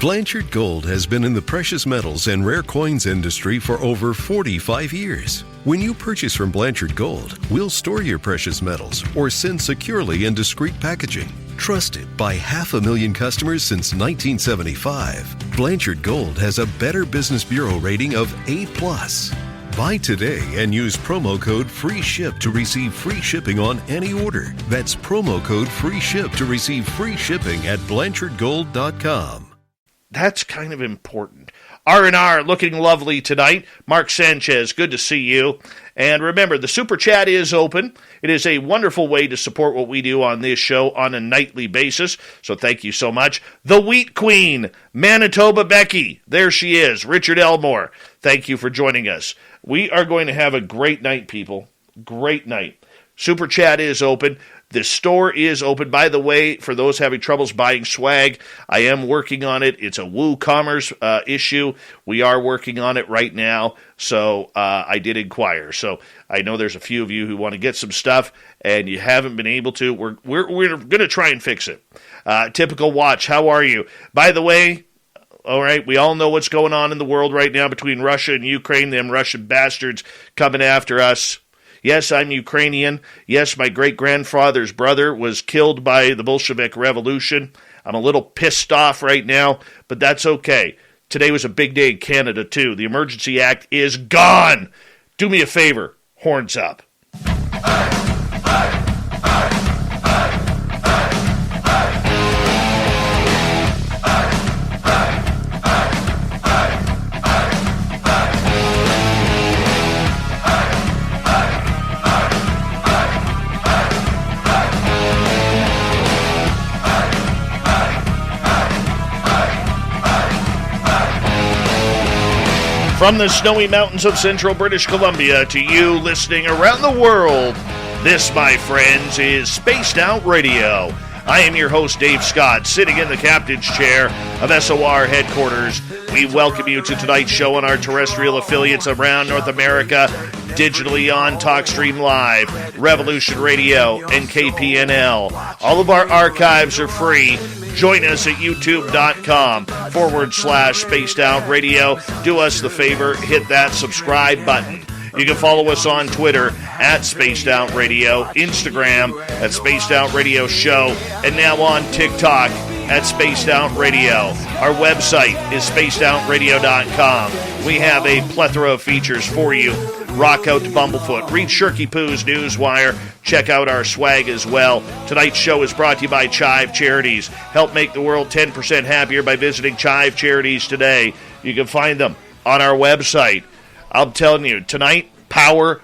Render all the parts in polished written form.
Blanchard Gold has been in the precious metals and rare coins industry for over 45 years. When you purchase from Blanchard Gold, we'll store your precious metals or send securely in discreet packaging. Trusted by 500,000 customers since 1975, Blanchard Gold has a Better Business Bureau rating of A+. Buy today and use promo code FREESHIP to receive free shipping on any order. That's promo code FREESHIP to receive free shipping at BlanchardGold.com. That's kind of important. R&R looking lovely tonight. Mark Sanchez, good to see you. And remember, the Super Chat is open. It is a wonderful way to support what we do on this show on a nightly basis. So thank you so much. The Wheat Queen, Manitoba Becky. There she is. Richard Elmore. Thank you for joining us. We are going to have a great night, people. Great night. Super Chat is open. The store is open. By the way, for those having troubles buying swag, I am working on it. It's a WooCommerce issue. We are working on it right now, so I did inquire. So I know there's a few of you who want to get some stuff, and you haven't been able to. We're going to try and fix it. Typical Watch, how are you? By the way, all right, we all know what's going on in the world right now between Russia and Ukraine, them Russian bastards coming after us. Yes, I'm Ukrainian. Yes, my great-grandfather's brother was killed by the Bolshevik Revolution. I'm a little pissed off right now, but that's okay. Today was a big day in Canada, too. The Emergency Act is gone. Do me a favor. Horns up. From the snowy mountains of central British Columbia to you listening around the world, this, my friends, is Spaced Out Radio. I am your host, Dave Scott, sitting in the captain's chair of SOR headquarters. We welcome you to tonight's show on our terrestrial affiliates around North America, digitally on TalkStream Live, Revolution Radio, and KPNL. All of our archives are free. Join us at youtube.com/Spaced Out Radio. Do us the favor, hit that subscribe button. You can follow us on Twitter at Spaced Out Radio, Instagram at Spaced Out Radio Show, and now on TikTok at Spaced Out Radio. Our website is spacedoutradio.com. We have a plethora of features for you. Rock out to Bumblefoot. Read Shirky Poo's Newswire. Check out our swag as well. Tonight's show is brought to you by Chive Charities. Help make the world 10% happier by visiting Chive Charities today. You can find them on our website. I'm telling you, tonight, Power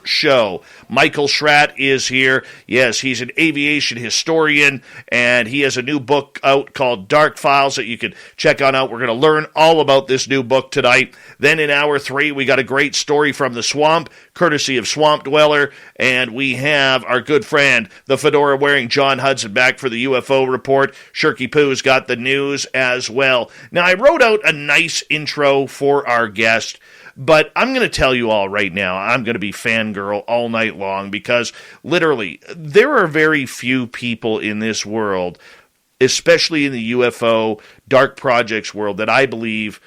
Show. Michael Schratt is here. Yes, he's an aviation historian, and he has a new book out called Dark Files that you can check on out. We're going to learn all about this new book tonight. Then in hour 3, we got a great story from the swamp, courtesy of Swamp Dweller, and we have our good friend, the fedora-wearing John Hudson, back for the UFO report. Shirky Poo's got the news as well. Now, I wrote out a nice intro for our guest, but I'm going to tell you all right now, I'm going to be fangirl all night long because literally there are very few people in this world, especially in the UFO dark projects world, that I believe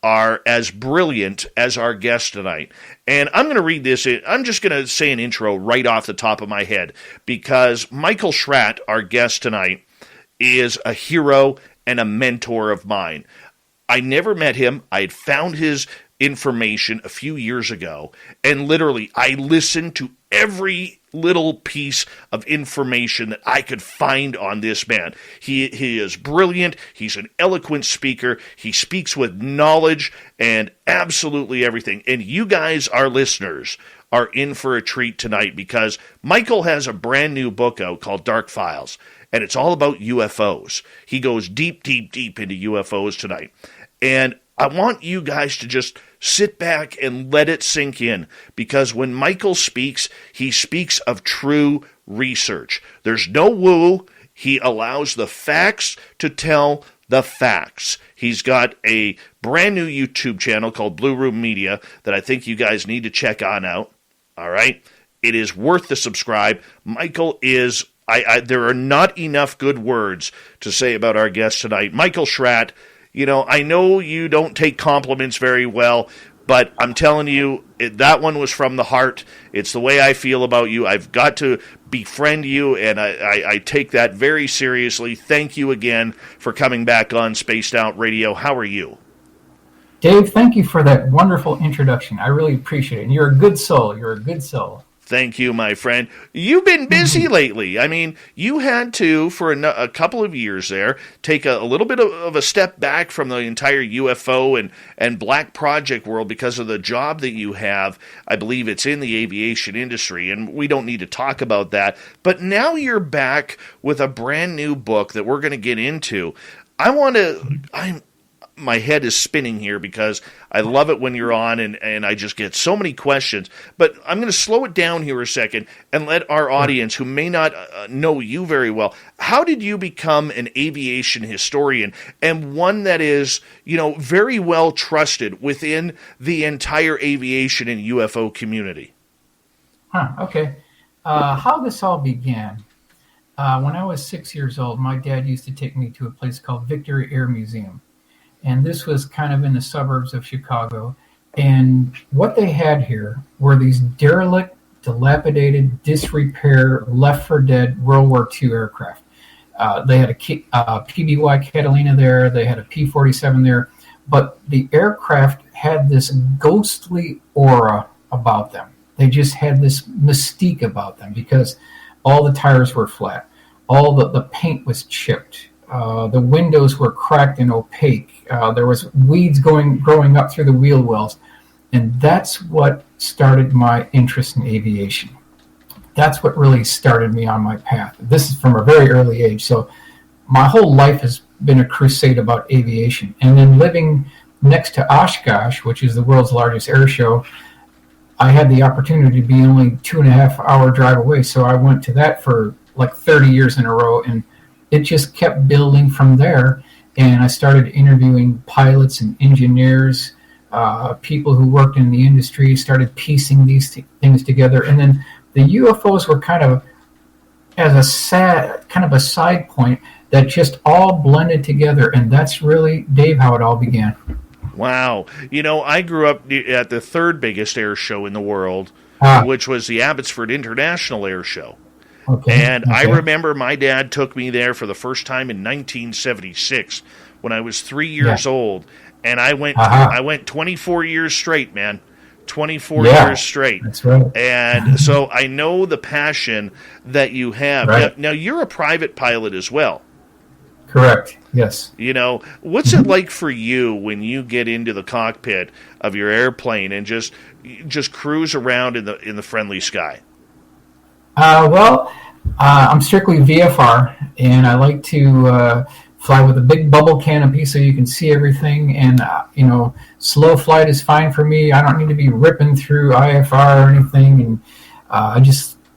are as brilliant as our guest tonight. And I'm going to read this. I'm just going to say an intro right off the top of my head because Michael Schratt, our guest tonight, is a hero and a mentor of mine. I never met him. I had found his information a few years ago, and literally I listened to every little piece of information that I could find on this man. He is brilliant. He's an eloquent speaker. He speaks with knowledge and absolutely everything. And you guys, our listeners, are in for a treat tonight because Michael has a brand new book out called Dark Files, and it's all about UFOs. He goes deep, deep, deep into UFOs tonight. And I want you guys to just sit back and let it sink in, because when Michael speaks, he speaks of true research. There's no woo. He allows the facts to tell the facts. He's got a brand new YouTube channel called Blue Room Media that I think you guys need to check on out. All right? It is worth the subscribe. Michael is there are not enough good words to say about our guest tonight. Michael Schratt, I know you don't take compliments very well, but I'm telling you, that one was from the heart. It's the way I feel about you. I've got to befriend you, and I take that very seriously. Thank you again for coming back on Spaced Out Radio. How are you? Dave, thank you for that wonderful introduction. I really appreciate it. And you're a good soul. You're a good soul. Thank you, my friend. You've been busy lately. I mean, you had to, for a couple of years there, take a little bit of a step back from the entire UFO and black project world because of the job that you have. I believe it's in the aviation industry, and we don't need to talk about that. But now you're back with a brand new book that we're going to get into. My head is spinning here because I love it when you're on and I just get so many questions. But I'm going to slow it down here a second and let our audience, who may not know you very well, how did you become an aviation historian and one that is, very well trusted within the entire aviation and UFO community? Okay. How this all began, when I was 6 years old, my dad used to take me to a place called Victory Air Museum. And this was kind of in the suburbs of Chicago. And what they had here were these derelict, dilapidated, disrepair, left for dead World War II aircraft. They had a PBY Catalina there. They had a P-47 there. But the aircraft had this ghostly aura about them. They just had this mystique about them because all the tires were flat. All the paint was chipped. The windows were cracked and opaque. There was weeds growing up through the wheel wells. And that's what started my interest in aviation. That's what really started me on my path. This is from a very early age. So my whole life has been a crusade about aviation. And then living next to Oshkosh, which is the world's largest air show, I had the opportunity to be only 2.5 hour drive away. So I went to that for like 30 years in a row. And it just kept building from there. And I started interviewing pilots and engineers, people who worked in the industry, started piecing these things together. And then the UFOs were kind of as a side point that just all blended together. And that's really, Dave, how it all began. Wow. I grew up at the third biggest air show in the world, which was the Abbotsford International Air Show. Okay. And I remember my dad took me there for the first time in 1976 when I was 3 years old. And I went 24 years straight, man. 24 years straight. That's right. And so I know the passion that you have. Right. Now, you're a private pilot as well. Correct. Yes. What's it like for you when you get into the cockpit of your airplane and just cruise around in the friendly sky? I'm strictly VFR, and I like to fly with a big bubble canopy so you can see everything. And slow flight is fine for me. I don't need to be ripping through IFR or anything. And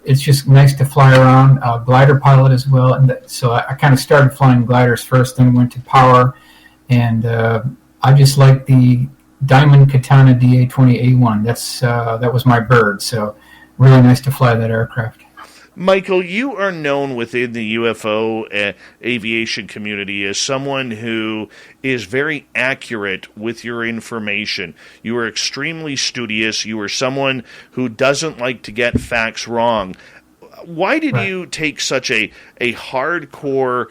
it's just nice to fly around. Glider pilot as well, and so I kind of started flying gliders first, then went to power, and I just like the Diamond Katana DA-20A1. That was my bird. So really nice to fly that aircraft. Michael, you are known within the UFO aviation community as someone who is very accurate with your information. You are extremely studious. You are someone who doesn't like to get facts wrong. Why did you take such a hardcore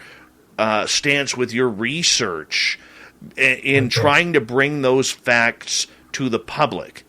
stance with your research in trying to bring those facts to the public?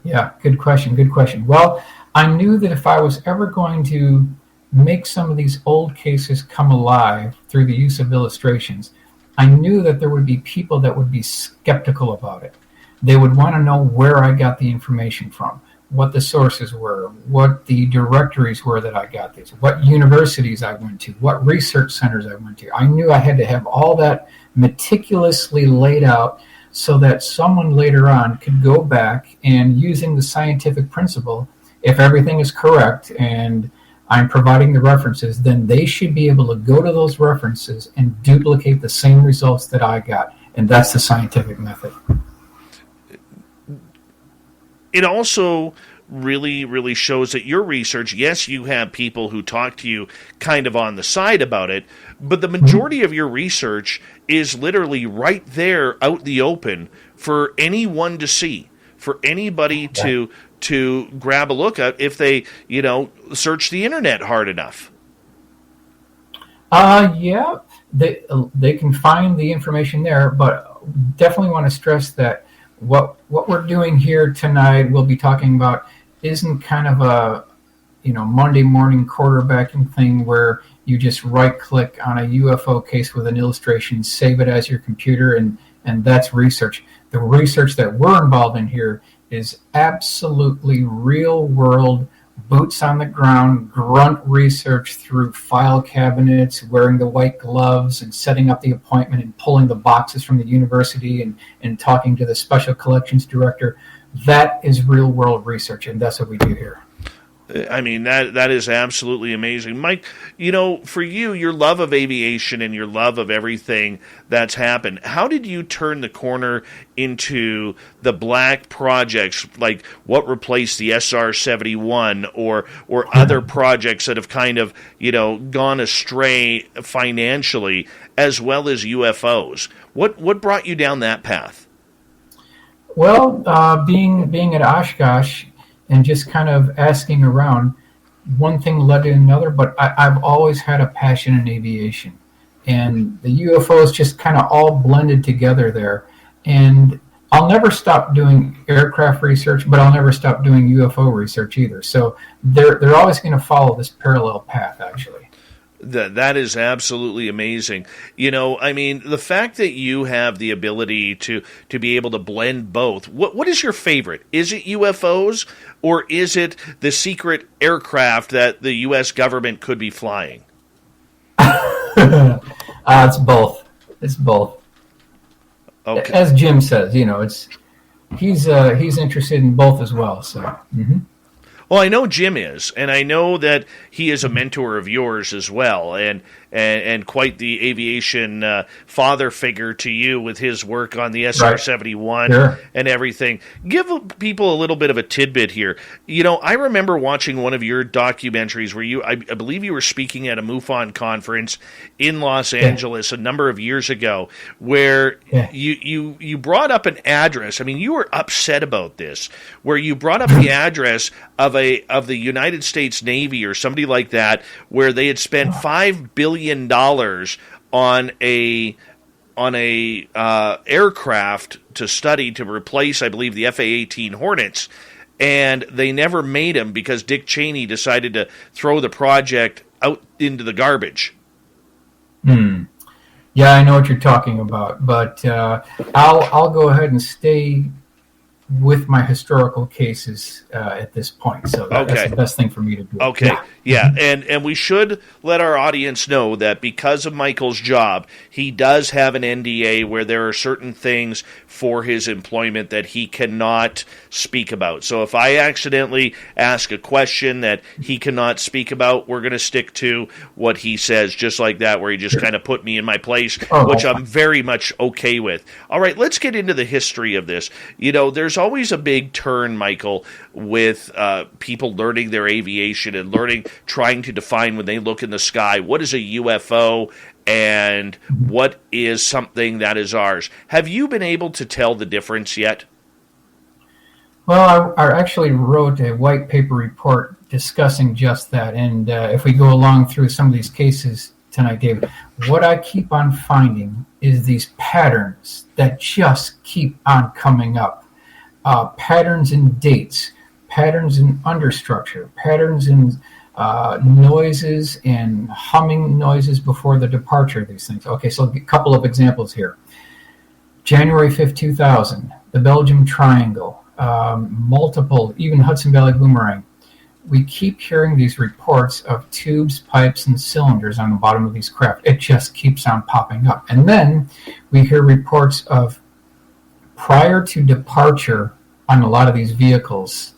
Yeah, good question. Well, I knew that if I was ever going to make some of these old cases come alive through the use of illustrations, I knew that there would be people that would be skeptical about it. They would want to know where I got the information from, what the sources were, what the directories were that I got these, what universities I went to, what research centers I went to. I knew I had to have all that meticulously laid out so that someone later on could go back and, using the scientific principle, if everything is correct and I'm providing the references, then they should be able to go to those references and duplicate the same results that I got. And that's the scientific method. It also really, really shows that your research, yes, you have people who talk to you kind of on the side about it, but the majority of your research is literally right there out in the open for anyone to see, for anybody to grab a look at if they, search the internet hard enough. Yeah, they can find the information there, but definitely want to stress that what we're doing here tonight, we'll be talking about, isn't kind of a Monday morning quarterbacking thing where you just right click on a UFO case with an illustration, save it as your computer, and that's research. The research that we're involved in here is absolutely real world, boots on the ground, grunt research through file cabinets, wearing the white gloves and setting up the appointment and pulling the boxes from the university and talking to the special collections director. That is real world research, and that's what we do here. I mean, that is absolutely amazing. Mike, for you, your love of aviation and your love of everything that's happened, how did you turn the corner into the black projects, like what replaced the SR 71 or other projects that have kind of, gone astray financially, as well as UFOs? What brought you down that path? Well, being at Oshkosh, and just kind of asking around, one thing led to another, but I've always had a passion in aviation. And the UFOs just kind of all blended together there. And I'll never stop doing aircraft research, but I'll never stop doing UFO research either. So they're always going to follow this parallel path, actually. That is absolutely amazing. The fact that you have the ability to be able to blend both. What is your favorite? Is it UFOs or is it the secret aircraft that the U.S. government could be flying? It's both. It's both. Okay. As Jim says, he's interested in both as well. So. Mm-hmm. Well, I know Jim is, and I know that he is a mentor of yours as well, and quite the aviation father figure to you with his work on the SR-71 Sure. and everything. Give people a little bit of a tidbit here. I remember watching one of your documentaries where I believe you were speaking at a MUFON conference in Los Angeles a number of years ago, where you brought up an address. I mean, you were upset about this, where you brought up the address of the United States Navy or somebody like that, where they had spent $5 billion on a aircraft to study to replace, I believe, the FA-18 Hornets, and they never made them because Dick Cheney decided to throw the project out into the garbage. Yeah, I know what you're talking about, but I'll go ahead and stay with my historical cases at this point. So that's the best thing for me to do. Okay, yeah. And we should let our audience know that because of Michael's job, he does have an NDA where there are certain things for his employment that he cannot speak about. So if I accidentally ask a question that he cannot speak about, we're going to stick to what he says, just like that, where he just kind of put me in my place, which I'm very much okay with. All right, let's get into the history of this. There's always a big turn, Michael, with people learning their aviation and trying to define when they look in the sky, what is a UFO and what is something that is ours. Have you been able to tell the difference yet? Well, I actually wrote a white paper report discussing just that. And if we go along through some of these cases tonight, Dave, what I keep on finding is these patterns that just keep on coming up. Patterns in dates, patterns in understructure, patterns in noises and humming noises before the departure of these things. Okay, so a couple of examples here. January 5th, 2000, the Belgium Triangle, multiple, even Hudson Valley Boomerang. We keep hearing these reports of tubes, pipes, and cylinders on the bottom of these craft. It just keeps on popping up. And then we hear reports of prior to departure on a lot of these vehicles,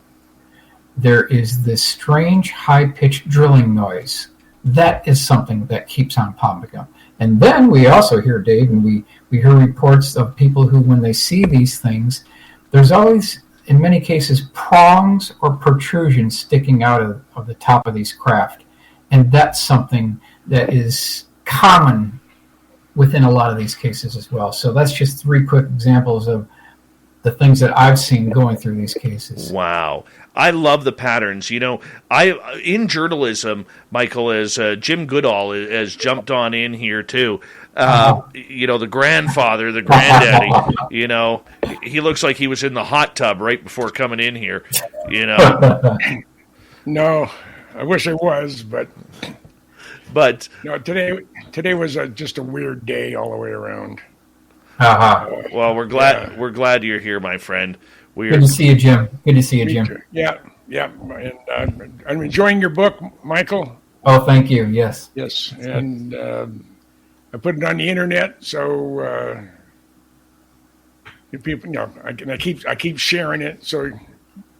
there is this strange high-pitched drilling noise. That is something that keeps on popping up. And then we also hear, Dave, and we hear reports of people who, when they see these things, there's always, in many cases, prongs or protrusions sticking out of the top of these craft. And that's something that is common within a lot of these cases as well. So that's just 3 quick examples of the things that I've seen going through these cases. Wow. I love the patterns. I in journalism, Michael, as Jim Goodall has jumped on in here too. The grandfather, the granddaddy, he looks like he was in the hot tub right before coming in here, No, I wish I was, but today was just a weird day all the way around. Well, we're glad you're here, my friend. Good to see you, Jim. Good to see you, Jim. Too. Yeah. And I'm enjoying your book, Michael. Oh, thank you. Yes. Yes, and I put it on the internet, so people, I keep sharing it, so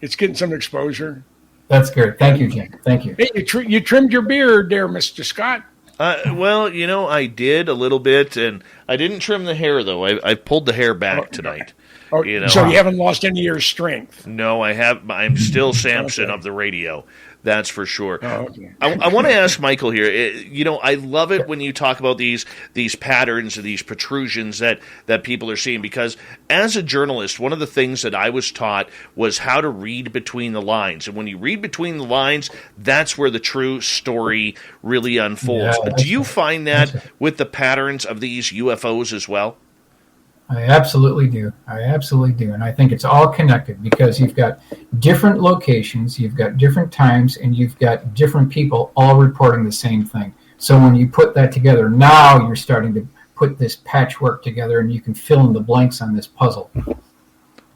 it's getting some exposure. That's good. Thank you, Jim. Thank you. Hey, you trimmed your beard there, Mr. Scott. Well, I did a little bit, and I didn't trim the hair, though. I pulled the hair back tonight. So you haven't lost any of your strength? No, I have. I'm still Samson of the radio. That's for sure. Oh, okay. I want to ask Michael here. I love it when you talk about these patterns, these protrusions that people are seeing, because as a journalist, one of the things that I was taught was how to read between the lines. And when you read between the lines, that's where the true story really unfolds. Yeah, Do you find that with the patterns of these UFOs as well? I absolutely do. And I think it's all connected because you've got different locations, you've got different times, and you've got different people all reporting the same thing. So when you put that together, now you're starting to put this patchwork together and you can fill in the blanks on this puzzle.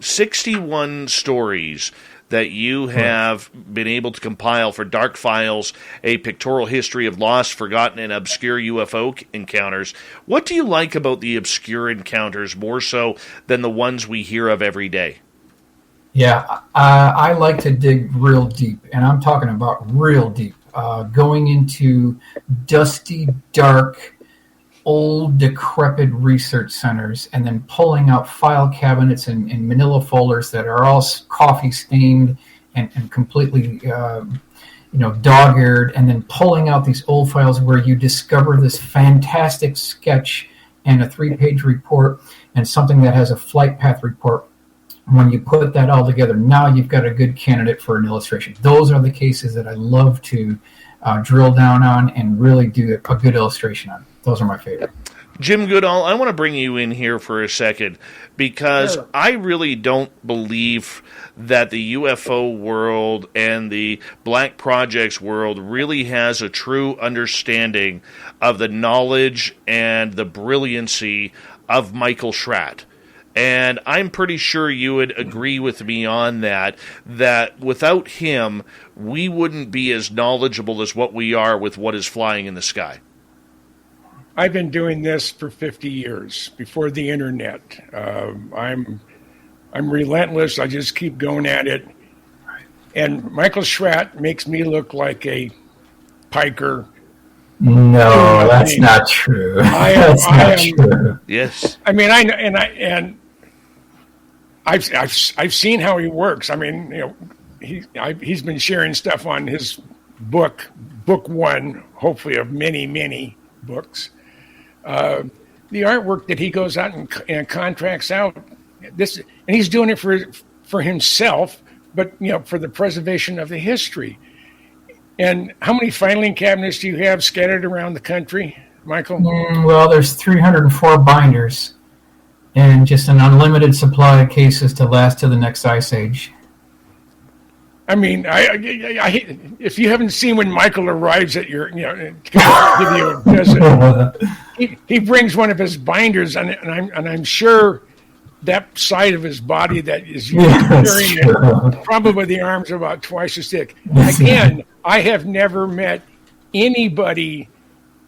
61 stories that you have been able to compile for Dark Files, a pictorial history of lost, forgotten, and obscure UFO encounters. What do you like about the obscure encounters more so than the ones we hear of every day? Yeah, I like to dig real deep, and I'm talking about real deep, going into dusty, dark, old, decrepit research centers, and then pulling out file cabinets and manila folders that are all coffee stained and completely dog-eared, and then pulling out these old files where you discover this fantastic sketch and a 3-page report and something that has a flight path report. When you put that all together, now you've got a good candidate for an illustration. Those are the cases that I love to drill down on and really do a good illustration on. Those are my favorite. Jim Goodall, I want to bring you in here for a second because I really don't believe that the UFO world and the Black Projects world really has a true understanding of the knowledge and the brilliancy of Michael Schratt. And I'm pretty sure you would agree with me on that without him, we wouldn't be as knowledgeable as what we are with what is flying in the sky. I've been doing this for 50 years before the internet. I'm relentless. I just keep going at it. And Michael Schratt makes me look like a piker. No, that's not true. That's not true. Yes. I mean, I've seen how he works. I mean, he's been sharing stuff on his book 1, hopefully of many, many books. The artwork that he goes out and contracts out, and he's doing it for himself, but for the preservation of the history. And how many filing cabinets do you have scattered around the country, Michael? Well, there's 304 binders and just an unlimited supply of cases to last to the next ice age. I mean, I if you haven't seen when Michael arrives at your, to give you a visit, he brings one of his binders, and I'm sure that side of his body that is carrying it, probably the arms are about twice as thick. Again, I have never met anybody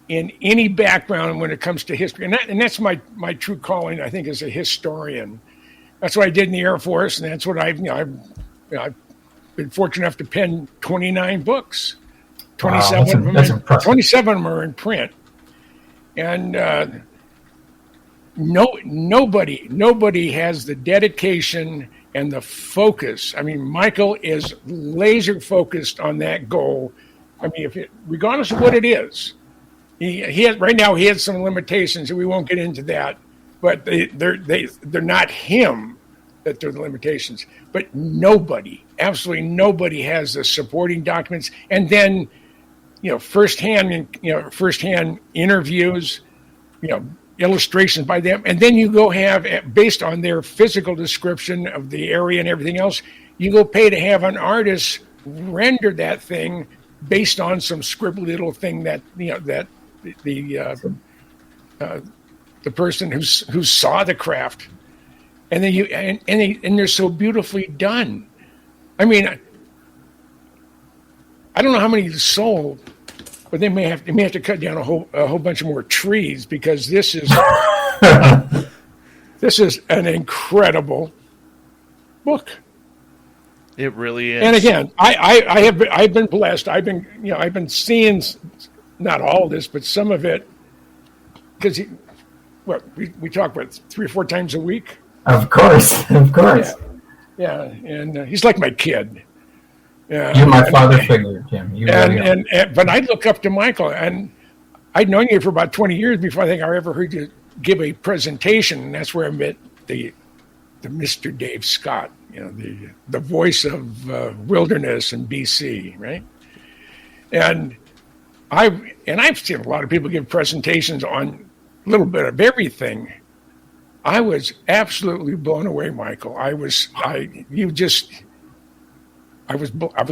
in any background when it comes to history, and that's my true calling, I think, as a historian. That's what I did in the Air Force, and that's what I've been fortunate enough to pen 29 books. 27 of them are in print. And nobody has the dedication and the focus. I mean, Michael is laser focused on that goal. I mean, regardless of what it is, he has, right now he has some limitations, and we won't get into that. But they're not him that they're the limitations. But absolutely nobody has the supporting documents, and then firsthand interviews, illustrations by them, and then you go have, based on their physical description of the area and everything else, you go pay to have an artist render that thing based on some scribbly little thing that the person who saw the craft, and then and they're so beautifully done. I mean, I don't know how many sold, but they may have to cut down a whole bunch of more trees, because this is this is an incredible book. It really is. And again, I've been blessed. I've been seeing not all of this, but some of it, because we talk about 3 or 4 times a week. Of course. Yeah, and he's like my kid. Yeah, you're my father figure, Jim. You really are. But I look up to Michael, and I'd known you for about 20 years before I think I ever heard you give a presentation, and that's where I met the Mr. Dave Scott, the voice of wilderness in BC, right? And I've seen a lot of people give presentations on a little bit of everything. I was absolutely blown away, Michael. I was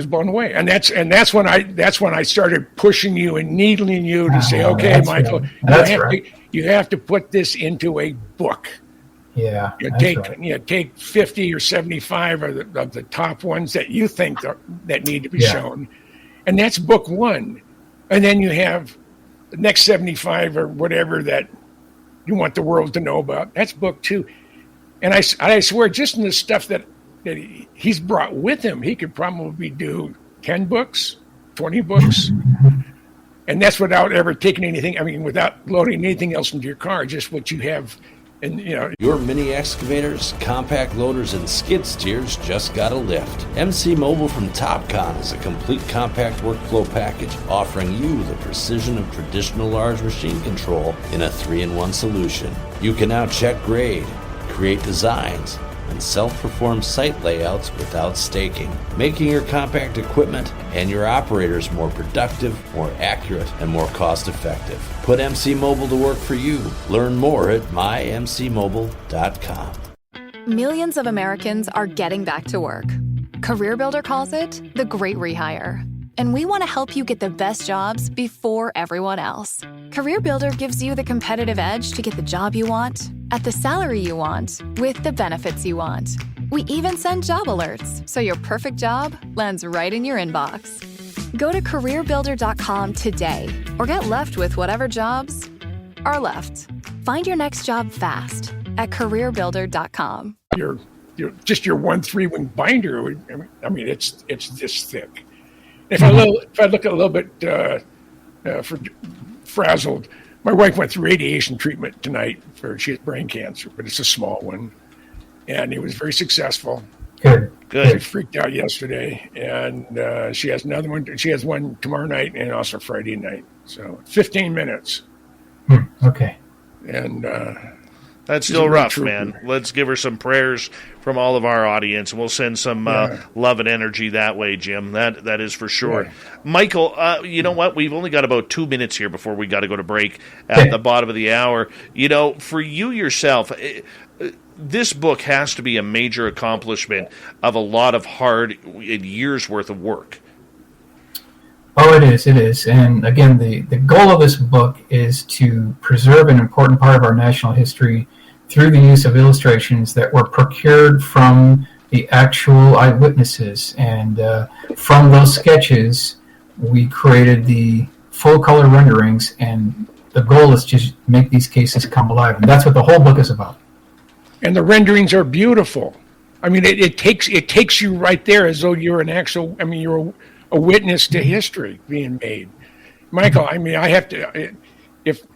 blown away, and that's when I started pushing you and needling you to say, okay, Michael, you have to put this into a book. Yeah, take 50 or 75 of the top ones that you think that need to be shown, and that's book 1, and then you have the next 75 or whatever that you want the world to know about. That's book 2, and I swear, just in the stuff that he's brought with him, he could probably do 10 books, 20 books. And that's without ever taking anything, without loading anything else into your car, just what you have. And your mini excavators, compact loaders, and skid steers just got a lift. MC Mobile from Topcon is a complete compact workflow package offering you the precision of traditional large machine control in a 3-in-1 solution. You can now check grade, create designs, and self-perform site layouts without staking, making your compact equipment and your operators more productive, more accurate, and more cost-effective. Put MC Mobile to work for you. Learn more at mymcmobile.com. Millions of Americans are getting back to work. CareerBuilder calls it the Great Rehire. And we want to help you get the best jobs before everyone else. CareerBuilder gives you the competitive edge to get the job you want, at the salary you want, with the benefits you want. We even send job alerts, so your perfect job lands right in your inbox. Go to CareerBuilder.com today, or get left with whatever jobs are left. Find your next job fast at CareerBuilder.com. Your 1-3-wing binder, it's this thick. If I look a little bit frazzled, my wife went through radiation treatment tonight she has brain cancer, but it's a small one, and it was very successful. Good. She freaked out yesterday, and she has another one. She has one tomorrow night and also Friday night. So 15 minutes. Okay. And that's still rough, man. Let's give her some prayers from all of our audience, and we'll send some love and energy that way, Jim. That is for sure. Yeah. Michael, you know what? We've only got about 2 minutes here before we got to go to break at the bottom of the hour. For you yourself, this book has to be a major accomplishment of a lot of hard years worth of work. Oh, it is. And again, the goal of this book is to preserve an important part of our national history through the use of illustrations that were procured from the actual eyewitnesses. And from those sketches, we created the full-color renderings, and the goal is to make these cases come alive. And that's what the whole book is about. And the renderings are beautiful. It takes you right there as though you're you're a witness to history being made. Michael, I have to, if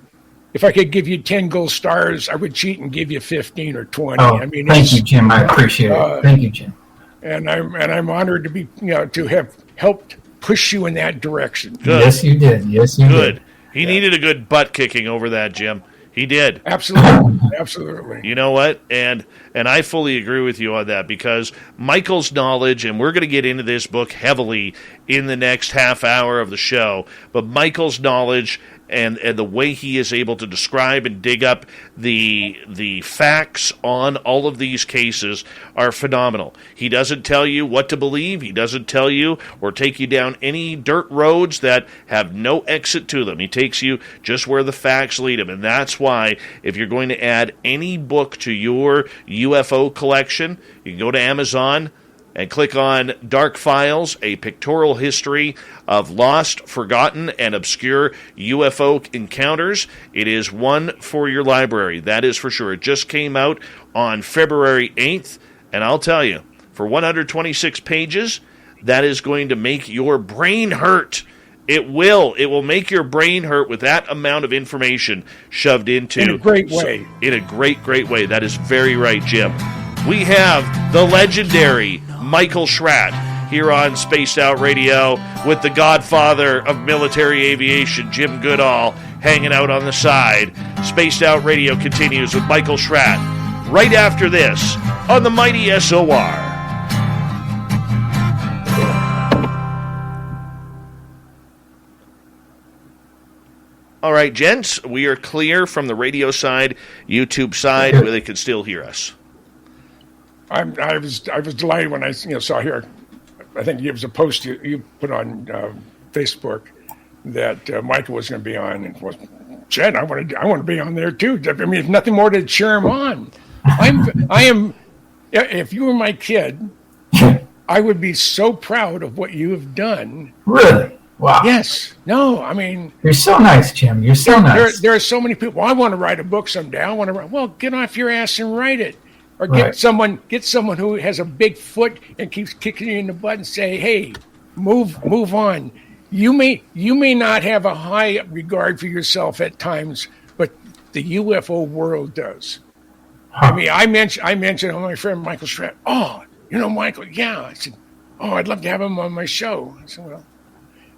if I could give you 10 gold stars, I would cheat and give you 15 or 20. Oh, I mean, thank you, Jim. I appreciate it. Thank you, Jim. And I'm honored to be, to have helped push you in that direction. Good. Yes, you did. Yes, you Good. did. He needed a good butt kicking over that, Jim. He did. Absolutely. Absolutely. You know what? And I fully agree with you on that, because Michael's knowledge, and we're going to get into this book heavily in the next half hour of the show, but Michael's knowledge and the way he is able to describe and dig up the facts on all of these cases are phenomenal. He doesn't tell you what to believe. He doesn't tell you or take you down any dirt roads that have no exit to them. He takes you just where the facts lead him. And that's why, if you're going to add any book to your UFO collection, you can go to Amazon and click on Dark Files, a pictorial history of lost, forgotten, and obscure UFO encounters. It is one for your library, that is for sure. It just came out on February 8th, and I'll tell you, for 126 pages, that is going to make your brain hurt. It will. It will make your brain hurt with that amount of information shoved into. In a great way. In a great, great way. That is very right, Jim. We have the legendary Michael Schratt here on Spaced Out Radio with the godfather of military aviation, Jim Goodall, hanging out on the side. Spaced Out Radio continues with Michael Schratt right after this on the mighty SOR. All right, gents, we are clear from the radio side, YouTube side, where they can still hear us. I was delighted when I saw here. I think it was a post you put on Facebook that Michael was going to be on, and was, Jen, I want to be on there too. I mean, if nothing more to cheer him on. I am. If you were my kid, I would be so proud of what you have done. Really? Wow. Yes. No, I mean, You're so nice, Jim. You're so nice. There are so many people. Well, I want to write a book someday. I want to write. Well, get off your ass and write it. Or Right. get someone who has a big foot and keeps kicking you in the butt and say, "Hey, move on." You may not have a high regard for yourself at times, but the UFO world does. I mean, I mentioned my friend Michael Schratt. Oh, Michael? Yeah. I said, oh, I'd love to have him on my show. I said, well,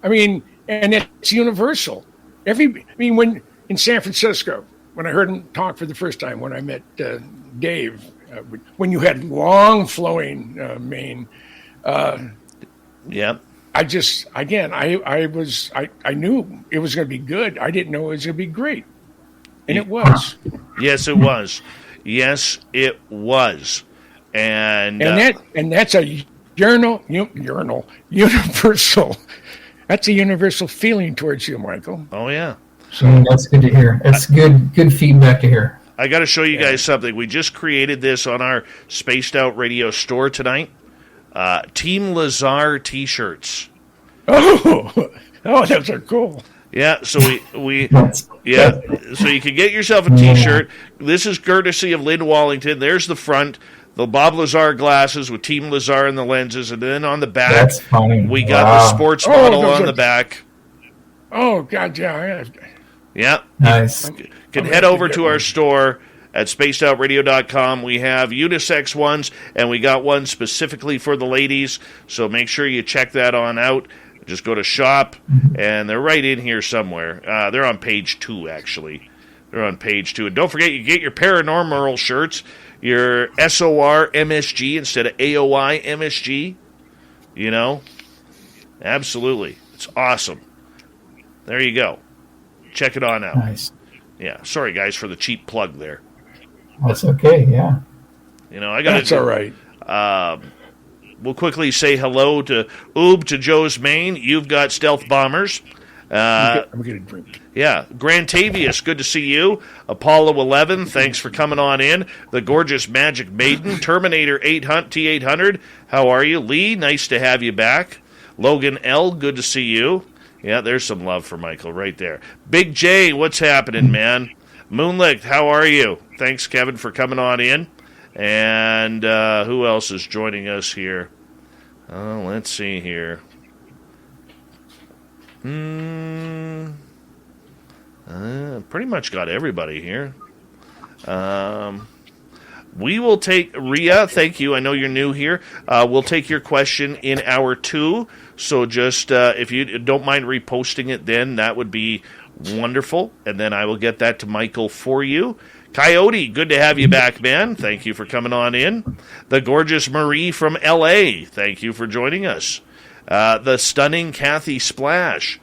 I mean, and it's universal. When in San Francisco, when I heard him talk for the first time, when I met Dave. When you had long flowing mane, Yeah. I knew it was going to be good. I didn't know it was going to be great, and it was. Yes, it was. Yes, it was. And that's a universal. That's a universal feeling towards you, Michael. Oh yeah. That's good to hear. That's good feedback to hear. I got to show you guys something. We just created this on our Spaced Out Radio store tonight. Team Lazar T-shirts. Oh, those are cool. Yeah, so we so you can get yourself a T-shirt. This is courtesy of Lynn Wallington. There's the front, the Bob Lazar glasses with Team Lazar and the lenses, and then on the back, That's funny. we got the sports model on the back. Oh God, yeah. Yeah. Nice. Can head over to our store at spacedoutradio.com. We have unisex ones, and we got one specifically for the ladies, so make sure you check that on out. Just go to shop, and they're right in here somewhere. They're on page 2, actually. They're on page 2. And don't forget, you get your paranormal shirts, your SOR MSG instead of AOI MSG. Absolutely. It's awesome. There you go. Check it on out. Nice. Yeah, sorry guys for the cheap plug there. That's okay. Yeah. That's all right. We'll quickly say hello to to Joe's Maine. You've got stealth bombers. I'm getting a drink. Yeah, Grantavius, good to see you. Apollo 11, thanks for coming on in. The gorgeous Magic Maiden, Terminator 800 T800. How are you, Lee? Nice to have you back. Logan L, good to see you. Yeah, there's some love for Michael right there. Big J, what's happening, man? Moonlight, how are you? Thanks, Kevin, for coming on in. And who else is joining us here? Let's see here. Pretty much got everybody here. We will take Rhea. Thank you. I know you're new here. We'll take your question in hour 2. So just if you don't mind reposting it, then that would be wonderful. And then I will get that to Michael for you. Coyote, good to have you back, man. Thank you for coming on in. The gorgeous Marie from L.A., thank you for joining us. The stunning Kathy Splash,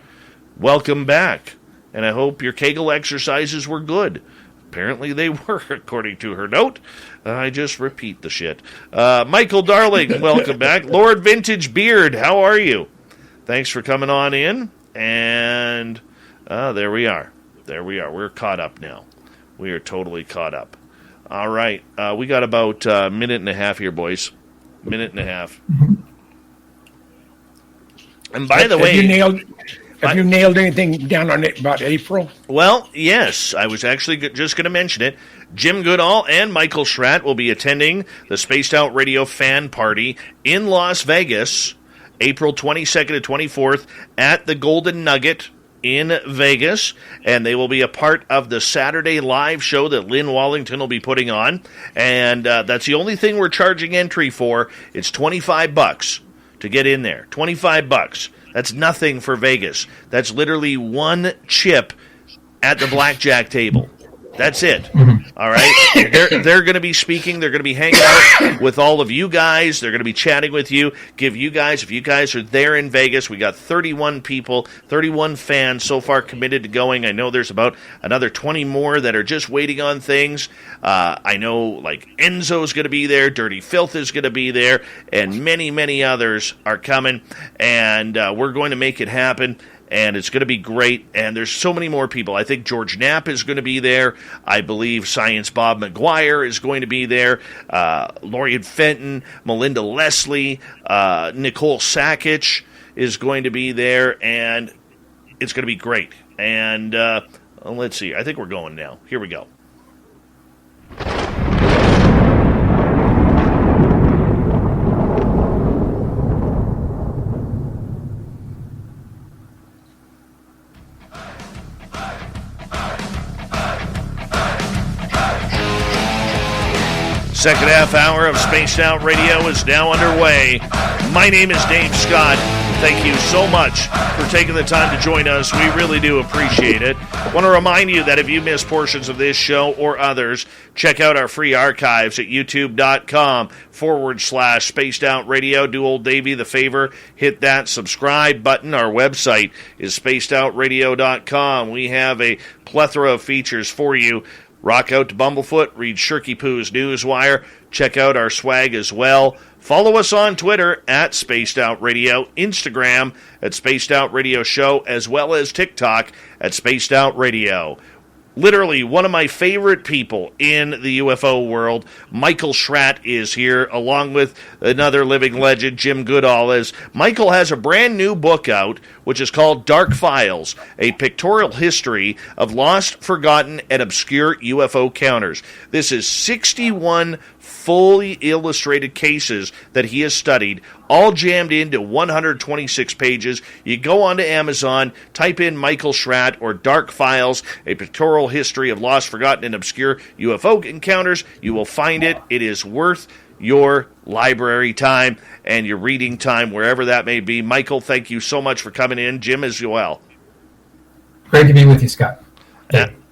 welcome back. And I hope your Kegel exercises were good. Apparently they were, according to her note. I just repeat the shit. Michael Darling, welcome back. Lord Vintage Beard, how are you? Thanks for coming on in. And there we are. We're caught up now. We are totally caught up. All right. We got about a minute and a half here, boys. Minute and a half. And by the way... Have you nailed anything down on it about April? Well, yes. I was actually just going to mention it. Jim Goodall and Michael Schratt will be attending the Spaced Out Radio Fan Party in Las Vegas, April 22nd to 24th at the Golden Nugget in Vegas, and they will be a part of the Saturday live show that Lynn Wallington will be putting on, and that's the only thing we're charging entry for. It's $25 to get in there. $25. That's nothing for Vegas. That's literally one chip at the blackjack table. That's it. All right? They're going to be speaking. They're going to be hanging out with all of you guys. They're going to be chatting with you. If you guys are there in Vegas, we got 31 people, 31 fans so far committed to going. I know there's about another 20 more that are just waiting on things. I know, like, Enzo's going to be there. Dirty Filth is going to be there. And many, many others are coming. And we're going to make it happen. And it's going to be great, and there's so many more people. I think George Knapp is going to be there. I believe Science Bob McGuire is going to be there. Lorian Fenton, Melinda Leslie, Nicole Sakic is going to be there, and it's going to be great. And let's see. I think we're going now. Here we go. Second half hour of Spaced Out Radio is now underway. My name is Dave Scott. Thank you so much for taking the time to join us. We really do appreciate it. I want to remind you that if you missed portions of this show or others, check out our free archives at youtube.com/Spaced Out Radio. Do old Davey the favor, hit that subscribe button. Our website is spacedoutradio.com. We have a plethora of features for you. Rock out to Bumblefoot, read Shirky Poo's Newswire, check out our swag as well. Follow us on Twitter at Spaced Out Radio, Instagram at Spaced Out Radio Show, as well as TikTok at Spaced Out Radio. Literally, one of my favorite people in the UFO world, Michael Schratt, is here, along with another living legend, Jim Goodall. As Michael has a brand new book out, which is called Dark Files, a pictorial history of lost, forgotten, and obscure UFO counters. This is 61 fully illustrated cases that he has studied, all jammed into 126 pages. You go onto Amazon, type in Michael Schratt or Dark Files, a pictorial history of lost, forgotten, and obscure UFO encounters. You will find it. It is worth your library time and your reading time, wherever that may be. Michael, thank you so much for coming in. Jim as well. Great to be with you, Scott.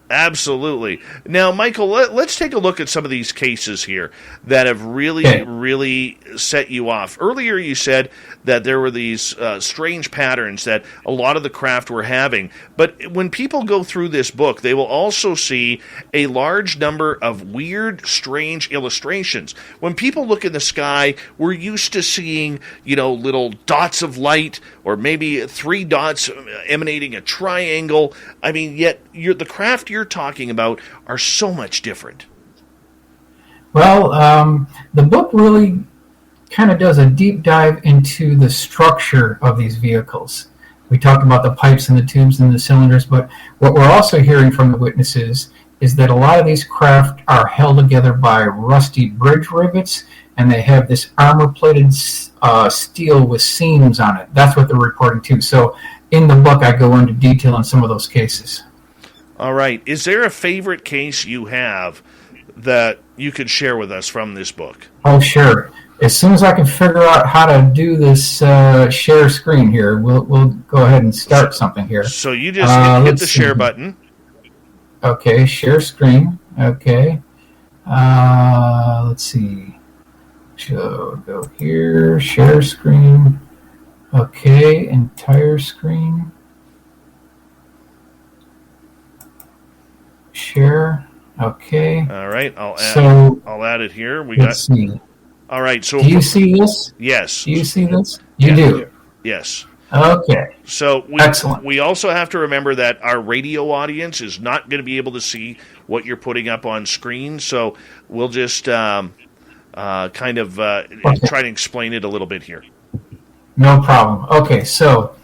Absolutely. Now, Michael, let's take a look at some of these cases here that have really set you off. Earlier you said that there were these strange patterns that a lot of the craft were having. But when people go through this book, they will also see a large number of weird, strange illustrations. When people look in the sky, we're used to seeing, little dots of light or maybe 3 dots emanating a triangle. I mean, yet the craft you're talking about are so much different. Well, the book really kind of does a deep dive into the structure of these vehicles. We talked about the pipes and the tubes and the cylinders, but what we're also hearing from the witnesses is that a lot of these craft are held together by rusty bridge rivets, and they have this armor-plated steel with seams on it. That's what they're reporting too. So in the book, I go into detail on some of those cases. All right. Is there a favorite case you have that you could share with us from this book? Oh, sure. As soon as I can figure out how to do this share screen here, we'll go ahead and start something here. So you just hit the share button. Okay, share screen. Okay. Let's see. So go here, share screen. Okay, entire screen. Share. Okay. All right, I'll add it here. Let's see. All right, so do you see this? Yes. Do you see this? You do. Yes. Okay. So Excellent. We also have to remember that our radio audience is not going to be able to see what you're putting up on screen. So we'll just try to explain it a little bit here. No problem. Okay, so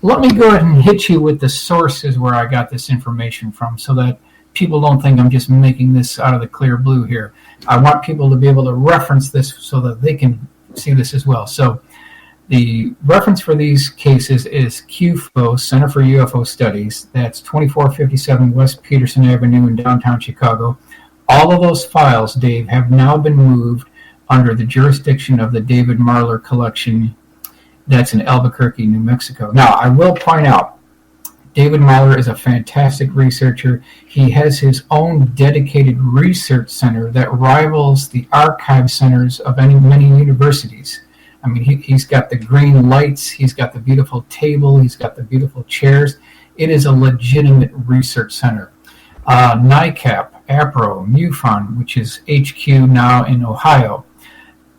let me go ahead and hit you with the sources where I got this information from so that people don't think I'm just making this out of the clear blue here. I want people to be able to reference this so that they can see this as well. So the reference for these cases is CUFO, Center for UFO Studies. That's 2457 West Peterson Avenue in downtown Chicago. All of those files, Dave, have now been moved under the jurisdiction of the David Marler Collection. That's in Albuquerque, New Mexico. Now, I will point out, David Marler is a fantastic researcher. He has his own dedicated research center that rivals the archive centers of many universities. I mean, he's got the green lights, he's got the beautiful table, he's got the beautiful chairs. It is a legitimate research center. NICAP, APRO, MUFON, which is HQ now in Ohio.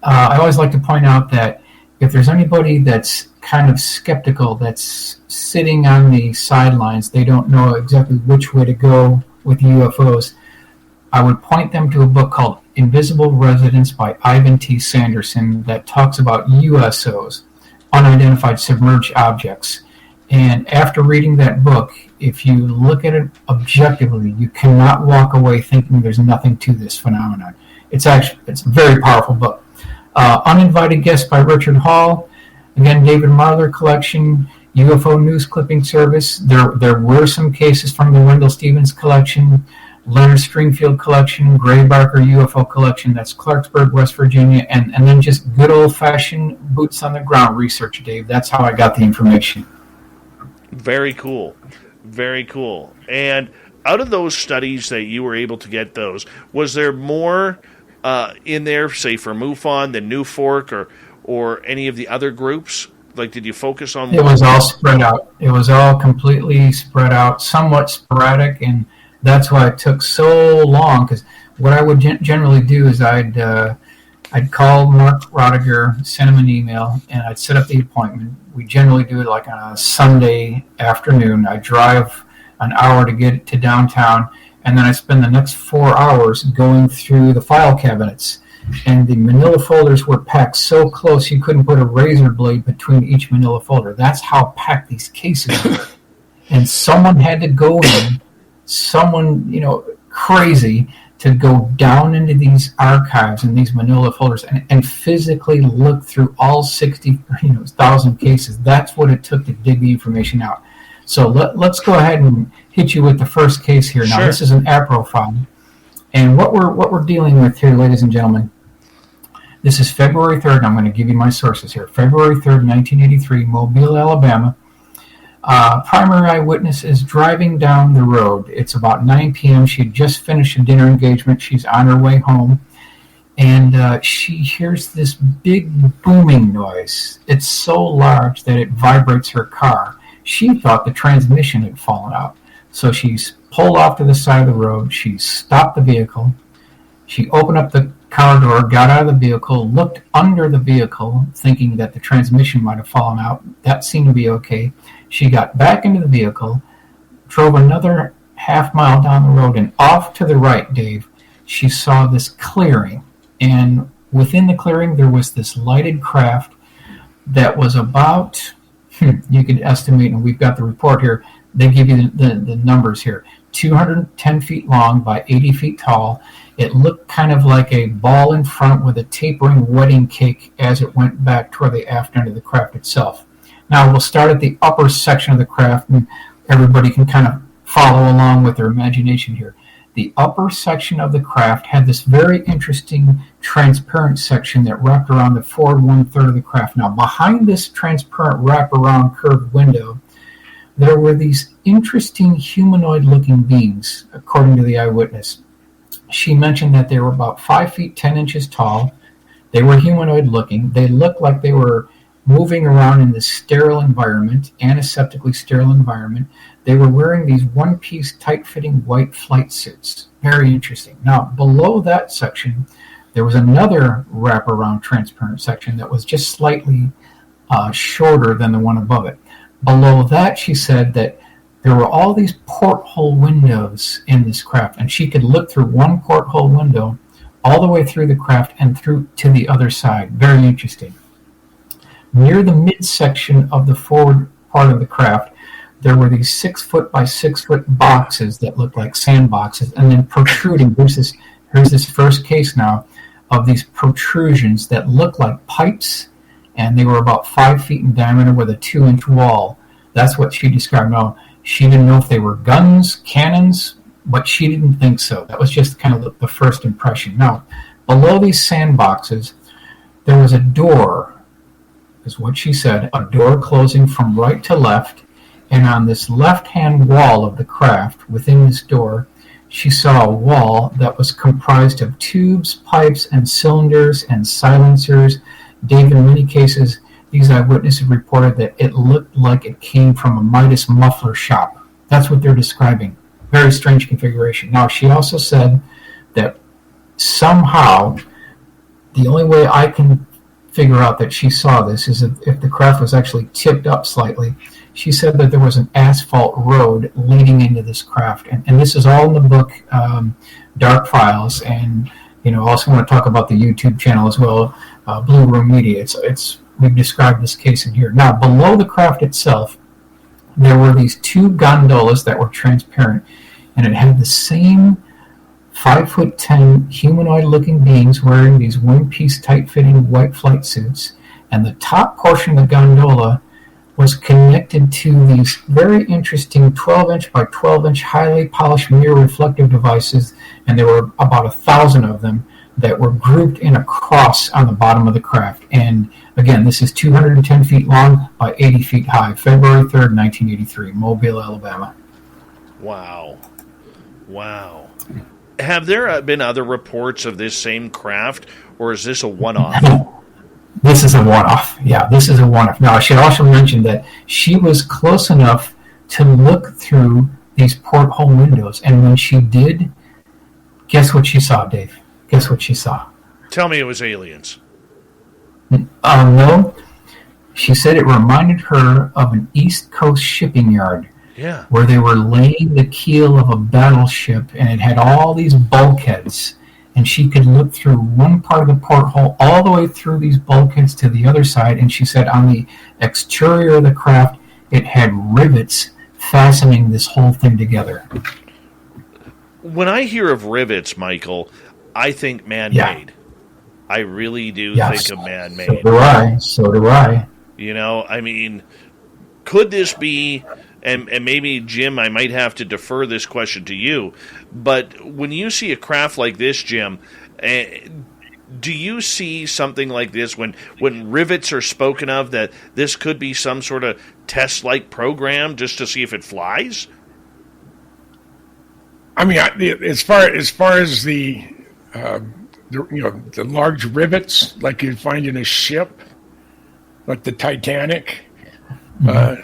I always like to point out that if there's anybody that's kind of skeptical, that's sitting on the sidelines, they don't know exactly which way to go with UFOs, I would point them to a book called Invisible Residents by Ivan T. Sanderson that talks about USOs, unidentified submerged objects. And after reading that book, if you look at it objectively, you cannot walk away thinking there's nothing to this phenomenon. It's a very powerful book. Uninvited Guest by Richard Hall. Again, David Marler Collection, UFO News Clipping Service. There were some cases from the Wendell Stevens Collection, Leonard Stringfield Collection, Gray Barker UFO Collection. That's Clarksburg, West Virginia. And then just good old-fashioned boots on the ground research, Dave. That's how I got the information. Very cool. Very cool. And out of those studies that you were able to get those, was there more in there, say, for MUFON than New Fork or any of the other groups? Like, did you focus on... It was all spread out. It was all completely spread out, somewhat sporadic, and that's why it took so long, because what I would generally do is I'd call Mark Rodiger, send him an email, and I'd set up the appointment. We generally do it like on a Sunday afternoon. I drive an hour to get to downtown, and then I spend the next 4 hours going through the file cabinets. And the manila folders were packed so close you couldn't put a razor blade between each manila folder. That's how packed these cases were. And someone had to go in, someone, crazy, to go down into these archives and these manila folders and physically look through all 60,000 cases. That's what it took to dig the information out. So let's go ahead and hit you with the first case here. Now, This is an APRO file. And what we're dealing with here, ladies and gentlemen, this is February 3rd. I'm going to give you my sources here. February 3rd, 1983, Mobile, Alabama. Primary eyewitness is driving down the road. It's about 9 p.m. She had just finished a dinner engagement. She's on her way home. And she hears this big booming noise. It's so large that it vibrates her car. She thought the transmission had fallen out. So she's pulled off to the side of the road. She stopped the vehicle. She opened up the car door, got out of the vehicle, looked under the vehicle, thinking that the transmission might have fallen out. That seemed to be okay. She got back into the vehicle, drove another half mile down the road, and off to the right, Dave, she saw this clearing. And within the clearing, there was this lighted craft that was about, you could estimate, and we've got the report here, they give you the numbers here, 210 feet long by 80 feet tall. It looked kind of like a ball in front with a tapering wedding cake as it went back toward the aft end of the craft itself. Now we'll start at the upper section of the craft, and everybody can kind of follow along with their imagination here. The upper section of the craft had this very interesting transparent section that wrapped around the forward 1/3 of the craft. Now, behind this transparent wraparound curved window, there were these interesting humanoid-looking beings, according to the eyewitness. She mentioned that they were about 5 feet 10 inches tall. They were humanoid-looking. They looked like they were moving around in this sterile environment, antiseptically sterile environment. They were wearing these one-piece, tight-fitting white flight suits. Very interesting. Now, below that section, there was another wraparound transparent section that was just slightly shorter than the one above it. Below that, she said that there were all these porthole windows in this craft, and she could look through one porthole window all the way through the craft and through to the other side. Very interesting. Near the midsection of the forward part of the craft, there were these 6 foot by 6 foot boxes that looked like sand boxes, and then protruding. Here's this first case now of these protrusions that looked like pipes, and they were about 5 feet in diameter with a 2-inch wall. That's what she described. Now, she didn't know if they were guns, cannons, but she didn't think so. That was just kind of the first impression. Now, below these sand boxes, there was a door, is what she said, a door closing from right to left, and on this left-hand wall of the craft, within this door, she saw a wall that was comprised of tubes, pipes, and cylinders and silencers. Dave, in many cases, these eyewitnesses reported that it looked like it came from a Midas muffler shop. That's what they're describing. Very strange configuration. Now, she also said that somehow, the only way I can figure out that she saw this is if the craft was actually tipped up slightly. She said that there was an asphalt road leading into this craft. And this is all in the book, Dark Files. And, I also want to talk about the YouTube channel as well, Blue Room Media. We've described this case in here. Now, below the craft itself, there were these 2 gondolas that were transparent, and it had the same 5'10" humanoid-looking beings wearing these one-piece, tight-fitting white flight suits, and the top portion of the gondola was connected to these very interesting 12-inch by 12-inch highly polished mirror reflective devices, and there were about 1,000 of them that were grouped in a cross on the bottom of the craft. And again, this is 210 feet long by 80 feet high, February 3rd, 1983, Mobile, Alabama. Wow. Have there been other reports of this same craft, or is this a one-off? This is a one-off. Yeah, this is a one-off. Now, I should also mention that she was close enough to look through these porthole windows, and when she did, guess what she saw, Dave? Guess what she saw? Tell me it was aliens. No. She said it reminded her of an East Coast shipping yard. Yeah. Where they were laying the keel of a battleship, and it had all these bulkheads, and she could look through one part of the porthole all the way through these bulkheads to the other side, and she said on the exterior of the craft, it had rivets fastening this whole thing together. When I hear of rivets, Michael, I think man-made. Yeah. I really do think of man-made. So do I. Could this be, and maybe, Jim, I might have to defer this question to you, but when you see a craft like this, Jim, do you see something like this when rivets are spoken of, that this could be some sort of test-like program just to see if it flies? I mean, as far as the large rivets like you'd find in a ship, like the Titanic. I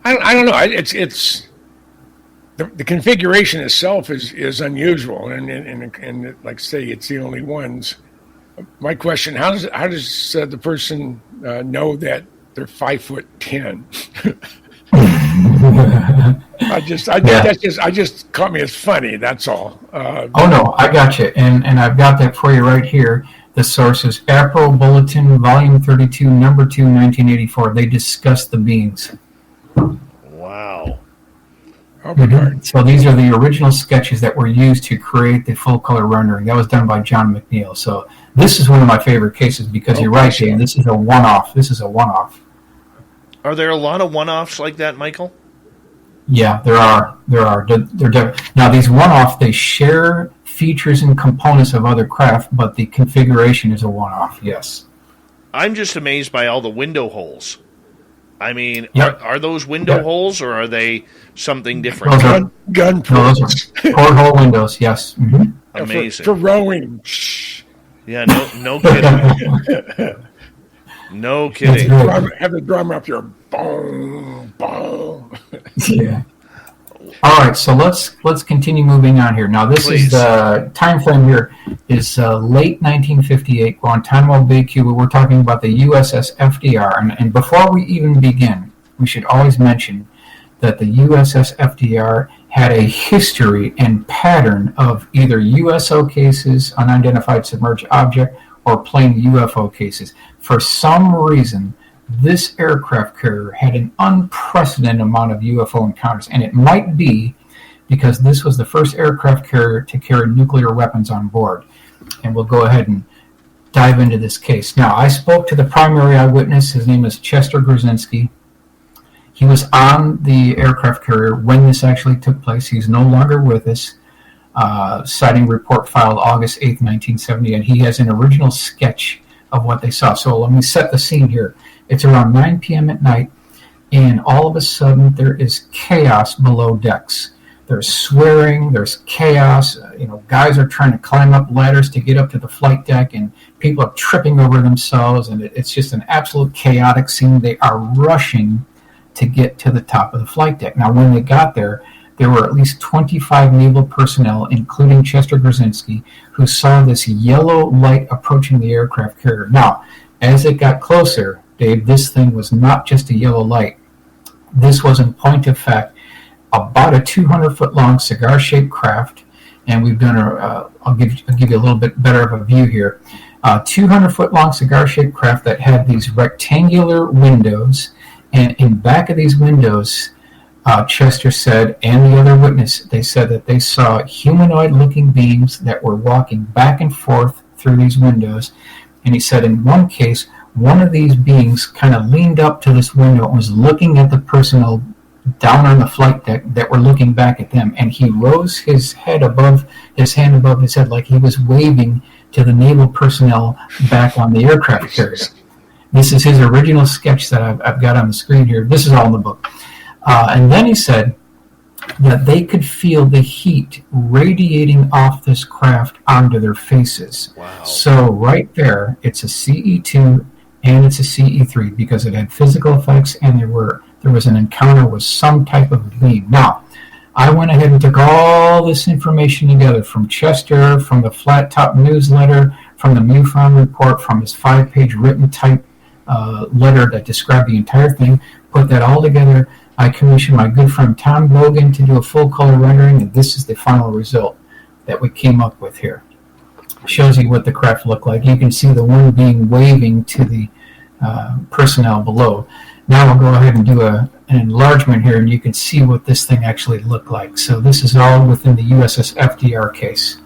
don't know. It's the configuration itself is unusual, and like say, it's the only ones. My question: How does the person know that they're 5'10"? I just caught me as funny. That's all. Oh no, I got you, and I've got that for you right here. The source is April Bulletin, Volume 32, Number 2, 1984. They discuss the beings. Wow. Mm-hmm. So these are the original sketches that were used to create the full color rendering. That was done by John McNeil. So this is one of my favorite cases because you're right, Dan. This is a one-off. Are there a lot of one-offs like that, Michael? Yeah, there are. Now, these one-off, they share features and components of other craft, but the configuration is a one-off, yes. I'm just amazed by all the window holes. I mean, Yep. are those window holes, or are they something different? Those are, Gun no, those ports. are porthole windows, yes. Mm-hmm. Amazing. For rowing. Yeah, no kidding. No kidding. Have the drum up here. Boom, boom. Yeah. All right, so let's continue moving on here. Now, this Please. is the time frame here is late 1958, Guantanamo Bay, Cuba. We're talking about the USS FDR, and before we even begin, we should always mention that the USS FDR had a history and pattern of either USO cases, unidentified submerged object, or plain UFO cases. For some reason, this aircraft carrier had an unprecedented amount of UFO encounters, and it might be because this was the first aircraft carrier to carry nuclear weapons on board. And we'll go ahead and dive into this case. Now, I spoke to the primary eyewitness. His name is Chester Grzinski. He was on the aircraft carrier when this actually took place. He's no longer with us. Sighting report filed August 8th, 1970, and he has an original sketch of what they saw. So let me set the scene here. It's around 9 p.m. at night, and all of a sudden there is chaos below decks. There's swearing, there's chaos. Guys are trying to climb up ladders to get up to the flight deck, and people are tripping over themselves, and it's just an absolute chaotic scene. They are rushing to get to the top of the flight deck. Now, when they got there were at least 25 naval personnel, including Chester Grzinski, who saw this yellow light approaching the aircraft carrier. Now, as it got closer, Dave, this thing was not just a yellow light. This was, in point of fact, about a 200-foot long cigar-shaped craft, and we've done I'll give you a little bit better of a view here. 200-foot long cigar-shaped craft that had these rectangular windows, and in back of these windows, Chester said, and the other witness, they said that they saw humanoid-looking beings that were walking back and forth through these windows. And he said in one case, one of these beings kind of leaned up to this window and was looking at the personnel down on the flight deck that were looking back at them. And he rose his hand above his head like he was waving to the naval personnel back on the aircraft carrier. This is his original sketch that I've got on the screen here. This is all in the book. And then he said that they could feel the heat radiating off this craft onto their faces. Wow. So right there, it's a CE2 and it's a CE3 because it had physical effects and there was an encounter with some type of being. Now, I went ahead and took all this information together from Chester, from the Flat Top newsletter, from the MUFON report, from his 5-page written type letter that described the entire thing, put that all together. I commissioned my good friend Tom Logan to do a full color rendering, and this is the final result that we came up with here. Shows you what the craft looked like. You can see the one being waving to the personnel below. Now we'll go ahead and do an enlargement here, and you can see what this thing actually looked like. So this is all within the USS FDR case.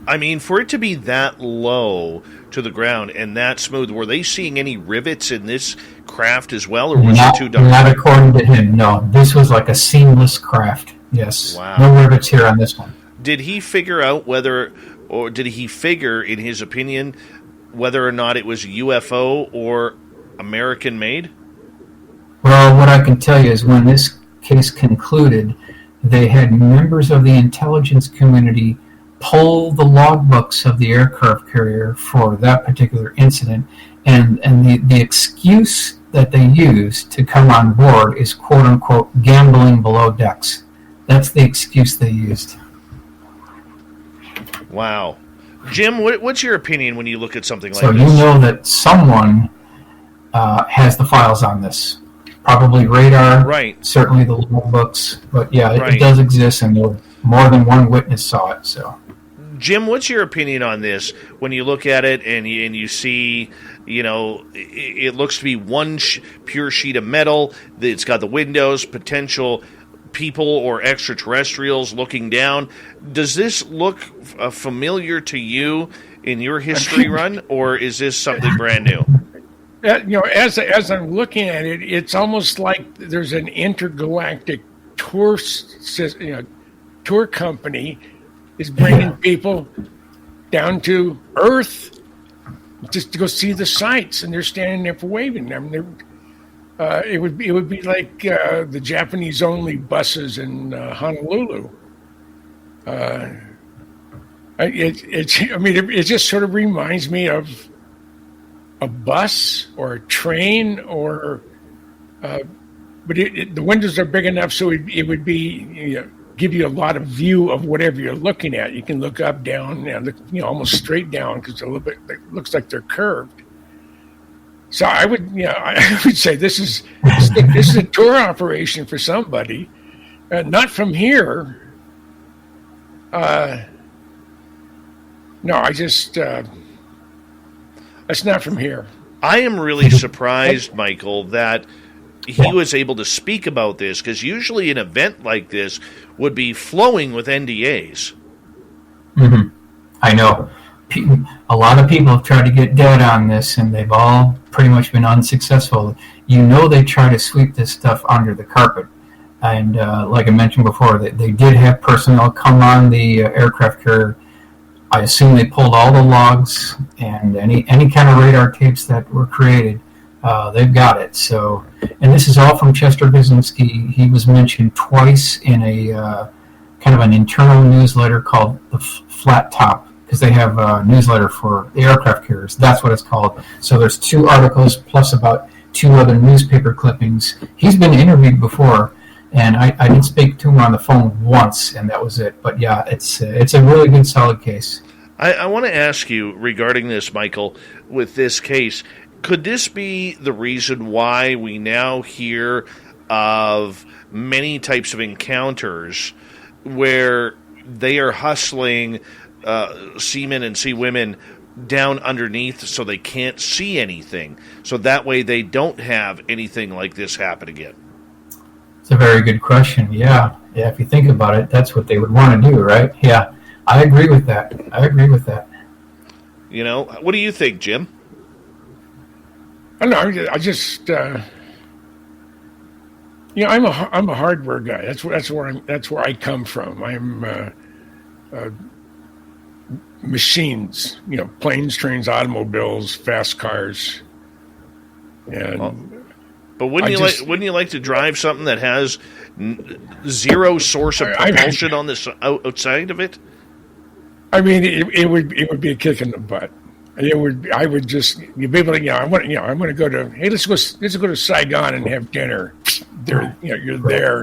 I mean, for it to be that low to the ground and that smooth, were they seeing any rivets in this craft as well, or was it too dark? Not according to him, no. This was like a seamless craft, yes. Wow. No rivets here on this one. Did he figure out did he figure, in his opinion, whether or not it was UFO or American-made? Well, what I can tell you is when this case concluded, they had members of the intelligence community pull the logbooks of the aircraft carrier for that particular incident, and the excuse that they used to come on board is quote-unquote gambling below decks. That's the excuse they used. Wow. Jim, what's your opinion when you look at something like this? So you know that someone has the files on this. Probably radar, right? Certainly the logbooks, but yeah, it does exist, and more than one witness saw it. So, Jim, what's your opinion on this when you look at it and you see, it looks to be one pure sheet of metal. It's got the windows, potential people or extraterrestrials looking down. Does this look familiar to you in your history run, or is this something brand new? As I'm looking at it, it's almost like there's an intergalactic tour company is bringing people down to Earth just to go see the sights, and they're standing there for waving them. It would be like the Japanese only buses in Honolulu. It just sort of reminds me of a bus or a train, but the windows are big enough so it would be give you a lot of view of whatever you're looking at. You can look up, down, almost straight down because a little bit it looks like they're curved. So I would say this is a tour operation for somebody, not from here. No, that's not from here. I am really surprised, Michael, that he was able to speak about this, because usually an event like this would be flowing with NDAs. Mm-hmm. I know. A lot of people have tried to get dead on this, and they've all pretty much been unsuccessful. They try to sweep this stuff under the carpet. And like I mentioned before, they did have personnel come on the aircraft carrier. I assume they pulled all the logs and any kind of radar tapes that were created. They've got it. So, and this is all from Chester Brzezinski. He was mentioned twice in a kind of an internal newsletter called the Flat Top, because they have a newsletter for the aircraft carriers. That's what it's called. So there's 2 articles plus about 2 other newspaper clippings. He's been interviewed before, and I did speak to him on the phone once, and that was it. But yeah, it's a really good, solid case. I want to ask you regarding this, Michael, with this case, could this be the reason why we now hear of many types of encounters where they are hustling seamen and sea women down underneath so they can't see anything, so that way they don't have anything like this happen again? It's a very good question. Yeah, if you think about it, that's what they would want to do, right? Yeah, I agree with that. What do you think, Jim? I don't know. I just, I'm a hardware guy. That's where I come from. I'm machines. Planes, trains, automobiles, fast cars, and. But wouldn't you like to drive something that has zero source of propulsion on the outside of it? I mean, it would be a kick in the butt. I would just be able to. I want to go to. Hey, let's go to Saigon and have dinner. There, you're there.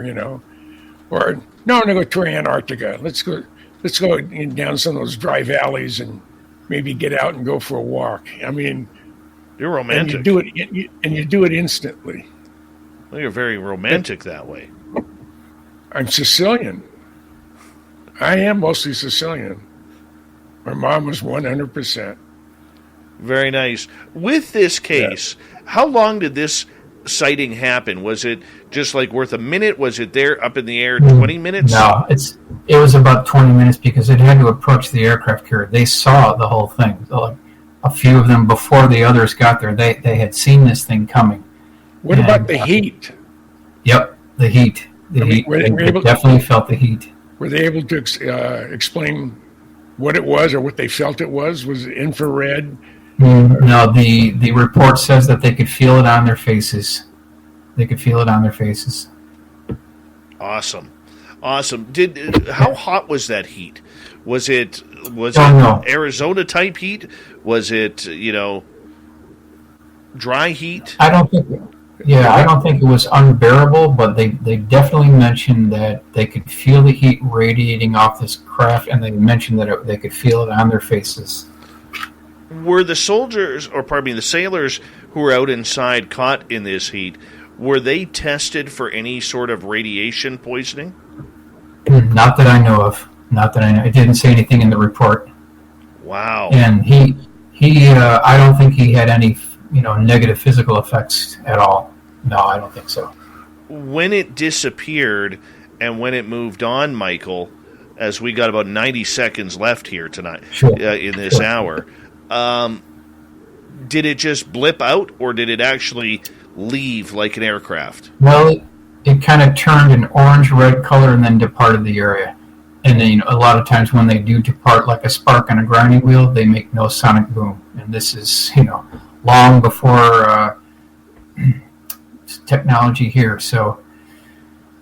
Or no, I'm gonna go to Antarctica. Let's go down some of those dry valleys and maybe get out and go for a walk. I mean. You're romantic. And you do it instantly. Well, you're very romantic that way. I'm Sicilian. I am mostly Sicilian. My mom was 100%. Very nice. With this case, How long did this sighting happen? Was it just like worth a minute? Was it there up in the air 20 minutes? No, it was about 20 minutes because it had to approach the aircraft carrier. They saw the whole thing. So, a few of them before the others got there, they had seen this thing coming. What about the heat? Yep, the heat. They definitely felt the heat. Were they able to explain what it was or what they felt it was? Was it infrared? No, the report says that they could feel it on their faces. Awesome. How hot was that heat? Was it Arizona type heat? Was it, dry heat? I don't think it was unbearable, but they definitely mentioned that they could feel the heat radiating off this craft, and they mentioned that they could feel it on their faces. Were the sailors who were out inside caught in this heat, were they tested for any sort of radiation poisoning? Not that I know of. It didn't say anything in the report. Wow. And he I don't think he had any, negative physical effects at all. No, I don't think so. When it disappeared and when it moved on, Michael, as we got about 90 seconds left here tonight in this hour, did it just blip out or did it actually leave like an aircraft? Well, it kind of turned an orange-red color and then departed the area. And then a lot of times when they do depart, like a spark on a grinding wheel, they make no sonic boom. And this is long before technology here. So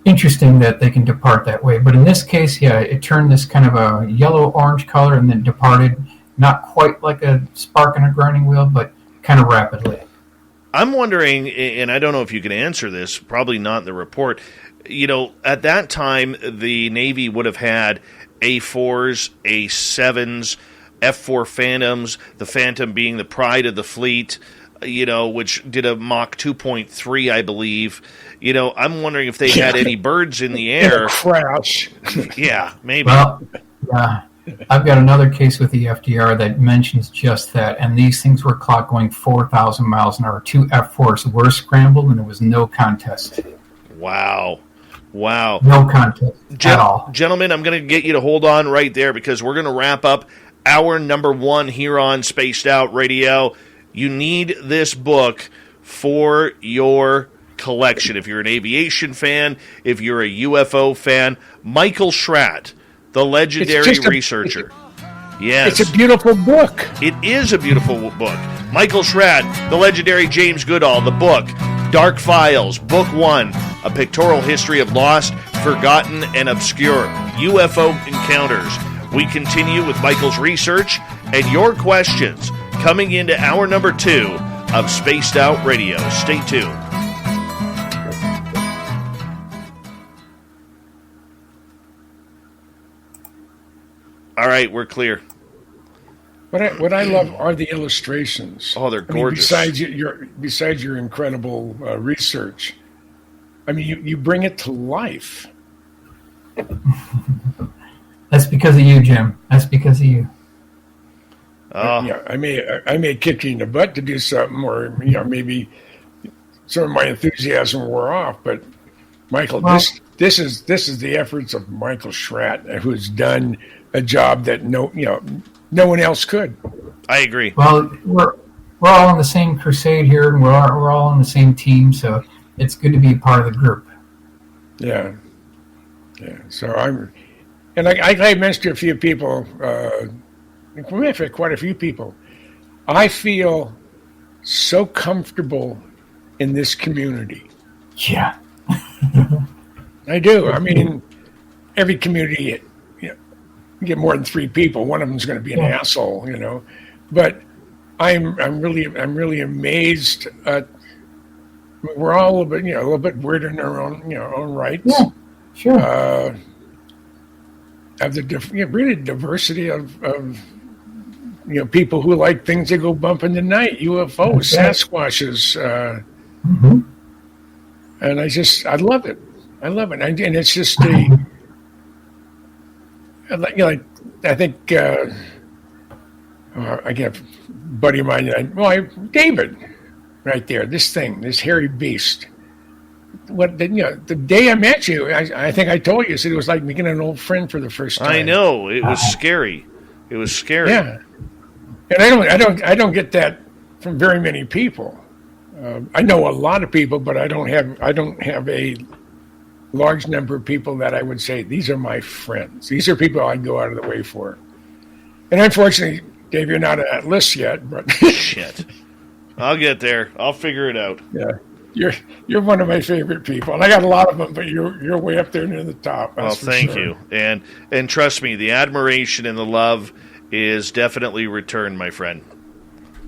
interesting that they can depart that way. But in this case, yeah, it turned this kind of a yellow-orange color and then departed, not quite like a spark on a grinding wheel, but kind of rapidly. I'm wondering, and I don't know if you can answer this, probably not in the report, at that time, the Navy would have had A4s, A7s, F4 Phantoms, the Phantom being the pride of the fleet, which did a Mach 2.3, I believe. I'm wondering if they had any birds in the air. Crash. Yeah, maybe. Well, I've got another case with the FDR that mentions just that, and these things were clocked going 4,000 miles an hour. 2 F4s were scrambled, and there was no contest. Wow. No contest at all. Gentlemen, I'm going to get you to hold on right there because we're going to wrap up hour number 1 here on Spaced Out Radio. You need this book for your collection. If you're an aviation fan, if you're a UFO fan, Michael Schratt, the legendary researcher. Yes. It's a beautiful book. It is a beautiful book. Michael Schratt, the legendary James Goodall, the book, Dark Files, Book 1, A Pictorial History of Lost, Forgotten, and Obscure UFO Encounters. We continue with Michael's research and your questions coming into hour number 2 of Spaced Out Radio. Stay tuned. All right, we're clear. What I love are the illustrations. Oh, they're gorgeous. Besides your incredible research, I mean, you bring it to life. That's because of you, Jim. That's because of you. Yeah, I may kick you in the butt to do something, or maybe some of my enthusiasm wore off. But Michael, this is the efforts of Michael Schratt, who's done a job that no one else could. I agree. Well, we're all on the same crusade here, and we're all on the same team, so it's good to be a part of the group. Yeah. So I mentioned to a few people, quite a few people. I feel so comfortable in this community. Yeah. I do. I mean, every community, you get more than 3 people. One of them's going to be an asshole, But I'm really amazed at. We're all a little bit weird in our own rights. Yeah, sure. Of the really diversity of people who like things that go bump in the night, UFOs, Sasquatches, and I love it. And it's just I think I get a buddy of mine, David, right there. This hairy beast. The day I met you, I think I told you, it was like meeting an old friend for the first time. I know, it was scary. It was scary. Yeah, and I don't get that from very many people. I know a lot of people, but I don't have a large number of people that I would say these are my friends. These are people I'd go out of the way for. And unfortunately, Dave, you're not on that list yet. But shit, I'll get there. I'll figure it out. Yeah. You're one of my favorite people, and I got a lot of them, but you're way up there near the top. Well, thank you, and trust me, the admiration and the love is definitely returned, my friend.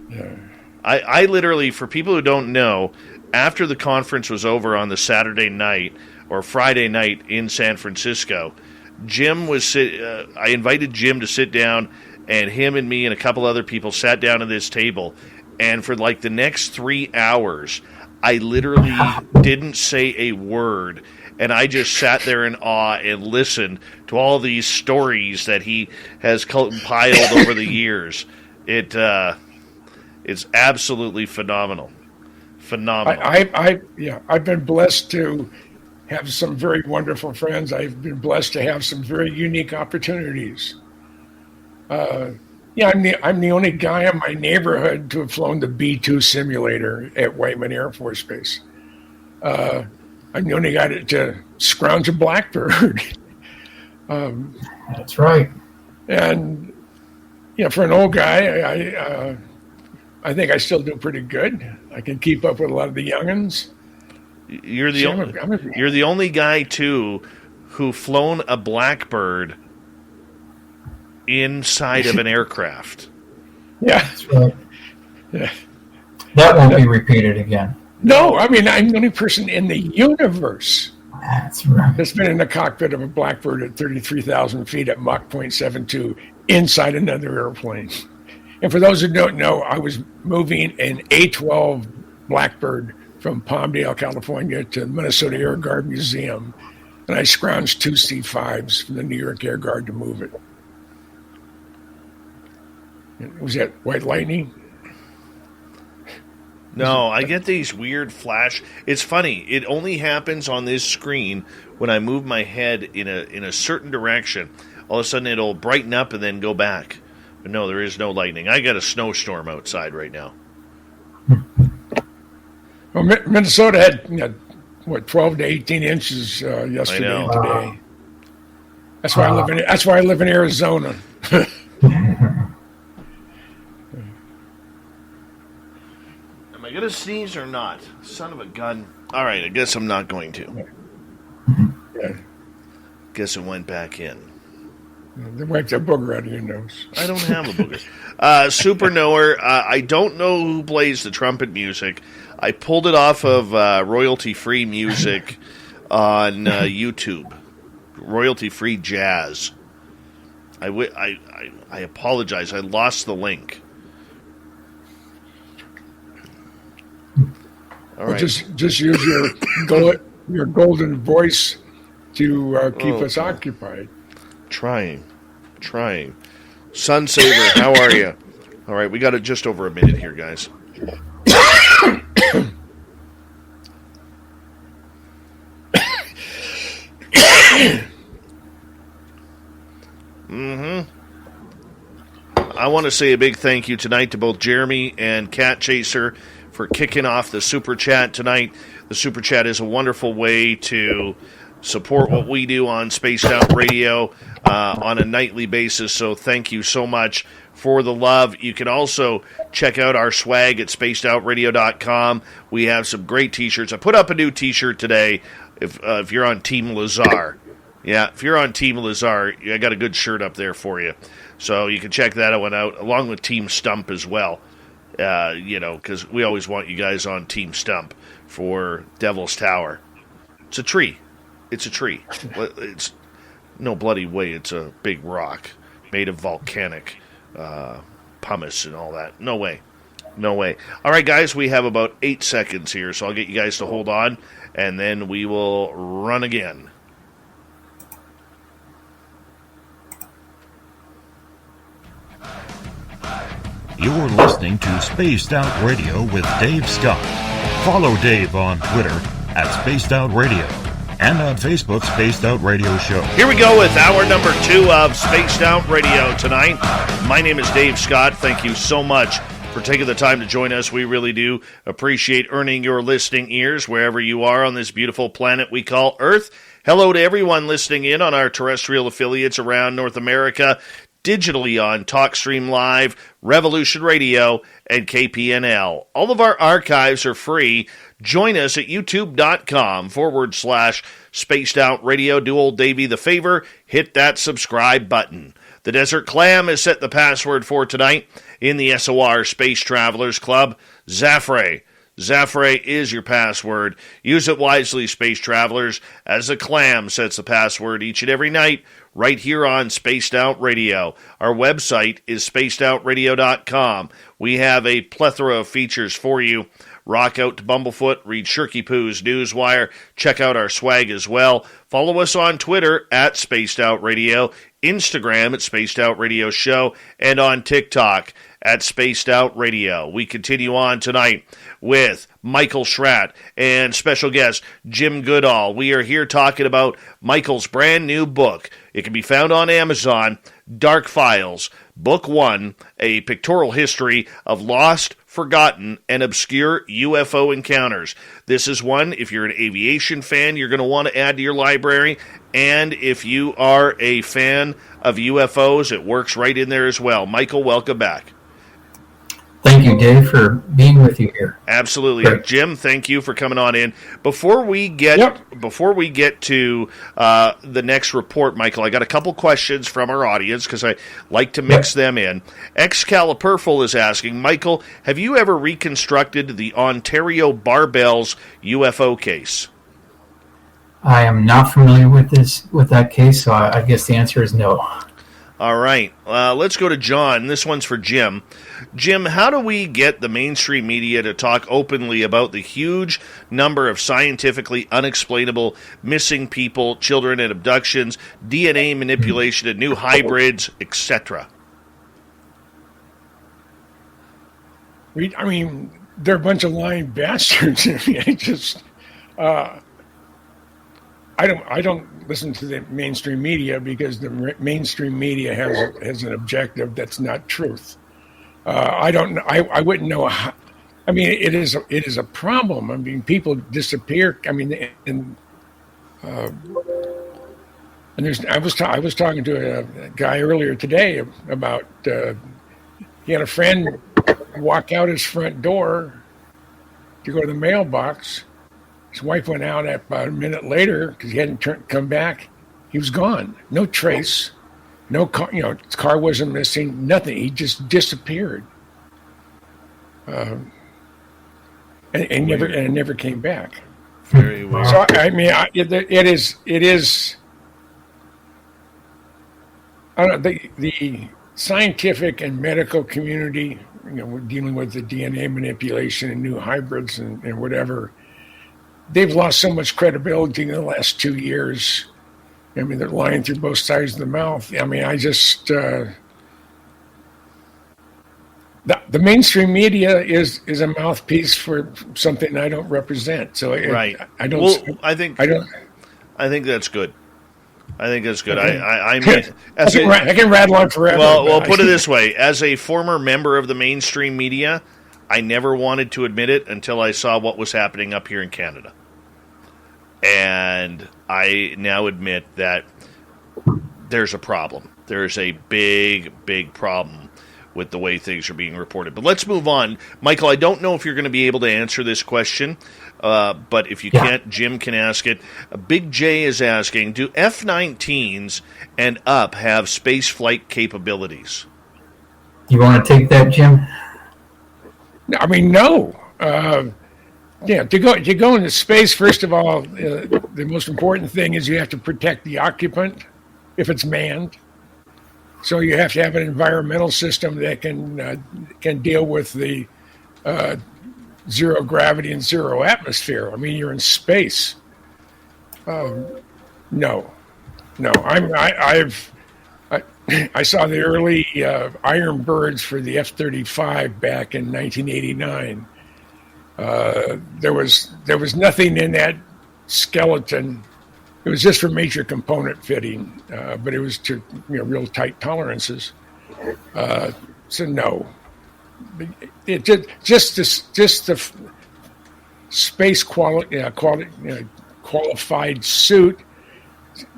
Yeah. I literally, for people who don't know, after the conference was over on the Saturday night or Friday night in San Francisco, I invited Jim to sit down, and him and me and a couple other people sat down at this table, and for like the next 3 hours. I literally didn't say a word, and I just sat there in awe and listened to all these stories that he has compiled over the years. It's absolutely phenomenal. I've been blessed to have some very wonderful friends. I've been blessed to have some very unique opportunities. I'm the only guy in my neighborhood to have flown the B-2 simulator at Whiteman Air Force Base. I'm the only guy to scrounge a blackbird. That's right. And for an old guy, I think I still do pretty good. I can keep up with a lot of the youngins. You're the only guy too who flown a blackbird inside of an aircraft. Yeah, That's right. Yeah. That won't be repeated again. No, I mean, I'm the only person in the universe That's right. that's been in the cockpit of a blackbird at 33,000 feet at Mach 0.72 inside another airplane. And for those who don't know, I was moving an A-12 Blackbird from Palmdale, California to the Minnesota Air Guard Museum. And I scrounged 2 C-5s from the New York Air Guard to move it. Was that White Lightning? No, I get these weird flash. It's funny. It only happens on this screen when I move my head in a certain direction. All of a sudden, it'll brighten up and then go back. But no, there is no lightning. I got a snowstorm outside right now. Well, Minnesota had 12 to 18 inches yesterday and today. That's why I live in Arizona. Am I going to sneeze or not? Son of a gun. All right, I guess I'm not going to. Yeah. Guess it went back in. They wiped that booger out of your nose. I don't have a booger. Super Knower, I don't know who plays the trumpet music. I pulled it off of royalty-free music on YouTube. Royalty-free jazz. I apologize. I lost the link. All right. Just use your golden voice to keep us occupied. Trying. Sun Saver, how are you? All right, we got just over a minute here, guys. I want to say a big thank you tonight to both Jeremy and Cat Chaser for kicking off the Super Chat tonight. The Super Chat is a wonderful way to support what we do on Spaced Out Radio on a nightly basis. So thank you so much for the love. You can also check out our swag at spacedoutradio.com. We have some great t-shirts. I put up a new t-shirt today if you're on Team Lazar. Yeah, if you're on Team Lazar, I got a good shirt up there for you. So you can check that one out, along with Team Stump as well. Because we always want you guys on Team Stump for Devil's Tower. It's a tree. It's no bloody way. It's a big rock made of volcanic pumice and all that. No way. All right, guys, we have about 8 seconds here, so I'll get you guys to hold on, and then we will run again. You're listening to Spaced Out Radio with Dave Scott. Follow Dave on Twitter at Spaced Out Radio and on Facebook, Spaced Out Radio Show. Here we go with hour number 2 of Spaced Out Radio tonight. My name is Dave Scott. Thank you so much for taking the time to join us. We really do appreciate earning your listening ears wherever you are on this beautiful planet we call Earth. Hello to everyone listening in on our terrestrial affiliates around North America, digitally on TalkStream Live, Revolution Radio, and KPNL. All of our archives are free. Join us at youtube.com/Spaced Out Radio. Do old Davey the favor, hit that subscribe button. The Desert Clam has set the password for tonight in the SOR Space Travelers Club. Zafre. Zafre is your password. Use it wisely, Space Travelers, as the Clam sets the password each and every night right here on Spaced Out Radio. Our website is spacedoutradio.com. We have a plethora of features for you. Rock out to Bumblefoot, read Shirky Poo's Newswire, check out our swag as well. Follow us on Twitter at Spaced Out Radio, Instagram at Spaced Out Radio Show, and on TikTok at Spaced Out Radio. We continue on tonight with Michael Schratt and special guest Jim Goodall. We are here talking about Michael's brand new book. It can be found on Amazon, Dark Files, Book 1, A Pictorial History of Lost, Forgotten, and Obscure UFO Encounters. This is one, if you're an aviation fan, you're going to want to add to your library. And if you are a fan of UFOs, it works right in there as well. Michael, welcome back. Thank you, Dave, for being with you here. Absolutely. Great. Jim, thank you for coming on in. Before we get to the next report, Michael, I got a couple questions from our audience because I like to mix them in. Excalipurful is asking, Michael, have you ever reconstructed the Ontario Barbells UFO case? I am not familiar with that case, so I guess the answer is no. All right. Let's go to John. This one's for Jim. Jim, how do we get the mainstream media to talk openly about the huge number of scientifically unexplainable missing people, children, and abductions, DNA manipulation, and new hybrids, etc.? I mean, they're a bunch of lying bastards. I don't listen to the mainstream media because the mainstream media has an objective that's not truth. I wouldn't know how. I mean, it is a problem. I mean, people disappear. I mean, and there's. I was talking to a guy earlier today about he had a friend walk out his front door to go to the mailbox. His wife went out about a minute later because he hadn't come back. He was gone. No trace. No car. His car wasn't missing. Nothing. He just disappeared. And never came back. Very weird. So I mean, it is. I don't know, the scientific and medical community. We're dealing with the DNA manipulation and new hybrids and whatever. They've lost so much credibility in the last 2 years. I mean, they're lying through both sides of the mouth. I mean, I just the mainstream media is a mouthpiece for something I don't represent. So right. I don't. Well, I think that's good. I think that's good. I can rattle on forever. Well, put it this way: as a former member of the mainstream media, I never wanted to admit it until I saw what was happening up here in Canada. And I now admit that there's a problem. There's a big, big problem with the way things are being reported. But let's move on. Michael, I don't know if you're going to be able to answer this question, but if you can't, Jim can ask it. Big J is asking, do F-19s and up have space flight capabilities? You want to take that, Jim? I mean, no. To go into space, first of all, the most important thing is you have to protect the occupant if it's manned. So you have to have an environmental system that can deal with the zero gravity and zero atmosphere. I mean, you're in space. No. I saw the early Iron Birds for the F-35 back in 1989. There was nothing in that skeleton. It was just for major component fitting, but it was to real tight tolerances. So no, it just the space qualified suit.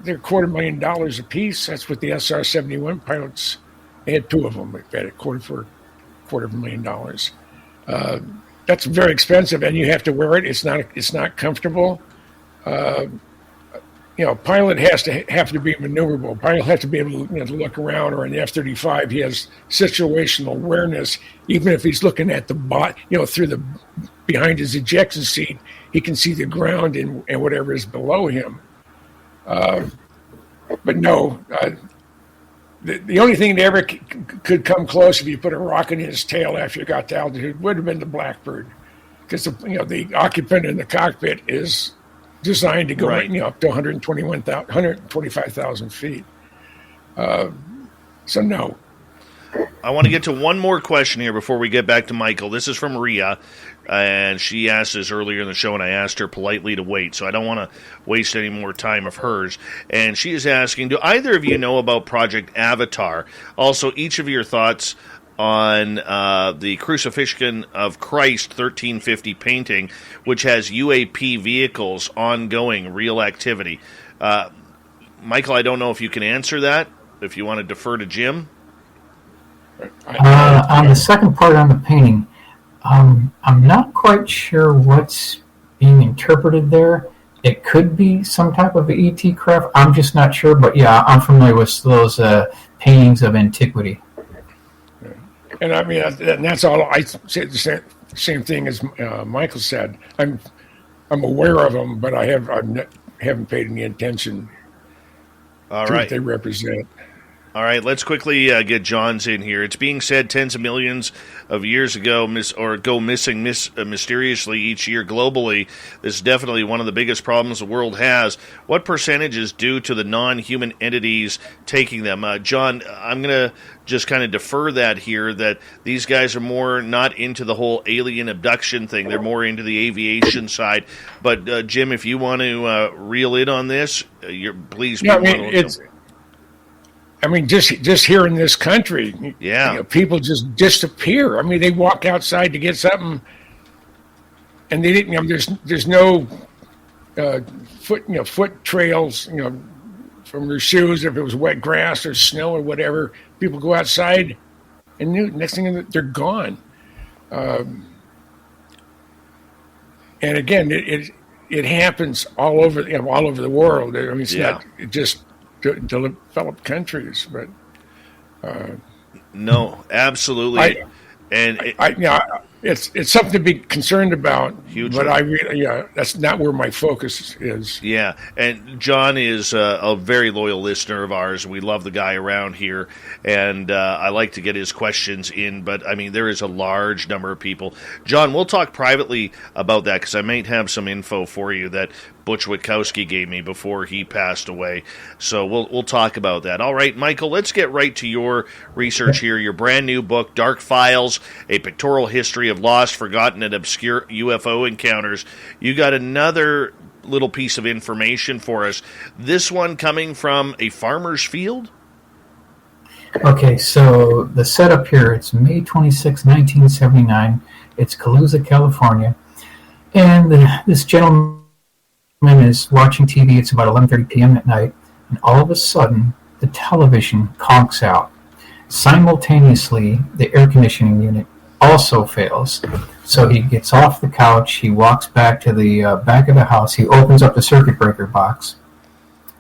They're $250,000 a piece. That's what the SR-71 pilots. They had two of them. They had $250,000. That's very expensive, and you have to wear it. It's not comfortable. Pilot has to be maneuverable. Pilot has to be able to look around. Or in the F-35, he has situational awareness. Even if he's looking at the through the behind his ejection seat, he can see the ground and whatever is below him. But no, the only thing that ever could come close if you put a rocket in his tail after you got to altitude would have been the Blackbird, because the occupant in the cockpit is designed to go up to 125,000 feet. So no. I want to get to one more question here before we get back to Michael. This is from Rhea, and she asked this earlier in the show, and I asked her politely to wait, so I don't want to waste any more time of hers. And she is asking, do either of you know about Project Avatar? Also, each of your thoughts on the Crucifixion of Christ 1350 painting, which has UAP vehicles ongoing, real activity. Michael, I don't know if you can answer that, if you want to defer to Jim. On the second part on the painting, I'm not quite sure what's being interpreted there. It could be some type of ET craft. I'm just not sure, but yeah, I'm familiar with those paintings of antiquity. And I mean, and that's all. I said the same thing as Michael said. I'm aware of them, but I haven't paid any attention to what they represent. All right, let's quickly get John's in here. It's being said tens of millions of years ago go missing mysteriously each year globally. This is definitely one of the biggest problems the world has. What percentage is due to the non-human entities taking them? John, I'm going to just kind of defer that here, that these guys are more not into the whole alien abduction thing. They're more into the aviation side. But, Jim, if you want to reel in on this, please. Yeah, I mean, just here in this country, people just disappear. I mean, they walk outside to get something, and they didn't. There's no foot trails, from their shoes. If it was wet grass or snow or whatever, people go outside, and next thing they're gone. And again, it happens all over the world. I mean, it's not just developed countries, but no, absolutely, it's something to be concerned about. Hugely. But that's not where my focus is. Yeah, and John is a very loyal listener of ours. We love the guy around here, and I like to get his questions in. But I mean, there is a large number of people. John, we'll talk privately about that because I might have some info for you that Butch Witkowski gave me before he passed away. So we'll talk about that. All right, Michael, let's get right to your research here. Your brand new book, Dark Files, A Pictorial History of Lost, Forgotten, and Obscure UFO Encounters. You got another little piece of information for us. This one coming from a farmer's field? Okay, so the setup here, it's May 26, 1979. It's Calusa, California. And this gentleman is watching TV. It's about 11:30 p.m. at night, and all of a sudden the television conks out. Simultaneously, the air conditioning unit also fails. So he gets off the couch, he walks back to the back of the house, he opens up the circuit breaker box.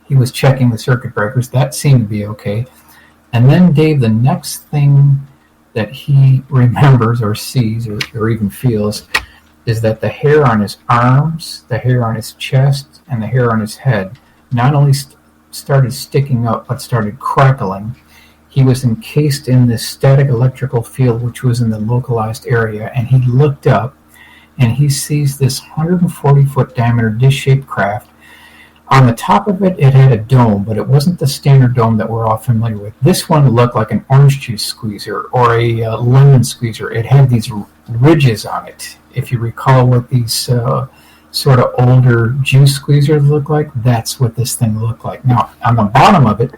He was checking the circuit breakers. That seemed to be okay. And then, Dave, the next thing that he remembers or sees or even feels is that the hair on his arms, the hair on his chest, and the hair on his head not only started sticking up, but started crackling. He was encased in this static electrical field, which was in the localized area, and he looked up, and he sees this 140-foot diameter dish-shaped craft. On the top of it, it had a dome, but it wasn't the standard dome that we're all familiar with. This one looked like an orange juice squeezer or a lemon squeezer. It had these ridges on it. If you recall what these sort of older juice squeezers look like, that's what this thing looked like. Now, on the bottom of it,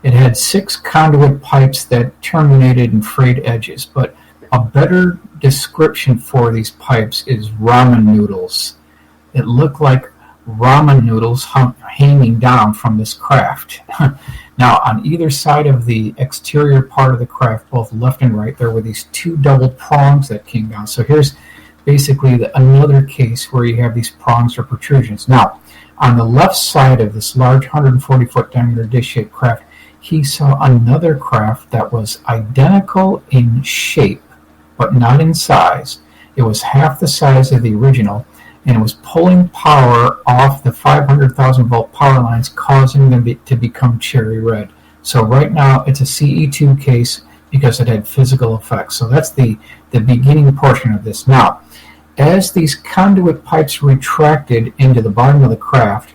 it had 6 conduit pipes that terminated in frayed edges, but a better description for these pipes is ramen noodles. It looked like ramen noodles hanging down from this craft. Now, on either side of the exterior part of the craft, both left and right, there were these 2 double prongs that came down. So here's basically another case where you have these prongs or protrusions. Now, on the left side of this large 140-foot diameter dish-shaped craft, he saw another craft that was identical in shape, but not in size. It was half the size of the original, and it was pulling power off the 500,000-volt power lines, causing them to become cherry red. So right now, it's a CE2 case because it had physical effects. So that's the beginning portion of this. Now, as these conduit pipes retracted into the bottom of the craft,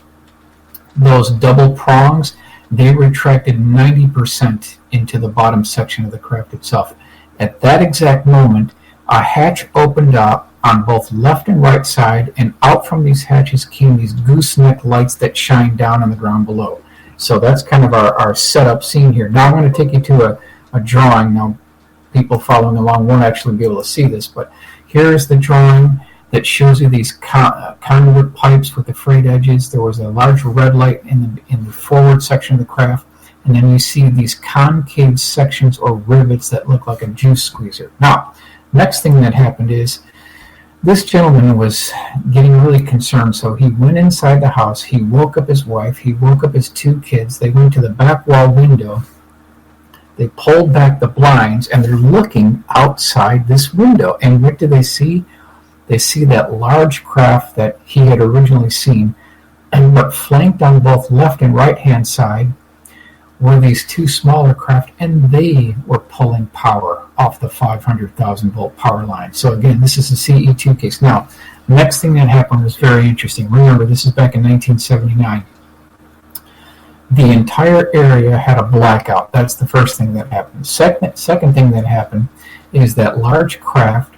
those double prongs, they retracted 90% into the bottom section of the craft itself. At that exact moment, a hatch opened up on both left and right side, and out from these hatches came these gooseneck lights that shine down on the ground below. So that's kind of our setup scene here. Now I'm going to take you to a drawing. Now, people following along won't actually be able to see this, but here is the drawing that shows you these conduit pipes with the frayed edges. There was a large red light in the forward section of the craft, and then you see these concave sections or rivets that look like a juice squeezer. Now, next thing that happened is this gentleman was getting really concerned, so he went inside the house. He woke up his wife. He woke up his two kids. They went to the back wall window. They pulled back the blinds, and they're looking outside this window. And what do they see? They see that large craft that he had originally seen, and what flanked on both left and right-hand side were these two smaller craft, and they were pulling power off the 500,000-volt power line. So again, this is a CE2 case. Now, next thing that happened was very interesting. Remember, this is back in 1979. The entire area had a blackout. That's the first thing that happened. Second thing that happened is that large craft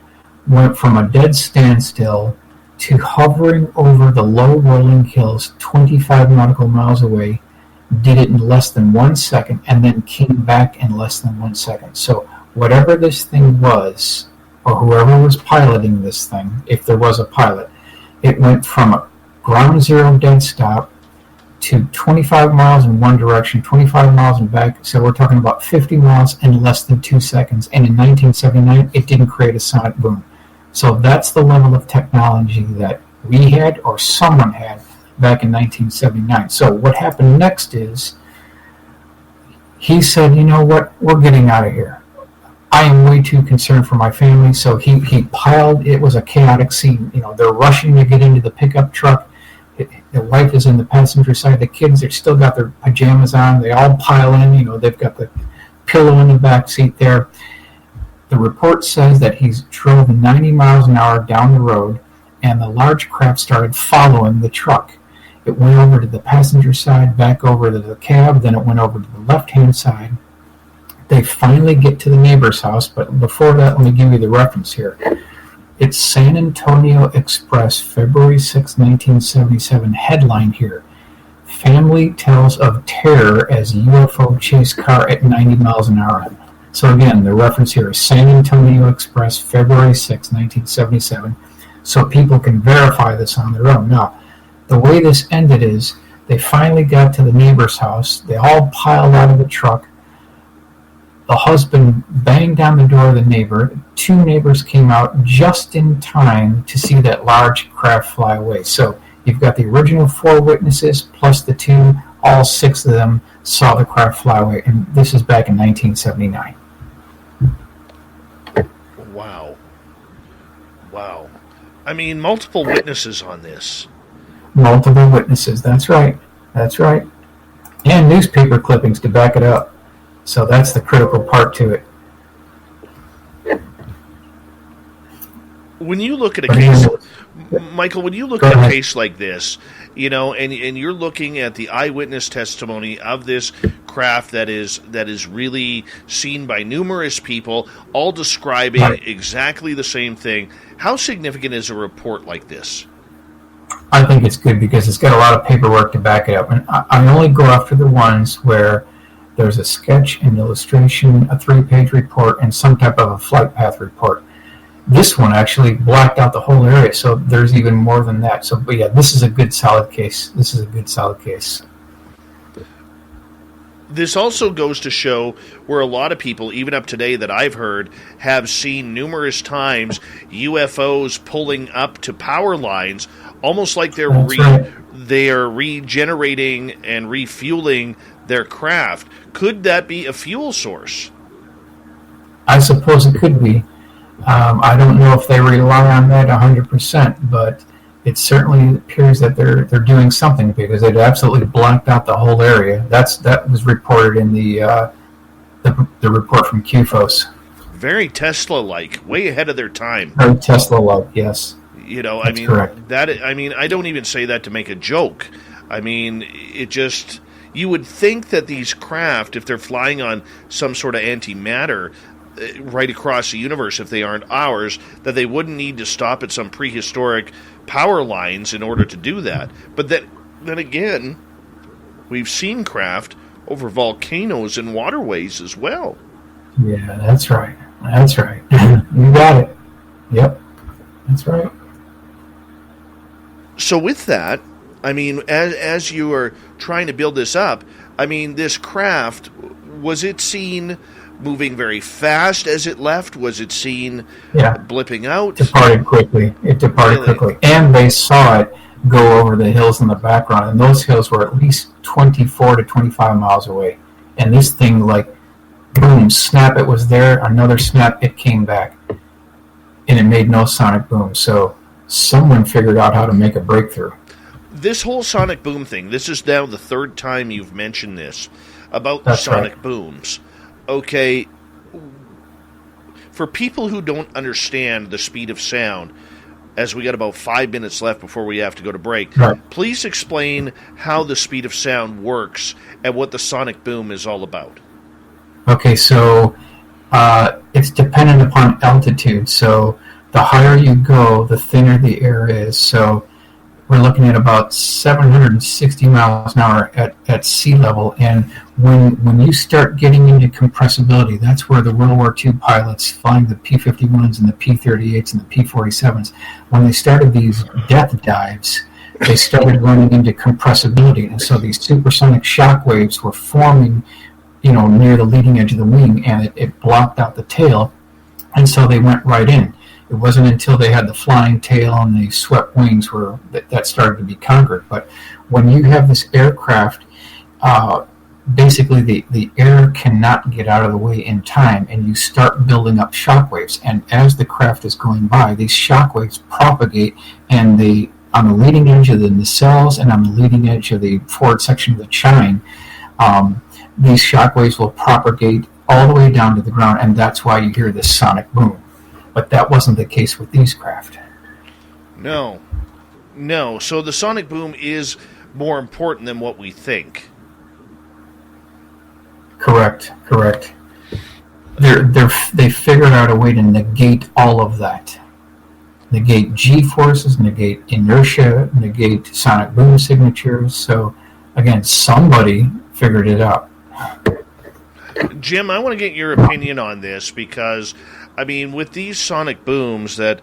went from a dead standstill to hovering over the low rolling hills 25 nautical miles away, did it in less than 1 second, and then came back in less than 1 second. So whatever this thing was, or whoever was piloting this thing, if there was a pilot, it went from a ground zero dead stop to 25 miles in one direction, 25 miles in back. So we're talking about 50 miles in less than 2 seconds. And in 1979, it didn't create a sonic boom. So that's the level of technology that we had, or someone had, back in 1979. So what happened next is he said, you know what, we're getting out of here. I am way too concerned for my family. So he piled. It was a chaotic scene. You know, they're rushing to get into the pickup truck. The wife is in the passenger side. The kids, they've still got their pajamas on. They all pile in. You know, they've got the pillow in the back seat there. The report says that he's drove 90 miles an hour down the road, and the large craft started following the truck. It went over to the passenger side, back over to the cab, then it went over to the left-hand side. They finally get to the neighbor's house, but before that, let me give you the reference here. It's San Antonio Express, February 6, 1977, headline here. Family tells of terror as UFO chase car at 90 miles an hour. So again, the reference here is San Antonio Express, February 6, 1977, so people can verify this on their own. Now, the way this ended is they finally got to the neighbor's house. They all piled out of the truck. The husband banged down the door of the neighbor. Two neighbors came out just in time to see that large craft fly away. So you've got the original 4 witnesses plus the 2. All 6 of them saw the craft fly away. And this is back in 1979. Wow. I mean, multiple witnesses on this. Multiple witnesses. That's right. And newspaper clippings to back it up. So that's the critical part to it. When you look at a case, Michael, when you look at a case like this, you know, and you're looking at the eyewitness testimony of this craft that is really seen by numerous people, all describing exactly the same thing, how significant is a report like this? I think it's good because it's got a lot of paperwork to back it up. And I only go after the ones where there's a sketch, an illustration, a 3-page report, and some type of a flight path report. This one actually blacked out the whole area, so there's even more than that. So, but yeah, this is a good, solid case. This also goes to show where a lot of people, even up today that I've heard, have seen numerous times UFOs pulling up to power lines, almost like they're regenerating and refueling their craft. Could that be a fuel source? I suppose it could be. I don't know if they rely on that 100%, but it certainly appears that they're doing something because it absolutely blanked out the whole area. That was reported in the report from QFOS. Very Tesla-like, way ahead of their time. Very Tesla-like, yes. You know, That's correct. I don't even say that to make a joke. I mean, it just, you would think that these craft, if they're flying on some sort of antimatter right across the universe, if they aren't ours, that they wouldn't need to stop at some prehistoric power lines in order to do that. But then again, we've seen craft over volcanoes and waterways as well. Yeah, that's right. That's right. You got it. Yep, that's right. So with that, I mean, as you are trying to build this up, I mean, this craft, was it seen moving very fast as it left? Was it seen blipping out? It departed quickly. Quickly. And they saw it go over the hills in the background, and those hills were at least 24 to 25 miles away. And this thing, like, boom, snap, it was there, another snap, it came back. And it made no sonic boom. So someone figured out how to make a breakthrough. This whole sonic boom thing, this is now the third time you've mentioned this, about the sonic booms. Okay, for people who don't understand the speed of sound, as we got about 5 minutes left before we have to go to break, please explain how the speed of sound works and what the sonic boom is all about. Okay, so it's dependent upon altitude. So the higher you go, the thinner the air is. So we're looking at about 760 miles an hour at sea level. And when you start getting into compressibility, that's where the World War II pilots flying the P-51s and the P-38s and the P-47s, when they started these death dives, they started running into compressibility. And so these supersonic shock waves were forming, near the leading edge of the wing, and it blocked out the tail. And so they went right in. It wasn't until they had the flying tail and the swept wings where that started to be conquered. But when you have this aircraft, basically the air cannot get out of the way in time, and you start building up shock waves. And as the craft is going by, these shock waves propagate, and on the leading edge of the nacelles and on the leading edge of the forward section of the chine, these shock waves will propagate all the way down to the ground, and that's why you hear this sonic boom. But that wasn't the case with these craft. No. So the sonic boom is more important than what we think. Correct. They figured out a way to negate all of that. Negate G-forces, negate inertia, negate sonic boom signatures. So, again, somebody figured it out. Jim, I want to get your opinion on this because, I mean, with these sonic booms that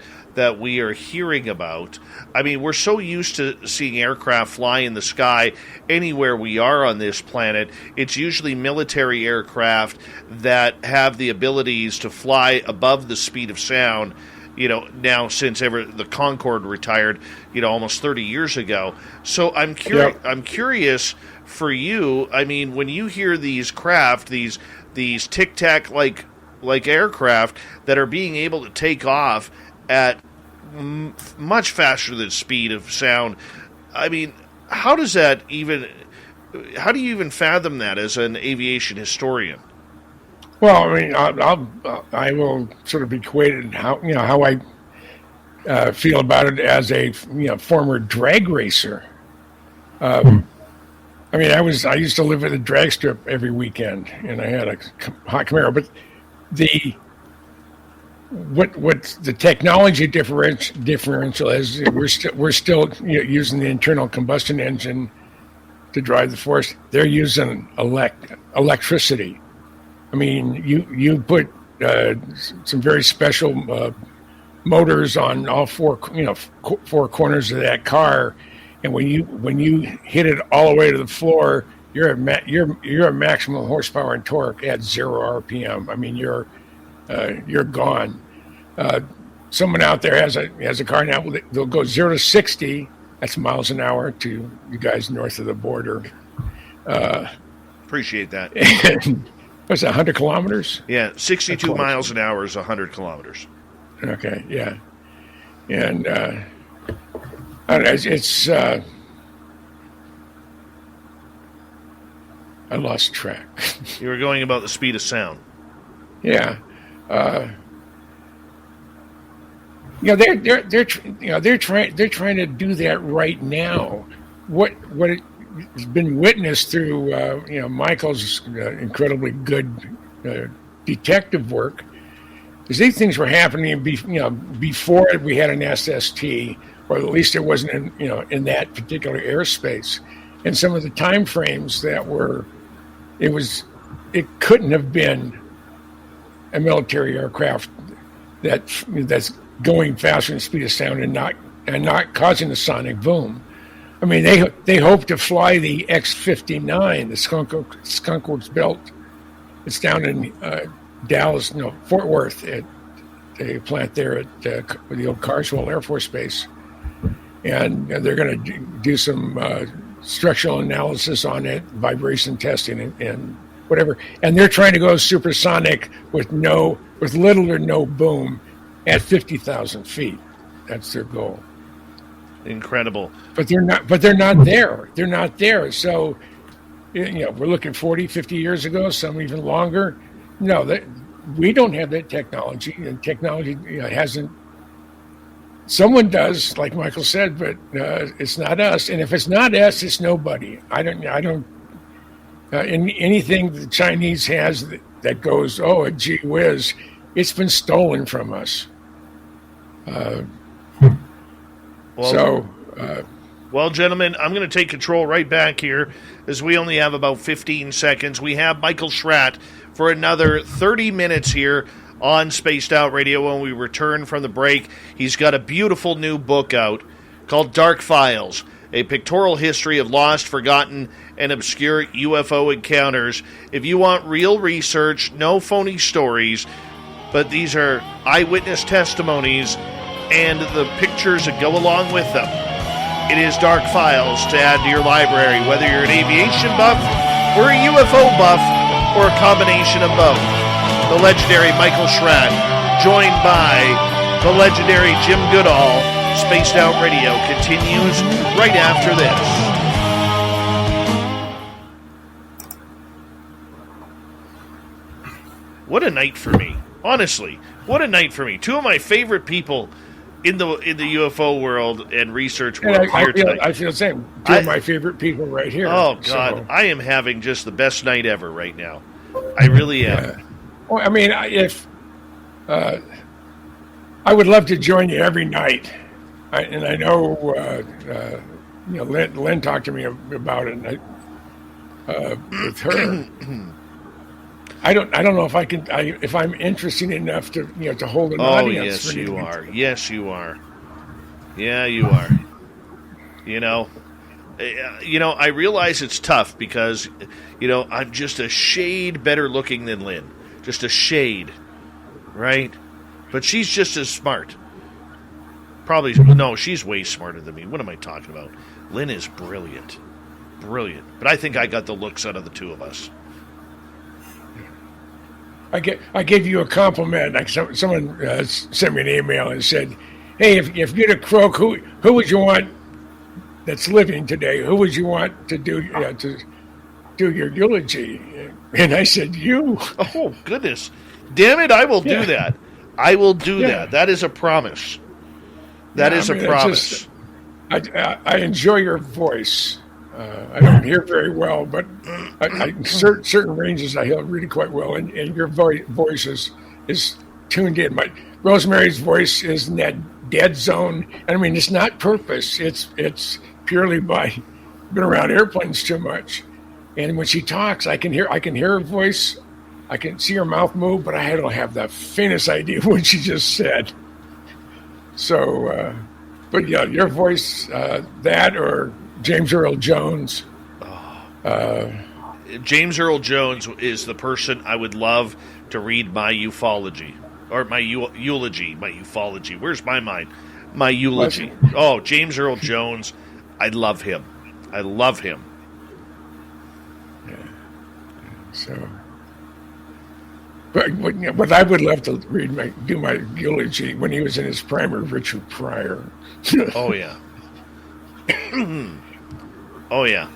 we are hearing about, I mean, we're so used to seeing aircraft fly in the sky anywhere we are on this planet. It's usually military aircraft that have the abilities to fly above the speed of sound, now since the Concorde retired, almost 30 years ago. So I'm curious for you, I mean, when you hear these craft, these tic-tac like aircraft that are being able to take off at much faster than speed of sound, I mean, how do you even fathom that as an aviation historian? Well, I mean, I will sort of equate it how I feel about it as a former drag racer. I mean, I used to live at the drag strip every weekend, and I had a hot Camaro. But what the technology differential is, we're still using the internal combustion engine to drive the force. They're using electricity. I mean, you put some very special motors on all four corners of that car. And when you hit it all the way to the floor, you're at maximum horsepower and torque at 0 RPM. I mean, you're gone. Someone out there has a car now. They'll go 0 to 60. That's miles an hour to you guys north of the border. Appreciate that. What's that? 100 kilometers? Yeah, 62 miles an hour is 100 kilometers. Okay, yeah, and. It's I lost track. You were going about the speed of sound. Yeah, they're trying to do that right now. What been witnessed through Michael's incredibly good detective work. Because these things were happening before we had an SST, or at least it wasn't in that particular airspace. And some of the time frames it couldn't have been a military aircraft that's going faster than the speed of sound and not causing a sonic boom. I mean, they hope to fly the X-59, the Skunk Works built. It's down in Dallas, Fort Worth, at a plant there at the old Carswell Air Force Base. And they're going to do some structural analysis on it, vibration testing and whatever. And they're trying to go supersonic with little or no boom at 50,000 feet. That's their goal. Incredible. But they're not there. They're not there. So, we're looking 40, 50 years ago, some even longer. No, we don't have that technology, and technology hasn't. Someone does, like Michael said, but it's not us. And if it's not us, it's nobody. I don't. Anything the Chinese has that goes, oh, a gee whiz, it's been stolen from us. Well, gentlemen, I'm going to take control right back here, as we only have about 15 seconds. We have Michael Schratt for another 30 minutes here on Spaced Out Radio when we return from the break. He's got a beautiful new book out called Dark Files, a pictorial history of lost, forgotten, and obscure UFO encounters. If you want real research, no phony stories, but these are eyewitness testimonies and the pictures that go along with them, it is Dark Files to add to your library, whether you're an aviation buff or a UFO buff or a combination of both. The legendary Michael Schratt, joined by the legendary Jim Goodall. Spaced Out Radio continues right after this. What a night for me. Honestly, what a night for me. Two of my favorite people in the UFO world and research world tonight. I feel the same. Two of my favorite people right here. Oh, God. So. I am having just the best night ever right now. I really am. Well, I mean, if I would love to join you every night. And I know, Lynn talked to me about it with her. I don't know if I can. If I'm interesting enough to to hold an audience. Oh, yes, you are. Yes, you are. Yeah, you are. I realize it's tough because, I'm just a shade better looking than Lynn, just a shade, right? But she's just as smart. Probably no, she's way smarter than me. What am I talking about? Lynn is brilliant. But I think I got the looks out of the two of us. I gave you a compliment. Like someone sent me an email and said, "Hey, if you'd a croak, who would you want that's living today? Who would you want to do your eulogy?" And I said, "You." Oh goodness, damn it! I will do that. I will do that. That is a promise. That is a promise. I enjoy your voice. I don't hear very well, but certain ranges I hear really quite well, and your voice is tuned in. Rosemary's voice is in that dead zone, and I mean it's not purpose. It's purely by been around airplanes too much, and when she talks, I can hear her voice. I can see her mouth move, but I don't have the faintest idea what she just said. So, but yeah, your voice, that or James Earl Jones. James Earl Jones is the person I would love to read my ufology or my eulogy. My ufology. Where's my mind? My eulogy. Oh, James Earl Jones. I love him. Yeah. So. But I would love to do my eulogy when he was in his prime of Richard Pryor. Oh yeah. Oh yeah.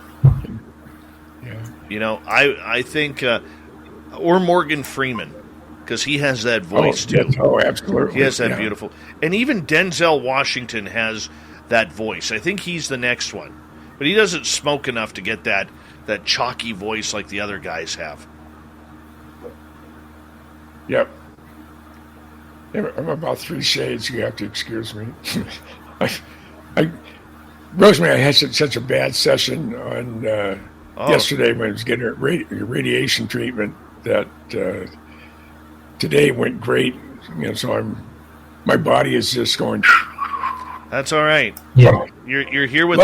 Yeah. I think, or Morgan Freeman, because he has that voice too. Yes. Oh, absolutely. He has that beautiful, and even Denzel Washington has that voice. I think he's the next one. but he doesn't smoke enough to get that chalky voice like the other guys have. Yep. I'm about 3 shades. You have to excuse me. Rosemary, I had such a bad session on yesterday when I was getting her radiation treatment that today went great. So my body is just going. That's all right. Yeah, you're here with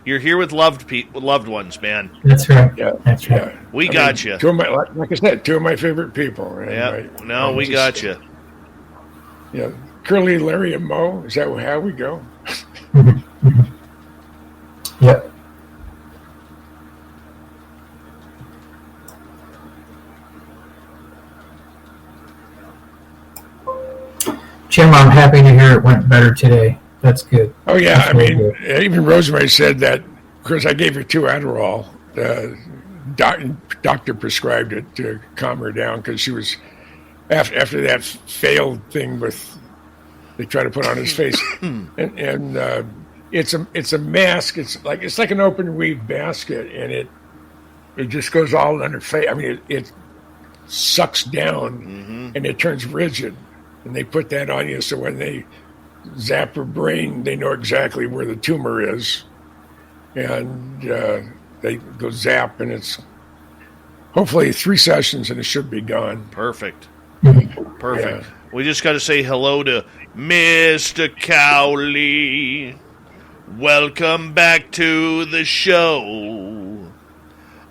you're here with loved ones, man. that's right. Yeah, That's right. yeah. We got you. Like I said, 2 of my favorite people. Right? Yeah. No, we got you. Yeah, Curly, Larry, and Mo. Is that how we go? Yep. Jim, I'm happy to hear it went better today. That's good. Oh yeah, That's I really mean, good. even Rosemary said that. Of course, I gave her 2 Adderall. The doctor prescribed it to calm her down because she was after that failed thing with they try to put on his face, and it's a mask. It's like an open weave basket, and it just goes all on her face. I mean, it sucks down and it turns rigid, and they put that on you so when they zap her brain, they know exactly where the tumor is, and they go zap, and it's hopefully 3 sessions, and it should be gone. Perfect. Mm-hmm. Perfect. Yeah. We just got to say hello to Mr. Cowley. Welcome back to the show.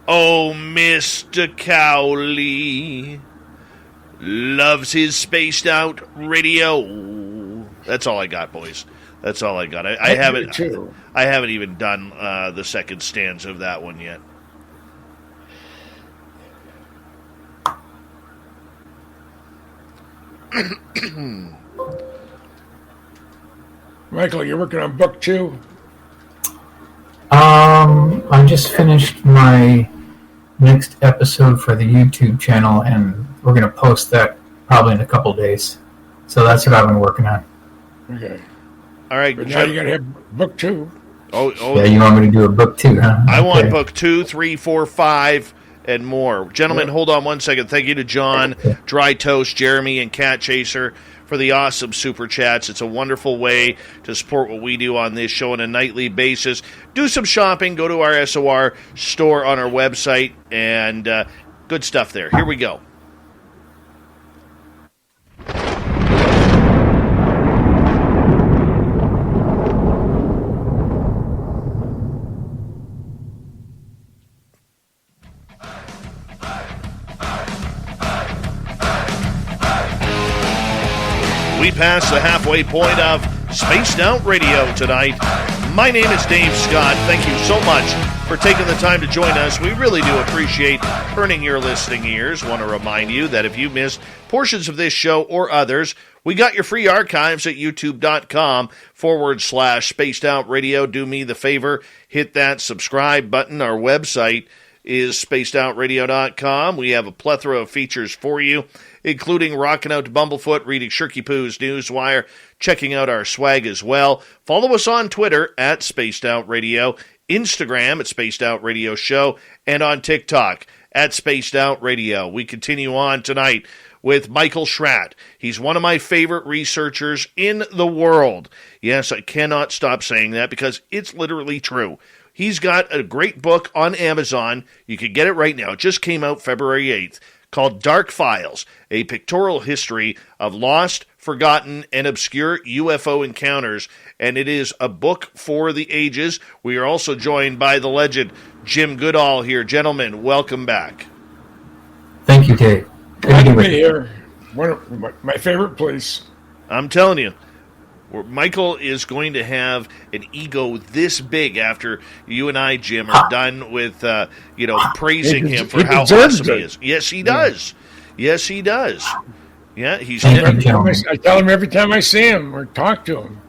Oh, Mr. Cowley loves his spaced out radio. That's all I got, boys. That's all I got. I haven't even done the second stanza of that one yet. Michael, you're working on book 2? I just finished my next episode for the YouTube channel, and we're going to post that probably in a couple days. So that's what I've been working on. Okay. All right. But now you got to have book 2. Oh, Yeah, you want me to do a book too, huh? I want Okay. book 2, 3, 4, 5, and more. Gentlemen, hold on one second. Thank you to John, Dry Toast, Jeremy, and Cat Chaser for the awesome super chats. It's a wonderful way to support what we do on this show on a nightly basis. Do some shopping. Go to our SOR store on our website, and good stuff there. Here we go. We pass the halfway point of Spaced Out Radio tonight. My name is Dave Scott. Thank you so much for taking the time to join us. We really do appreciate earning your listening ears. Want to remind you that if you missed portions of this show or others, we got your free archives at youtube.com/Spaced Out Radio. Do me the favor, hit that subscribe button. Our website is spacedoutradio.com. We have a plethora of features for you, including rocking out to Bumblefoot, reading Shirky Poo's Newswire, checking out our swag as well. Follow us on Twitter at Spaced Out Radio, Instagram at Spaced Out Radio Show, and on TikTok at Spaced Out Radio. We continue on tonight with Michael Schratt. He's one of my favorite researchers in the world. Yes, I cannot stop saying that because it's literally true. He's got a great book on Amazon. You can get it right now. It just came out February 8th, called Dark Files, a pictorial history of lost, forgotten, and obscure UFO encounters. And it is a book for the ages. We are also joined by the legend, Jim Goodall here. Gentlemen, welcome back. Thank you, Dave. Glad to be here. One of my favorite place. I'm telling you, Michael is going to have an ego this big after you and I, Jim, are done with, praising him for how awesome he is. Yes, he does. Yes, he does. Yeah, he's. Thank you, gentlemen. I tell him every time I see him or talk to him.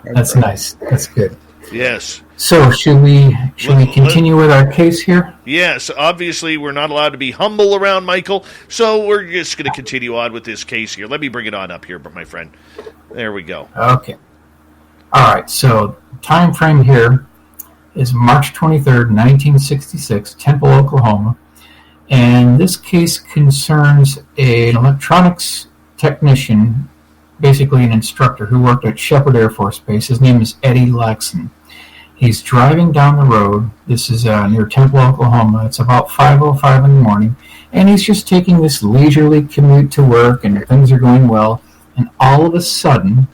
That's nice. That's good. Yes. So should we continue with our case here? Yes, obviously we're not allowed to be humble around Michael, so we're just going to continue on with this case here. Let me bring it on up here, my friend. There we go. Okay. All right. So time frame here is March 23rd, 1966, Temple, Oklahoma. And this case concerns an electronics technician, basically an instructor, who worked at Shepherd Air Force Base. His name is Eddie Laxon. He's driving down the road. This is near Temple, Oklahoma. It's about 5:05 in the morning. And he's just taking this leisurely commute to work, and things are going well. And all of a sudden,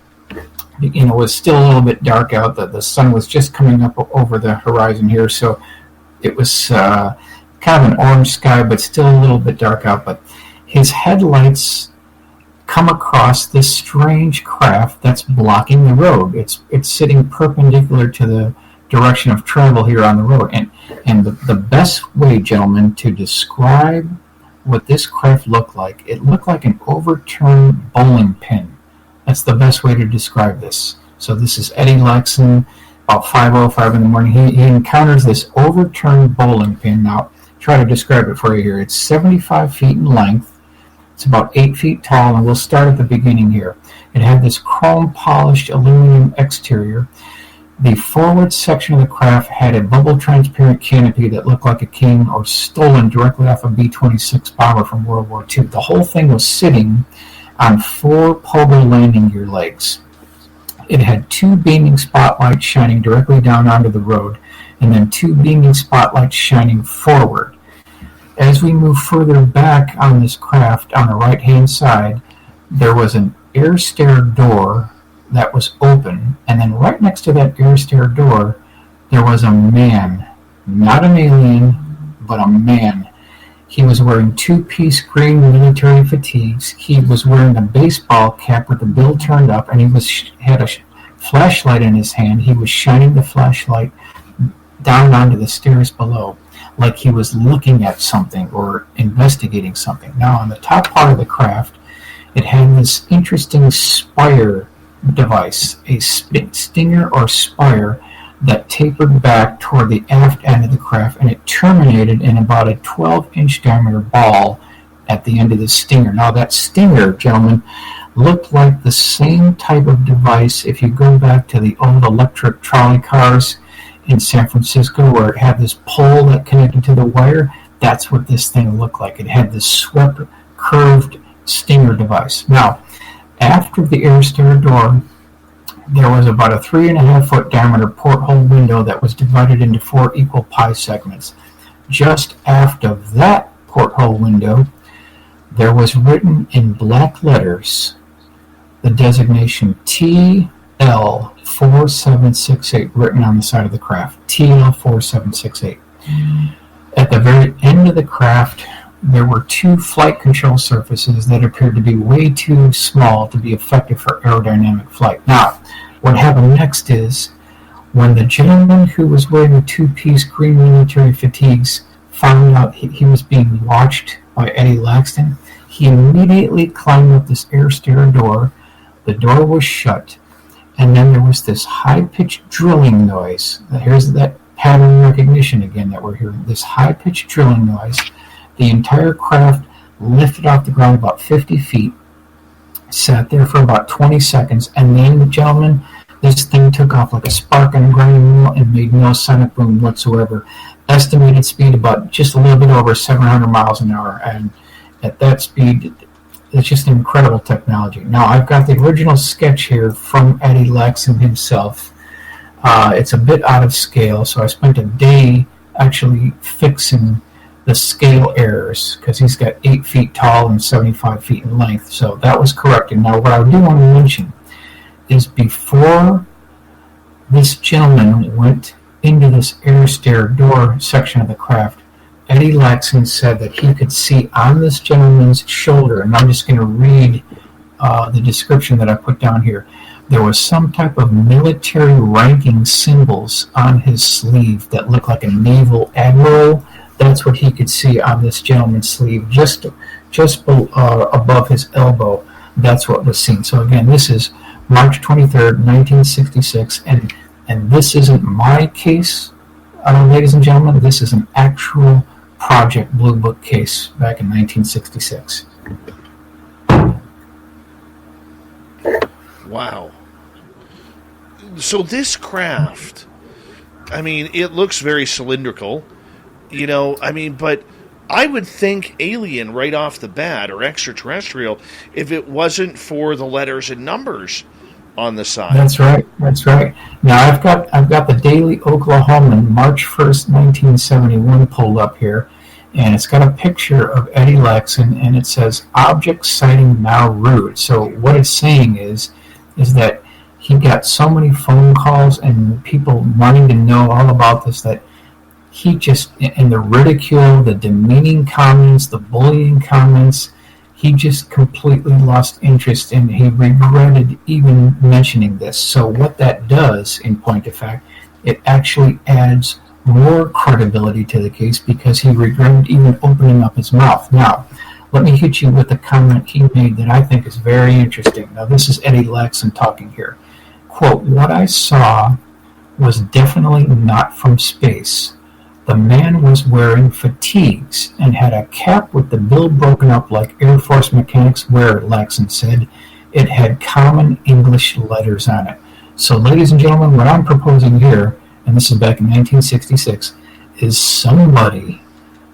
it was still a little bit dark out. The sun was just coming up over the horizon here, so it was kind of an orange sky, but still a little bit dark out. But his headlights come across this strange craft that's blocking the road. It's sitting perpendicular to the direction of travel here on the road. And the best way, gentlemen, to describe what this craft looked like, it looked like an overturned bowling pin. That's the best way to describe this. So this is Eddie Laxon, about 5:05 in the morning. He encounters this overturned bowling pin. Now, try to describe it for you here. It's 75 feet in length. It's about 8 feet tall, and we'll start at the beginning here. It had this chrome-polished aluminum exterior. The forward section of the craft had a bubble-transparent canopy that looked like it came or stolen directly off a B-26 bomber from World War II. The whole thing was sitting on 4 pogo landing gear legs. It had 2 beaming spotlights shining directly down onto the road, and then 2 beaming spotlights shining forward. As we move further back on this craft, on the right-hand side, there was an air stair door that was open, and then right next to that air stair door, there was a man, not an alien, but a man. He was wearing 2-piece green military fatigues. He was wearing a baseball cap with the bill turned up, and he had a flashlight in his hand. He was shining the flashlight down onto the stairs below, like he was looking at something or investigating something. Now, on the top part of the craft, it had this interesting spire device, a stinger or spire that tapered back toward the aft end of the craft, and it terminated in about a 12-inch diameter ball at the end of the stinger. Now, that stinger, gentlemen, looked like the same type of device if you go back to the old electric trolley cars in San Francisco where it had this pole that connected to the wire. That's what this thing looked like. It had this swept, curved stinger device. Now, after the air stair door, there was about a 3.5-foot diameter porthole window that was divided into 4 equal pie segments. Just after that porthole window, there was written in black letters the designation TL4768 written on the side of the craft. TL4768. At the very end of the craft, there were 2 flight control surfaces that appeared to be way too small to be effective for aerodynamic flight. Now, what happened next is, when the gentleman who was wearing the 2-piece green military fatigues found out he was being watched by Eddie Laxton, he immediately climbed up this air stair door. The door was shut, and then there was this high-pitched drilling noise. Here's that pattern recognition again that we're hearing, this high-pitched drilling noise. The entire craft lifted off the ground about 50 feet, sat there for about 20 seconds, and then, gentlemen, this thing took off like a spark on a grinding wheel and made no sonic boom whatsoever. Estimated speed about just a little bit over 700 miles an hour, and at that speed, it's just incredible technology. Now, I've got the original sketch here from Eddie Laxton himself. It's a bit out of scale, so I spent a day actually fixing the scale errors, because he's got 8 feet tall and 75 feet in length, so that was corrected. Now, what I do want to mention is before this gentleman went into this air stair door section of the craft, Eddie Laxton said that he could see on this gentleman's shoulder, and I'm just going to read the description that I put down here, there was some type of military ranking symbols on his sleeve that looked like a naval admiral. That's what he could see on this gentleman's sleeve, just above his elbow. That's what was seen. So again, this is March 23rd, 1966, and this isn't my case, ladies and gentlemen. This is an actual Project Blue Book case back in 1966. Wow. So this craft I mean, it looks very cylindrical. But I would think alien right off the bat, or extraterrestrial, if it wasn't for the letters and numbers on the side. That's right. Now I've got the Daily Oklahoman, March 1st, 1971, pulled up here, and it's got a picture of Eddie Lex, and it says "Object sighting now rude." So what it's saying is that he got so many phone calls and people wanting to know all about this that he just, and the ridicule, the demeaning comments, the bullying comments, he just completely lost interest, and he regretted even mentioning this. So what that does, in point of fact, it actually adds more credibility to the case because he regretted even opening up his mouth. Now, let me hit you with a comment he made that I think is very interesting. Now, this is Eddie Lexon talking here. Quote, "What I saw was definitely not from space. The man was wearing fatigues and had a cap with the bill broken up like Air Force mechanics wear," Laxon said. "It had common English letters on it." So, ladies and gentlemen, what I'm proposing here, and this is back in 1966, is somebody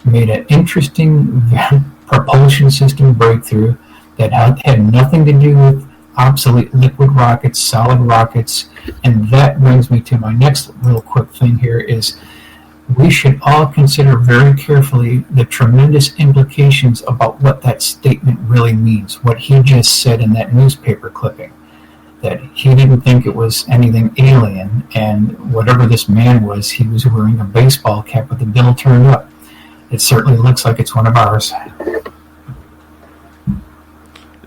made an interesting propulsion system breakthrough that had nothing to do with obsolete liquid rockets, solid rockets, and that brings me to my next real quick thing here is we should all consider very carefully the tremendous implications about what that statement really means, what he just said in that newspaper clipping, that he didn't think it was anything alien, and whatever this man was, he was wearing a baseball cap with the bill turned up. It certainly looks like it's one of ours.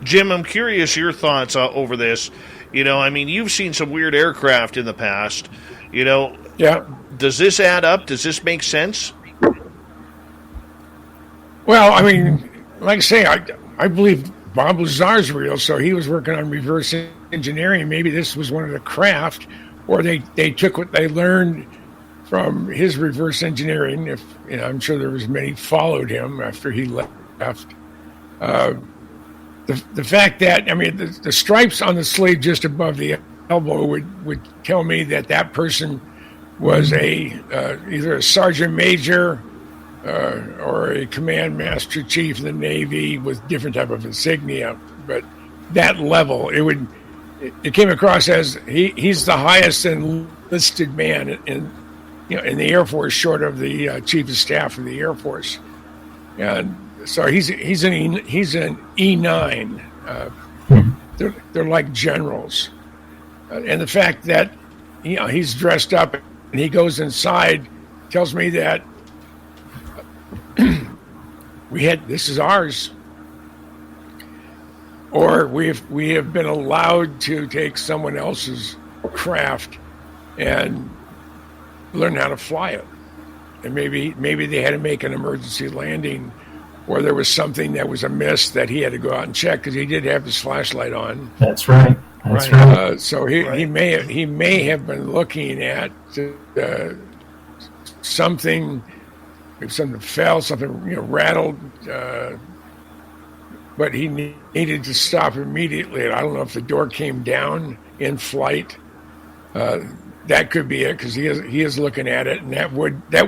Jim, I'm curious your thoughts over this. You've seen some weird aircraft in the past. Yeah. Does this add up? Does this make sense? Well, like I say, I believe Bob Lazar's real, so he was working on reverse engineering. Maybe this was one of the craft, or they took what they learned from his reverse engineering. If I'm sure there was many followed him after he left. The fact that the stripes on the sleeve just above the elbow would tell me that person was either a sergeant major or a command master chief in the Navy with different type of insignia. But that level, it came across as he's the highest enlisted man in the Air Force, short of the chief of staff of the Air Force, and so he's an E9. They're like generals, and the fact that he's dressed up and he goes inside tells me that this is ours, or we have been allowed to take someone else's craft and learn how to fly it, and maybe they had to make an emergency landing, or there was something that was amiss that he had to go out and check because he did have his flashlight on. That's right. That's right. So he may have been looking at something. If something fell, something rattled, but he needed to stop immediately. And I don't know if the door came down in flight. That could be it, because he is looking at it, and that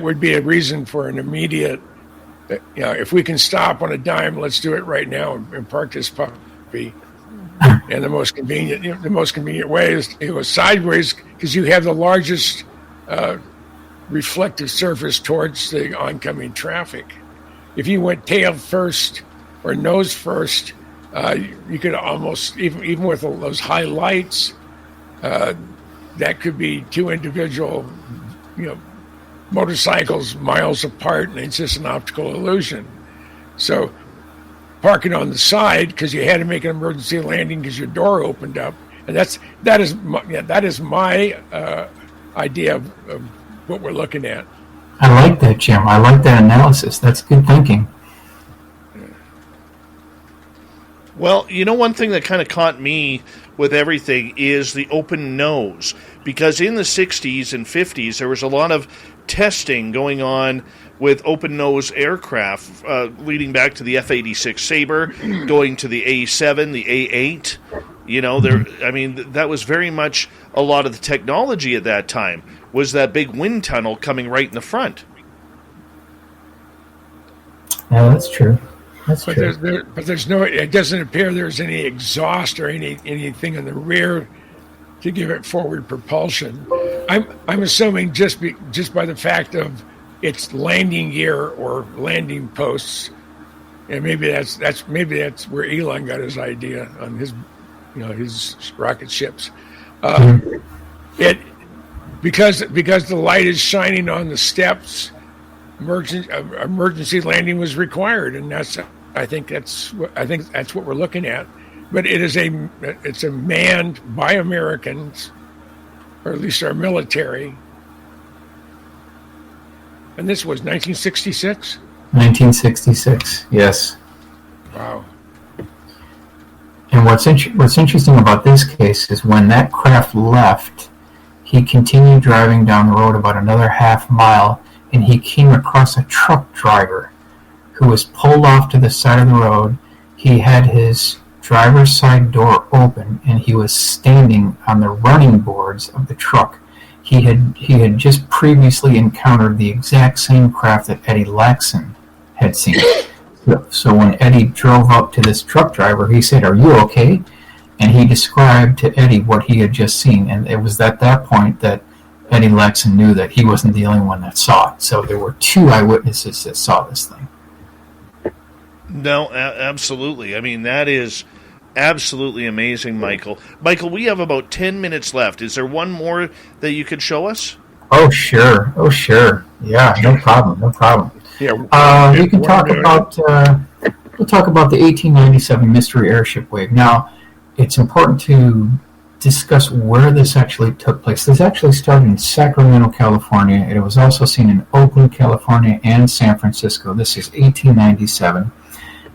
would be a reason for an immediate. If we can stop on a dime, let's do it right now and park this puppy. And the most convenient way is to go sideways, because you have the largest reflective surface towards the oncoming traffic. If you went tail first or nose first, you could almost, even with those high lights, that could be two individual, motorcycles miles apart, and it's just an optical illusion. So parking on the side because you had to make an emergency landing because your door opened up, and that is my idea of what we're looking at. I like that, Jim. I like that analysis. That's good thinking. Well, one thing that kind of caught me with everything is the open nose, because in the 60s and 50s there was a lot of testing going on with open nose aircraft, leading back to the F-86 Sabre, going to the A-7, the A-8, You know, that was very much a lot of the technology at that time, was that big wind tunnel coming right in the front. Yeah, that's true. But there's no. It doesn't appear there's any exhaust or anything in the rear to give it forward propulsion. I'm assuming just by the fact of its landing gear or landing posts, and maybe that's where Elon got his idea on his rocket ships. Because the light is shining on the steps, emergency landing was required, and I think that's what we're looking at. But it's a manned by Americans, or at least our military. And this was 1966? 1966, yes. Wow. And what's interesting about this case is when that craft left, he continued driving down the road about another half mile, and he came across a truck driver who was pulled off to the side of the road. He had his driver's side door open, and he was standing on the running boards of the truck. He had just previously encountered the exact same craft that Eddie Laxon had seen. So when Eddie drove up to this truck driver, he said, "Are you okay?" And he described to Eddie what he had just seen. And it was at that point that Eddie Laxon knew that he wasn't the only one that saw it. So there were 2 eyewitnesses that saw this thing. No, absolutely. I mean, that is absolutely amazing, Michael. Michael, we have about 10 minutes left. Is there one more that you could show us? Oh, sure. Yeah, no problem. Yeah. We can talk about we'll talk about the 1897 mystery airship wave. Now, it's important to discuss where this actually took place. This actually started in Sacramento, California. It was also seen in Oakland, California, and San Francisco. This is 1897.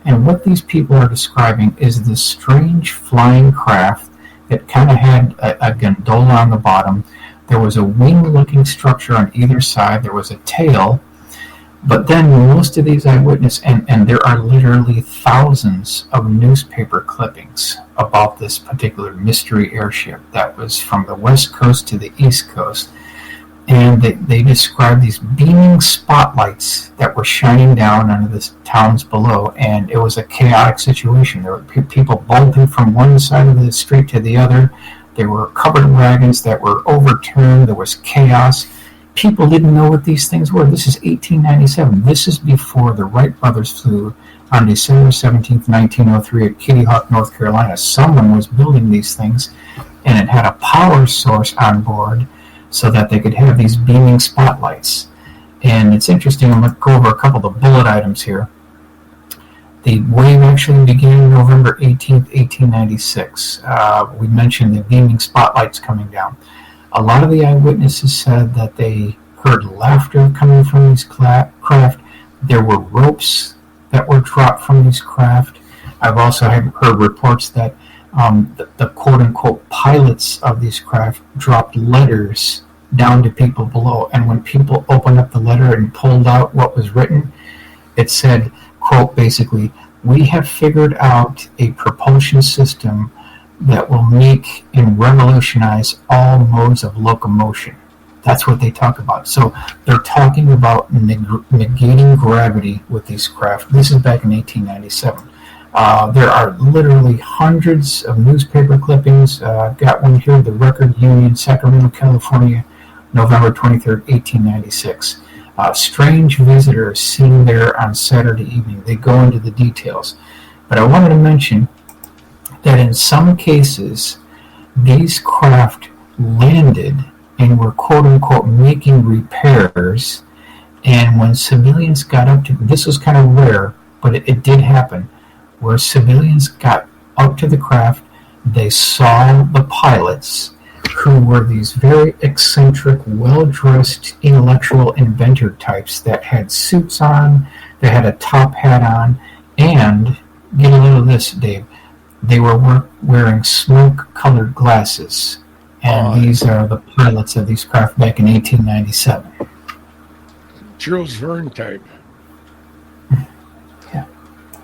And what these people are describing is this strange flying craft that kind of had a gondola on the bottom. There was a wing-looking structure on either side. There was a tail. But then most of these eyewitnesses, and there are literally thousands of newspaper clippings about this particular mystery airship that was from the West Coast to the East Coast. And they describe these beaming spotlights that were shining down onto the towns below, and it was a chaotic situation. There were people bolting from one side of the street to the other. There were covered wagons that were overturned. There was chaos. People didn't know what these things were. This is 1897. This is before the Wright brothers flew on December 17th, 1903 at Kitty Hawk, North Carolina. Someone was building these things, and it had a power source on board so that they could have these beaming spotlights. And it's interesting, I'm going to go over a couple of the bullet items here. The wave actually began November 18th, 1896. We mentioned the beaming spotlights coming down. A lot of the eyewitnesses said that they heard laughter coming from these craft. There were ropes that were dropped from these craft. I've also heard reports that the quote-unquote pilots of these craft dropped letters down to people below. And when people opened up the letter and pulled out what was written, it said, quote, basically, "We have figured out a propulsion system that will make and revolutionize all modes of locomotion." That's what they talk about. So they're talking about negating gravity with these craft. This is back in 1897. There are literally hundreds of newspaper clippings. I've got one here, the Record Union, Sacramento, California, November 23rd, 1896. Strange visitors seen there on Saturday evening. They go into the details. But I wanted to mention that in some cases, these craft landed and were quote-unquote making repairs, and when civilians got up to, this was kind of rare, but it did happen, where civilians got up to the craft, they saw the pilots, who were these very eccentric, well-dressed, intellectual inventor types that had suits on, they had a top hat on, and, get a little of this, Dave, they were wearing smoke-colored glasses. And these are the pilots of these craft back in 1897. Jules Verne type. Yeah.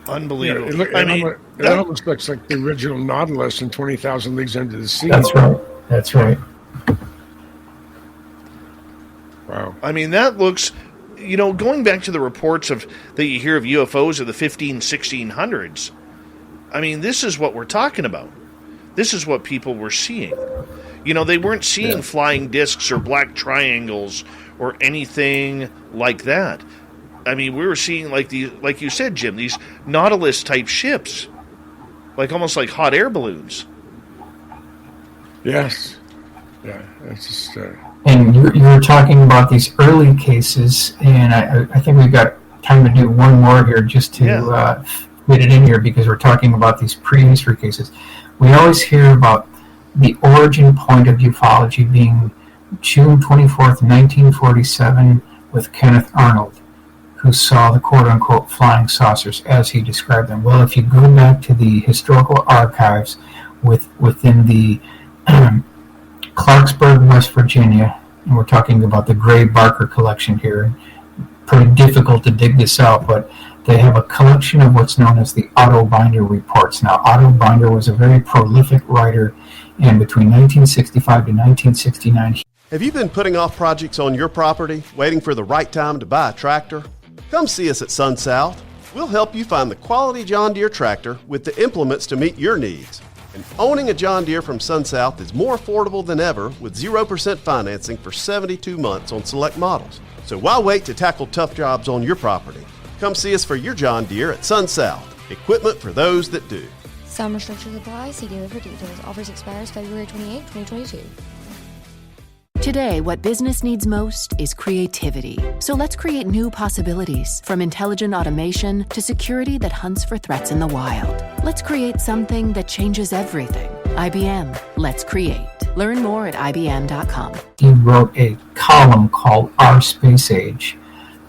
Unbelievable. It almost looks like the original Nautilus in 20,000 Leagues Under the Sea. That's right. That's right. Wow. I mean, that looks, going back to the reports that you hear of UFOs of the 1600s, I mean, this is what we're talking about. This is what people were seeing. They weren't seeing flying discs or black triangles or anything like that. I mean, we were seeing like you said, Jim, these Nautilus type ships, almost like hot air balloons. Yes. Yeah. It's just. And you were talking about these early cases, and I think we've got time to do one more here just to fit it in here, because we're talking about these prehistory cases. We always hear about the origin point of ufology being June 24th, 1947, with Kenneth Arnold, who saw the quote-unquote flying saucers as he described them. Well, if you go back to the historical archives within the Clarksburg, West Virginia, and we're talking about the Gray Barker collection here. Pretty difficult to dig this out, but they have a collection of what's known as the Otto Binder reports. Now, Otto Binder was a very prolific writer, and between 1965 to 1969... Have you been putting off projects on your property, waiting for the right time to buy a tractor? Come see us at Sun South. We'll help you find the quality John Deere tractor with the implements to meet your needs. And owning a John Deere from Sun South is more affordable than ever with 0% financing for 72 months on select models. So why wait to tackle tough jobs on your property? Come see us for your John Deere at Sun South. Equipment for those that do. Some restrictions apply. See dealer for details. Offers expires February 28, 2022. Today, what business needs most is creativity. So let's create new possibilities, from intelligent automation to security that hunts for threats in the wild. Let's create something that changes everything. IBM, let's create. Learn more at IBM.com. He wrote a column called Our Space Age,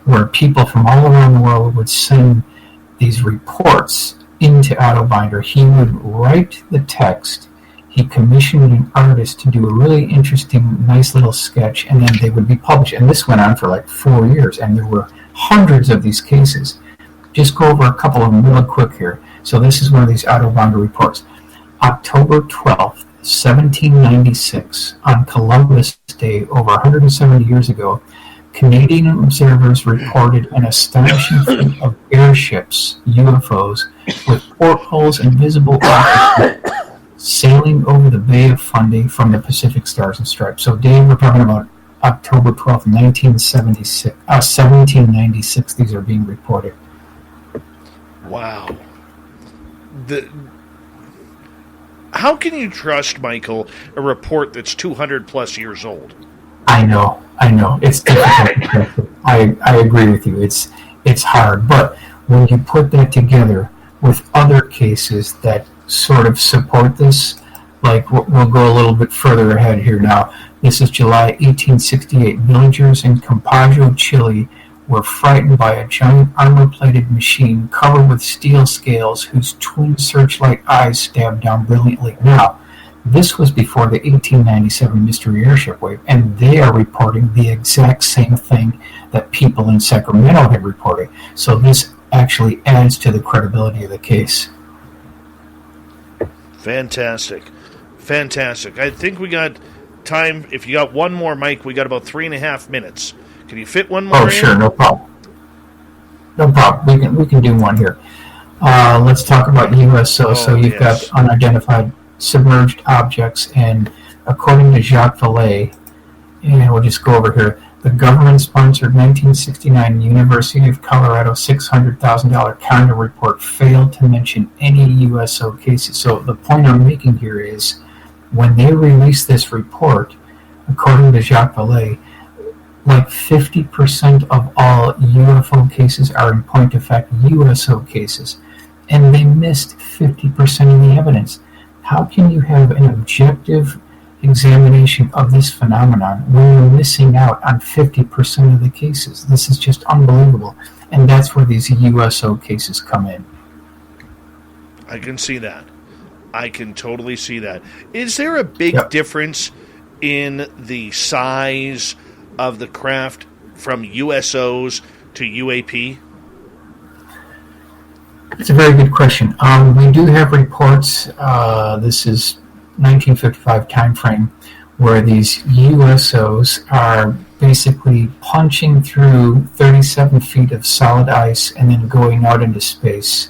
where people from all around the world would send these reports into Otto Binder. He would write the text. He commissioned an artist to do a really interesting, nice little sketch, and then they would be published. And this went on for like 4 years, and there were hundreds of these cases. Just go over a couple of them real quick here. So this is one of these Otto Binder reports. October 12th, 1796, on Columbus Day, over 170 years ago, Canadian observers reported an astonishing fleet of airships, UFOs, with portholes and visible objects sailing over the Bay of Fundy from the Pacific Stars and Stripes. So, Dave, we're talking about October 12th, 1796. These are being reported. Wow. How can you trust, Michael, a report that's 200 plus years old? I know. It's difficult. I agree with you. It's hard. But when you put that together with other cases that sort of support this, like we'll go a little bit further ahead here now. This is July 1868. Villagers in Campeche, Chile were frightened by a giant armor-plated machine covered with steel scales whose twin searchlight eyes stabbed down brilliantly. Now, this was before the 1897 mystery airship wave, and they are reporting the exact same thing that people in Sacramento had reported. So this actually adds to the credibility of the case. Fantastic. I think we got time. If you got one more, Mike, we got about 3.5 minutes. Can you fit one more? Oh, sure, no problem. We can do one here. Let's talk about USO. So you've got unidentified submerged objects, and according to Jacques Vallée, and we'll just go over here, the government-sponsored 1969 University of Colorado $600,000 condo report failed to mention any USO cases. So the point I'm making here is, when they released this report, according to Jacques Vallée, like 50% of all UFO cases are in point of fact USO cases, and they missed 50% of the evidence. How can you have an objective examination of this phenomenon when you're missing out on 50% of the cases? This is just unbelievable. And that's where these USO cases come in. I can see that. I can totally see that. Is there a big difference in the size of the craft from USOs to UAP? It's a very good question. We do have reports. This is 1955 time frame, where these USOs are basically punching through 37 feet of solid ice and then going out into space.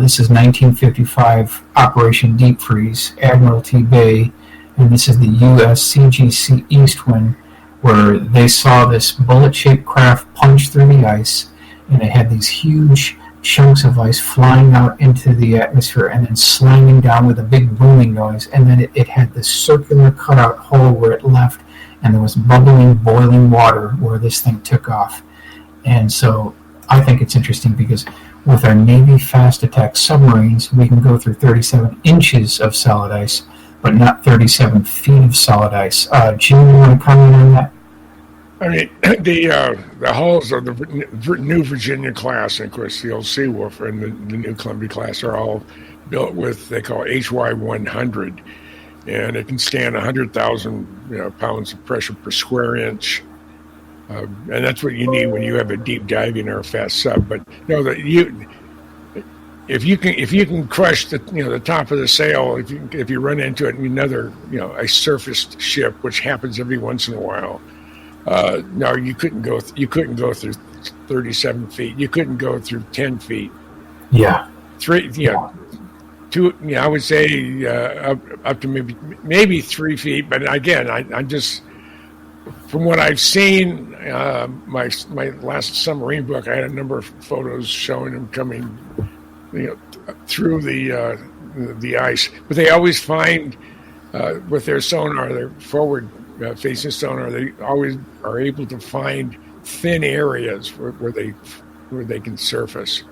This is 1955 Operation Deep Freeze, Admiralty Bay, and this is the USCGC Eastwind, where they saw this bullet-shaped craft punch through the ice, and it had these huge chunks of ice flying out into the atmosphere and then slamming down with a big booming noise, and then it had this circular cutout hole where it left, and there was bubbling, boiling water where this thing took off. And so I think it's interesting because with our Navy fast attack submarines, we can go through 37 inches of solid ice, but not 37 feet of solid ice. Jim, you want to comment on that? I mean, the hulls of the New Virginia class, and of course the old Seawolf and the New Columbia class are all built with, they call HY 100, and it can stand 100,000 pounds of pressure per square inch, and that's what you need when you have a deep diving or a fast sub. But if you can crush the top of the sail, if you run into it in another a surfaced ship, which happens every once in a while. No, you couldn't go through 37 feet. You couldn't go through 10 feet. Yeah. 3. Yeah. 2. Yeah, I would say up to maybe 3 feet. But again, I just, from what I've seen, my last submarine book, I had a number of photos showing them coming, through the ice. But they always find with their sonar, their forward facing sonar, they always are able to find thin areas where they can surface.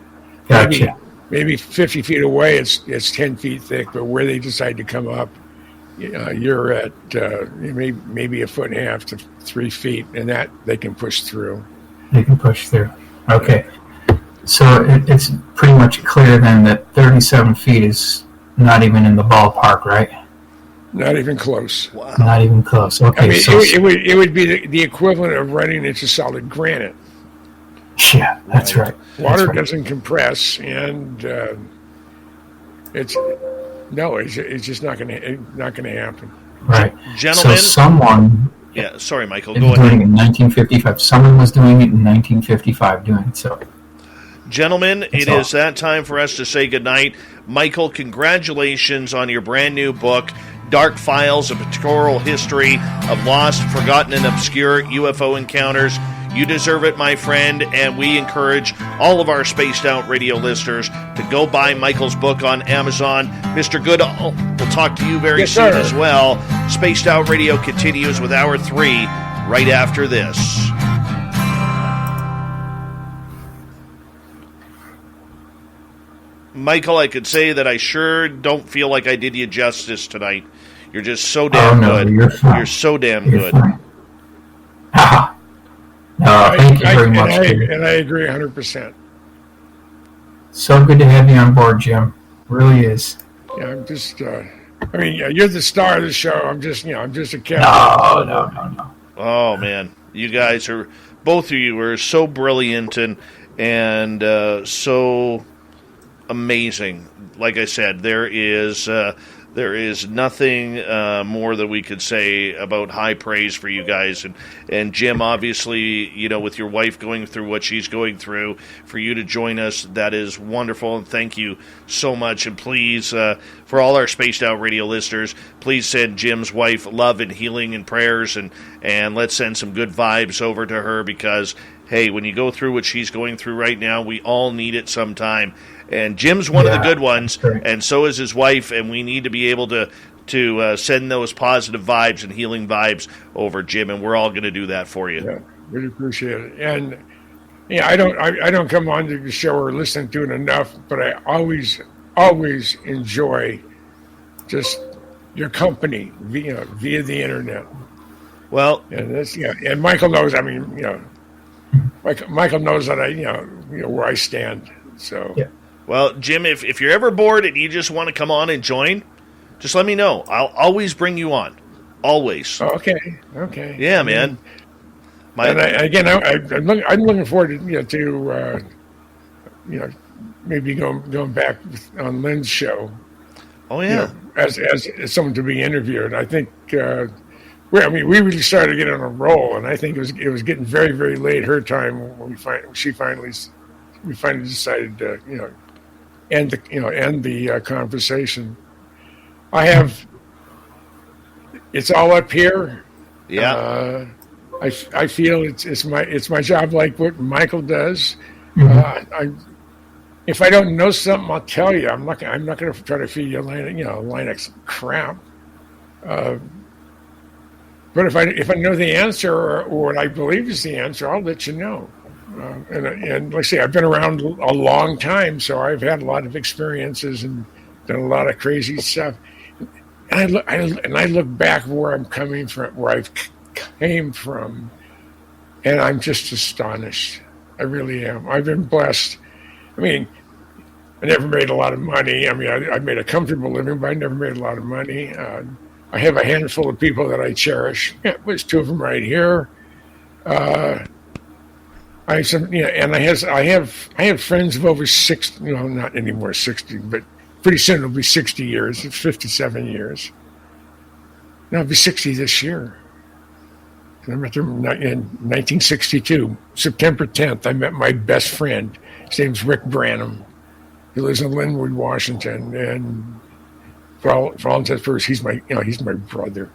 Gotcha. Maybe 50 feet away, it's 10 feet thick, but where they decide to come up, you're at maybe a foot and a half to 3 feet, and that they can push through. They can push through. Okay. So it's pretty much clear then that 37 feet is not even in the ballpark, right? Not even close. Wow. Not even close. Okay. I mean, it would be the equivalent of running into solid granite. Yeah, that's right. Water doesn't compress, and it's just not going to happen. Right, Gentlemen. So someone. Yeah, sorry, Michael. Go Go ahead. ahead. In 1955, someone was doing it in 1955, doing it. So. Gentlemen, it is that time for us to say goodnight. Michael, congratulations on your brand new book, Dark Files, A Pictorial History of Lost, Forgotten, and Obscure UFO Encounters. You deserve it, my friend, and we encourage all of our Spaced Out Radio listeners to go buy Michael's book on Amazon. Mr. Goodall, we'll talk to you very soon as well. Spaced Out Radio continues with Hour 3 right after this. Michael, I could say that I sure don't feel like I did you justice tonight. You're just so damn good. You're so damn good. Thank you very much. And I agree 100%. So good to have you on board, Jim. Really is. Yeah, I'm just. You're the star of the show. I'm just a cat. No. Oh man, you guys are, both of you are so brilliant and so amazing. Like I said, there is nothing more that we could say about high praise for you guys. And Jim, obviously, with your wife going through what she's going through, for you to join us, that is wonderful. And thank you so much. And please, for all our Spaced Out Radio listeners, please send Jim's wife love and healing and prayers. And let's send some good vibes over to her, because, hey, when you go through what she's going through right now, we all need it sometime. And Jim's one of the good ones, and so is his wife, and we need to be able to send those positive vibes and healing vibes over, Jim, and we're all going to do that for you. Yeah, really appreciate it. And I don't come on to the show or listen to it enough, but I always enjoy just your company via the internet. Well, and that's and Michael knows. I mean, Michael knows that where I stand. So. Yeah. Well, Jim, if you're ever bored and you just want to come on and join, just let me know. I'll always bring you on. Always. Okay. Yeah, man. I'm looking forward to maybe going back on Lynn's show. Oh yeah, as someone to be interviewed. I think we really started to get on a roll, and I think it was getting very, very late her time when we finally decided to end the conversation. It's all up here. Yeah. I feel it's my job, like what Michael does. If I don't know something, I'll tell you. I'm not going to try to feed you Linux crap. But if I know the answer or what I believe is the answer, I'll let you know. And like I say, I've been around a long time, so I've had a lot of experiences and done a lot of crazy stuff. And I look back where I'm coming from, where I've came from, and I'm just astonished. I really am. I've been blessed. I mean, I never made a lot of money. I mean, I made a comfortable living, but I never made a lot of money. I have a handful of people that I cherish. Yeah, there's two of them right here. I have friends of over 60. Not anymore 60, but pretty soon it'll be 60 years. It's 57 years. No, I'll be 60 this year. I met them in 1962, September 10th. I met my best friend. His name's Rick Branham. He lives in Linwood, Washington, and for all intents and purposes, he's my brother.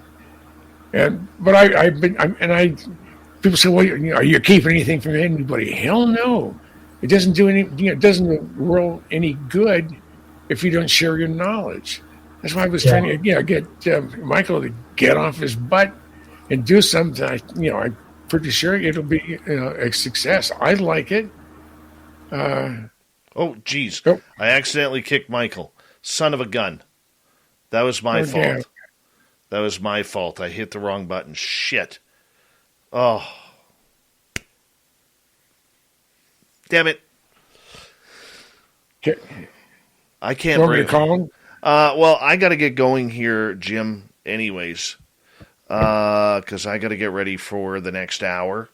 People say, well, are you keeping anything from anybody? Hell no. It doesn't do it doesn't do the world any good if you don't share your knowledge. That's why I was trying to get Michael to get off his butt and do something. I'm pretty sure it'll be a success. I like it. Oh, geez. I accidentally kicked Michael. Son of a gun. That was my fault. Damn. That was my fault. I hit the wrong button. Shit. Oh. Damn it. Okay. I can't Want me bring to call him? Well, I got to get going here, Jim, anyways. Because I got to get ready for the next hour.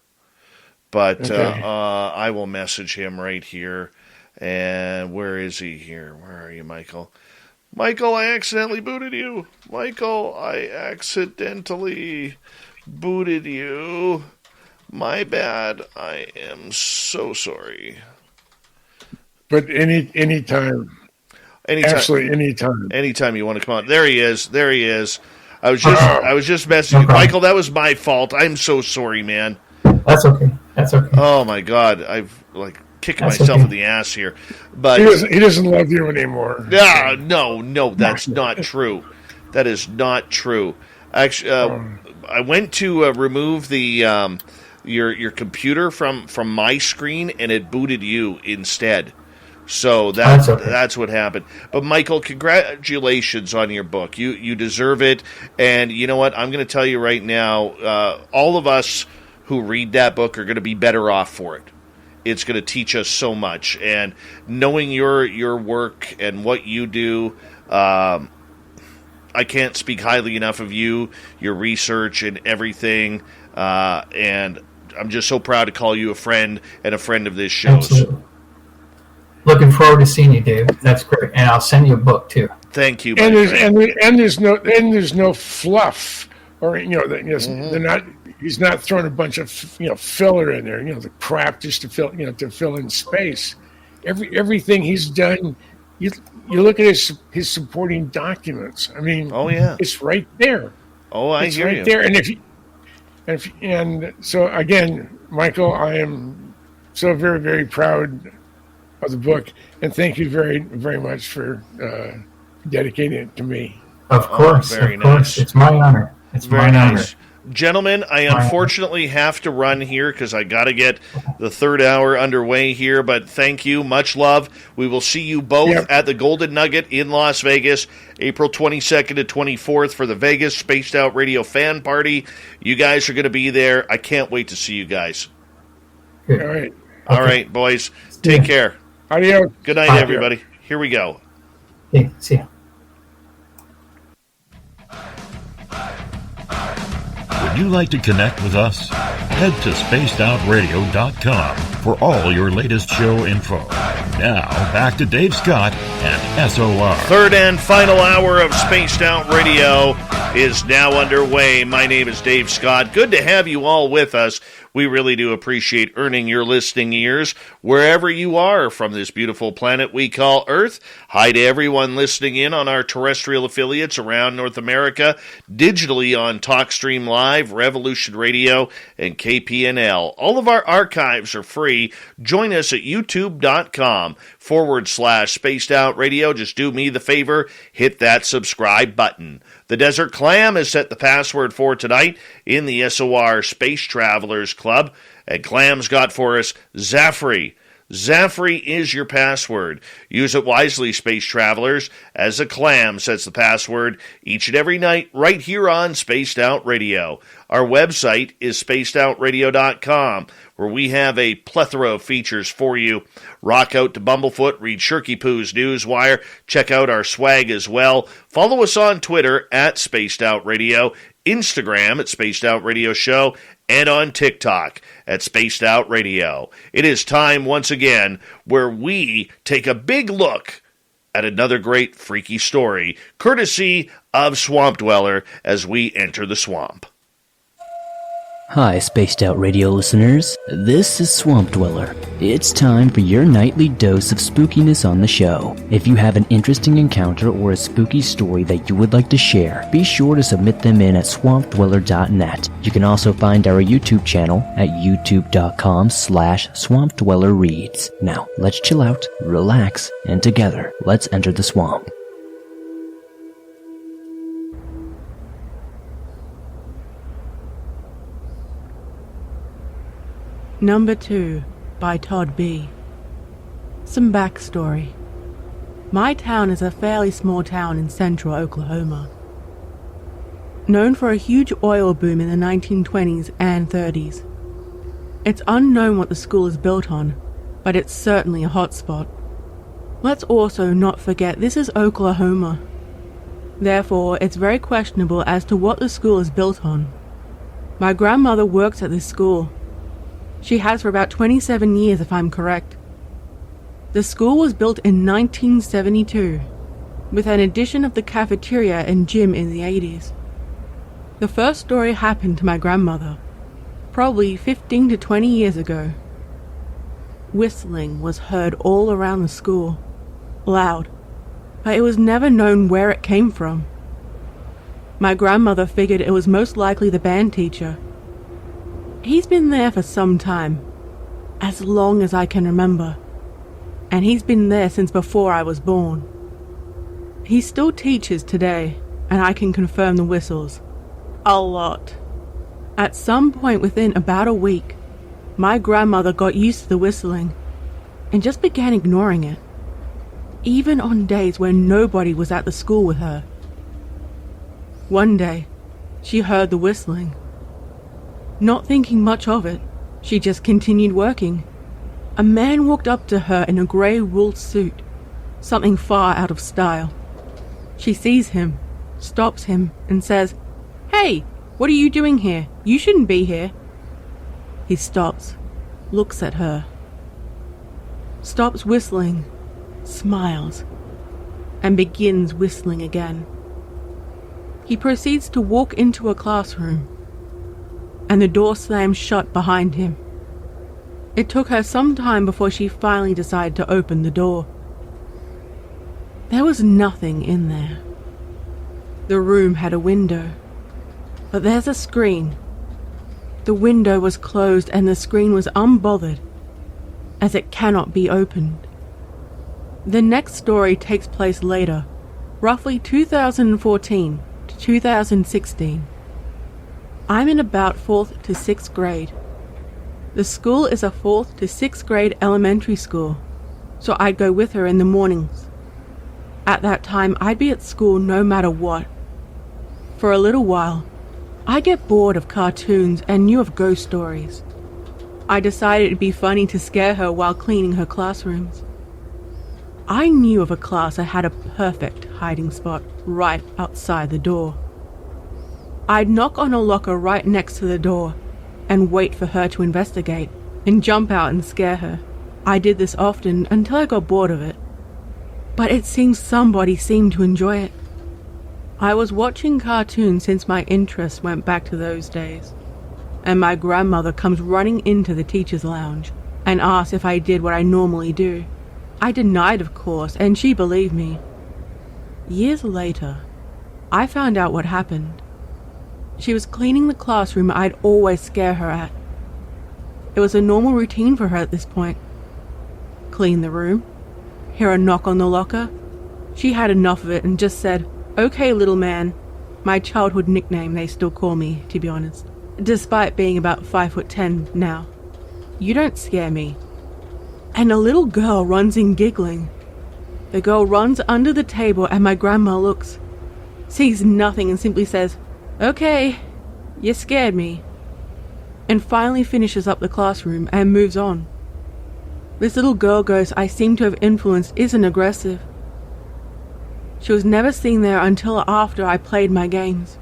But Okay. I will message him right here. And where is he here? Where are you, Michael? Michael, I accidentally booted you. Michael, I accidentally booted you. My bad. I am so sorry. But anytime. Absolutely anytime. Anytime you want to come on. There he is. I was just messaging you. Michael, that was my fault. I'm so sorry, man. That's okay. Oh my God. I've kicking myself in the ass here. But he doesn't love you anymore. No, that's not true. That is not true. Actually, I went to remove the your computer from my screen, and it booted you instead. So that's what happened. But Michael, congratulations on your book. You deserve it. And you know what? I'm going to tell you right now, all of us who read that book are going to be better off for it. It's going to teach us so much. And knowing your work and what you do, I can't speak highly enough of you, your research and everything. And I'm just so proud to call you a friend and a friend of this show. Absolutely. Looking forward to seeing you, Dave. That's great, and I'll send you a book too. Thank you. And there's no fluff, or they're not. He's not throwing a bunch of filler in there. The crap just to fill in space. Everything he's done. You look at his supporting documents. I mean, oh yeah, it's right there. Oh, I hear you. It's right there. And so again, Michael, I am so very, very proud of the book, and thank you very, very much for dedicating it to me. Of course, very nice. It's my honor. It's very my nice. honor. Gentlemen, I unfortunately have to run here because I got to get the third hour underway here, but thank you. Much love. We will see you both at the Golden Nugget in Las Vegas, April 22nd to 24th for the Vegas Spaced Out Radio Fan Party. You guys are going to be there. I can't wait to see you guys. Good. All right. All right, boys. Take care. Adios. Good night, everybody. Here we go. Okay, see ya. Would you like to connect with us? Head to spacedoutradio.com for all your latest show info. Now, back to Dave Scott and SOR. Third and final hour of Spaced Out Radio is now underway. My name is Dave Scott. Good to have you all with us. We really do appreciate earning your listening ears wherever you are from this beautiful planet we call Earth. Hi to everyone listening in on our terrestrial affiliates around North America, digitally on TalkStream Live, Revolution Radio, and KPNL. All of our archives are free. Join us at youtube.com/Spaced Out Radio. Just do me the favor, hit that subscribe button. The Desert Clam has set the password for tonight in the SOR Space Travelers Club, and Clam's got for us Zafri. Zafri is your password. Use it wisely, Space Travelers, as a Clam sets the password each and every night right here on Spaced Out Radio. Our website is spacedoutradio.com, where we have a plethora of features for you. Rock out to Bumblefoot, read Shirky Poo's Newswire, check out our swag as well. Follow us on Twitter at Spaced Out Radio, Instagram at Spaced Out Radio Show, and on TikTok at Spaced Out Radio. It is time once again where we take a big look at another great freaky story, courtesy of Swamp Dweller, as we enter the swamp. Hi, Spaced Out Radio listeners. This is Swamp Dweller. It's time for your nightly dose of spookiness on the show. If you have an interesting encounter or a spooky story that you would like to share, be sure to submit them in at swampdweller.net. You can also find our YouTube channel at youtube.com/swampdwellerreads. Now, let's chill out, relax, and together, let's enter the swamp. Number 2 by Todd B. Some backstory. My town is a fairly small town in central Oklahoma. Known for a huge oil boom in the 1920s and 30s. It's unknown what the school is built on, but it's certainly a hotspot. Let's also not forget this is Oklahoma. Therefore, it's very questionable as to what the school is built on. My grandmother works at this school. She has for about 27 years, if I'm correct. The school was built in 1972, with an addition of the cafeteria and gym in the 80s. The first story happened to my grandmother, probably 15 to 20 years ago. Whistling was heard all around the school, loud, but it was never known where it came from. My grandmother figured it was most likely the band teacher. He's been there for some time, as long as I can remember, and he's been there since before I was born. He still teaches today, and I can confirm the whistles. A lot. At some point within about a week, my grandmother got used to the whistling, and just began ignoring it, even on days when nobody was at the school with her. One day, she heard the whistling. Not thinking much of it, she just continued working. A man walked up to her in a grey wool suit, something far out of style. She sees him, stops him, and says, "Hey, what are you doing here? You shouldn't be here." He stops, looks at her, stops whistling, smiles, and begins whistling again. He proceeds to walk into a classroom, and the door slams shut behind him. It took her some time before she finally decided to open the door. There was nothing in there. The room had a window, but there's a screen. The window was closed and the screen was unbothered, as it cannot be opened. The next story takes place later, roughly 2014 to 2016. I'm in about 4th to 6th grade. The school is a 4th to 6th grade elementary school, so I'd go with her in the mornings. At that time, I'd be at school no matter what. For a little while, I get bored of cartoons and knew of ghost stories. I decided it'd be funny to scare her while cleaning her classrooms. I knew of a class that had a perfect hiding spot right outside the door. I'd knock on a locker right next to the door and wait for her to investigate and jump out and scare her. I did this often until I got bored of it. But it seems somebody seemed to enjoy it. I was watching cartoons since my interest went back to those days, and my grandmother comes running into the teacher's lounge and asks if I did what I normally do. I denied, of course, and she believed me. Years later, I found out what happened. She was cleaning the classroom I'd always scare her at. It was a normal routine for her at this point. Clean the room, hear a knock on the locker. She had enough of it and just said, "Okay, little man." My childhood nickname they still call me, to be honest, despite being about 5'10" now. "You don't scare me." And a little girl runs in giggling. The girl runs under the table and my grandma looks, sees nothing and simply says, "Okay, you scared me," and finally finishes up the classroom and moves on. This little girl ghost I seem to have influenced isn't aggressive. She was never seen there until after I played my games.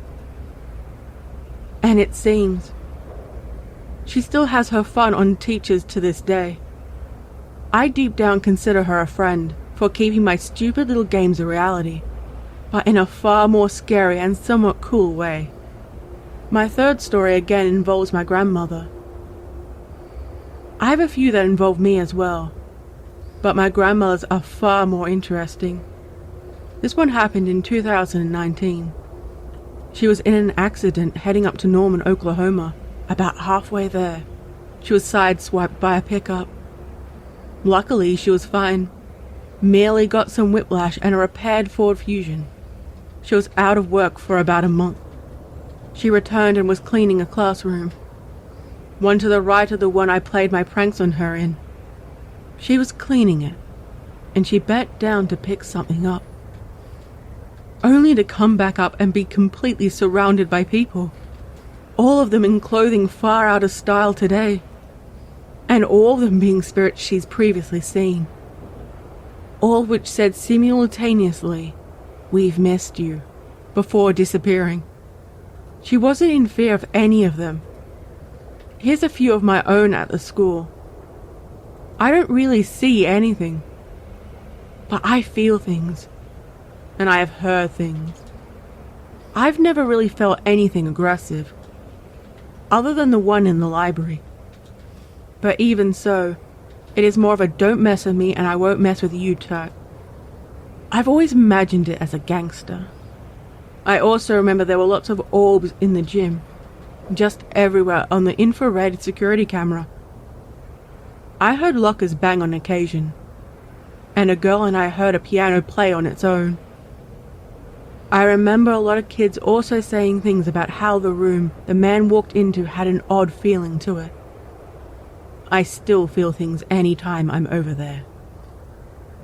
And it seems she still has her fun on teachers to this day. I deep down consider her a friend for keeping my stupid little games a reality, but in a far more scary and somewhat cool way. My third story again involves my grandmother. I have a few that involve me as well, but my grandmother's are far more interesting. This one happened in 2019. She was in an accident heading up to Norman, Oklahoma. About halfway there, she was sideswiped by a pickup. Luckily, she was fine. Merely got some whiplash and a repaired Ford Fusion. She was out of work for about a month. She returned and was cleaning a classroom, one to the right of the one I played my pranks on her in. She was cleaning it, and she bent down to pick something up, only to come back up and be completely surrounded by people, all of them in clothing far out of style today, and all of them being spirits she's previously seen, all of which said simultaneously, "We've missed you," before disappearing. She wasn't in fear of any of them. Here's a few of my own at the school. I don't really see anything, but I feel things, and I have heard things. I've never really felt anything aggressive, other than the one in the library. But even so, it is more of a don't mess with me and I won't mess with you type. I've always imagined it as a gangster. I also remember there were lots of orbs in the gym, just everywhere on the infrared security camera. I heard lockers bang on occasion, and a girl and I heard a piano play on its own. I remember a lot of kids also saying things about how the room the man walked into had an odd feeling to it. I still feel things anytime I'm over there.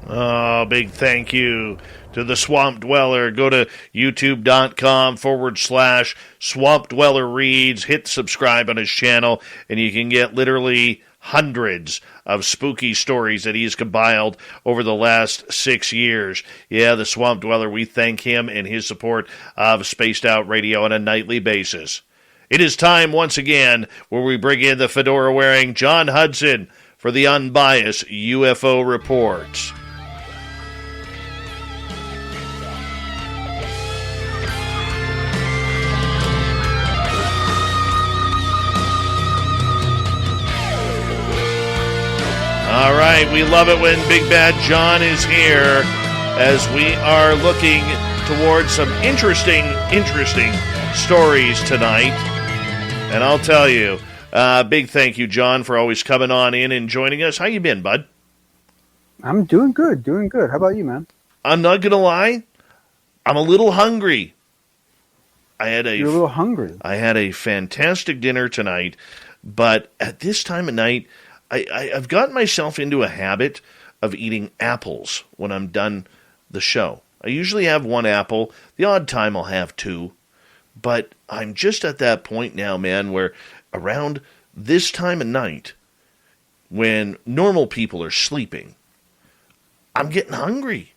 Oh, big thank you to the Swamp Dweller. Go to youtube.com/Swamp Dweller Reads. Hit subscribe on his channel, and you can get literally hundreds of spooky stories that he's compiled over the last 6 years. Yeah, the Swamp Dweller, we thank him and his support of Spaced Out Radio on a nightly basis. It is time once again where we bring in the fedora-wearing John Hudson for the unbiased UFO Report. All right, we love it when Big Bad John is here as we are looking towards some interesting stories tonight. And I'll tell you, big thank you, John, for always coming on in and joining us. How you been, bud? I'm doing good. How about you, man? I'm not going to lie. I'm a little hungry. You're a little hungry. I had a fantastic dinner tonight, but at this time of night, I've gotten myself into a habit of eating apples when I'm done the show. I usually have one apple. The odd time I'll have two. But I'm just at that point now, man, where around this time of night, when normal people are sleeping, I'm getting hungry.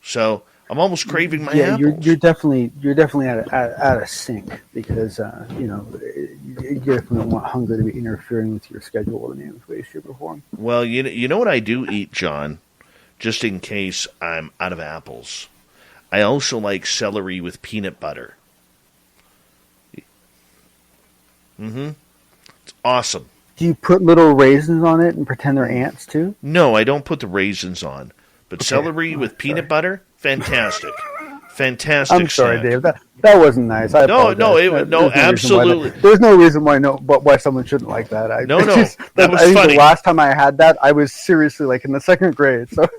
So I'm almost craving my Yeah, apples. you're definitely out of sync because you definitely don't want hunger to be interfering with your schedule in any way, shape, or form. Well, you know what I do eat, John, just in case I'm out of apples. I also like celery with peanut butter. It's awesome. Do you put little raisins on it and pretend they're ants too? No, I don't put the raisins on, but celery with peanut butter, fantastic. Fantastic. I'm sorry, snack. Dave. That wasn't nice. I apologize. Absolutely. There's no reason why someone shouldn't like that. That was I think funny. the last time I had that, I was seriously like in the second grade. So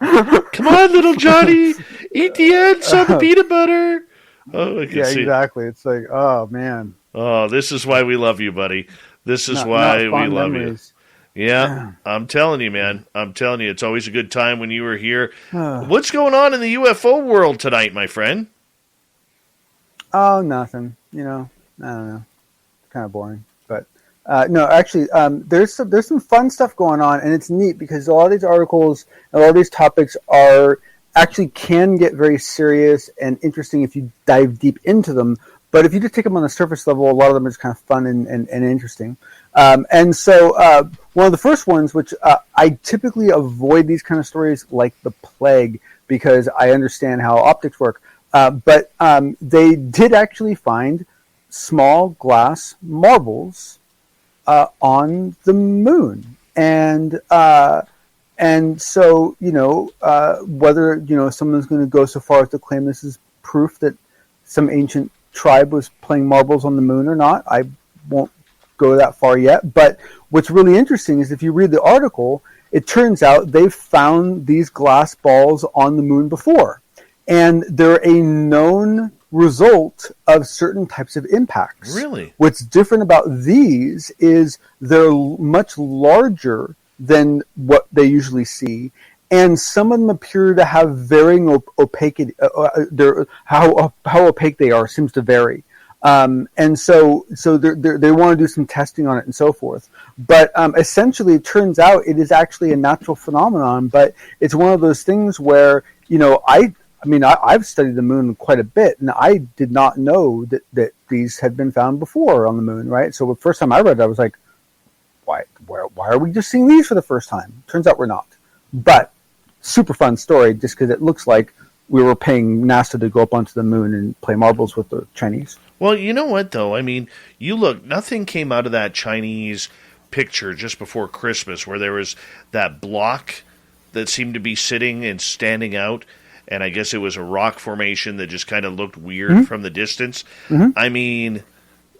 come on, little Johnny, eat the ends on the peanut butter. Oh, I can see. Exactly. It's like, oh man. Oh, this is why we love you, buddy. This is why we love memories. you. Yeah, I'm telling you, man. I'm telling you, it's always a good time when you were here. What's going on in the UFO world tonight, my friend? Oh, nothing. I don't know. Kind of boring, but no, actually, there's some fun stuff going on, and it's neat because a lot of these articles and a lot of these topics actually can get very serious and interesting if you dive deep into them. But if you just take them on the surface level, a lot of them are just kind of fun and interesting. And so one of the first ones, which I typically avoid these kind of stories like the plague because I understand how optics work. But they did actually find small glass marbles on the moon. And so, whether, someone's going to go so far as to claim this is proof that some ancient tribe was playing marbles on the moon or not, I won't go that far yet. But what's really interesting is if you read the article, it turns out they've found these glass balls on the moon before. And they're a known result of certain types of impacts. Really? What's different about these is they're much larger than what they usually see. And some of them appear to have varying opacity. How opaque they are seems to vary. And so they want to do some testing on it and so forth. But essentially, it turns out it is actually a natural phenomenon. But it's one of those things where, I've studied the moon quite a bit, and I did not know that these had been found before on the moon, right? So the first time I read it, I was like, why are we just seeing these for the first time? Turns out we're not. But super fun story just because it looks like we were paying NASA to go up onto the moon and play marbles with the Chinese. Well, you know what, though? I mean, nothing came out of that Chinese picture just before Christmas where there was that block that seemed to be sitting and standing out, and I guess it was a rock formation that just kind of looked weird from the distance. I mean,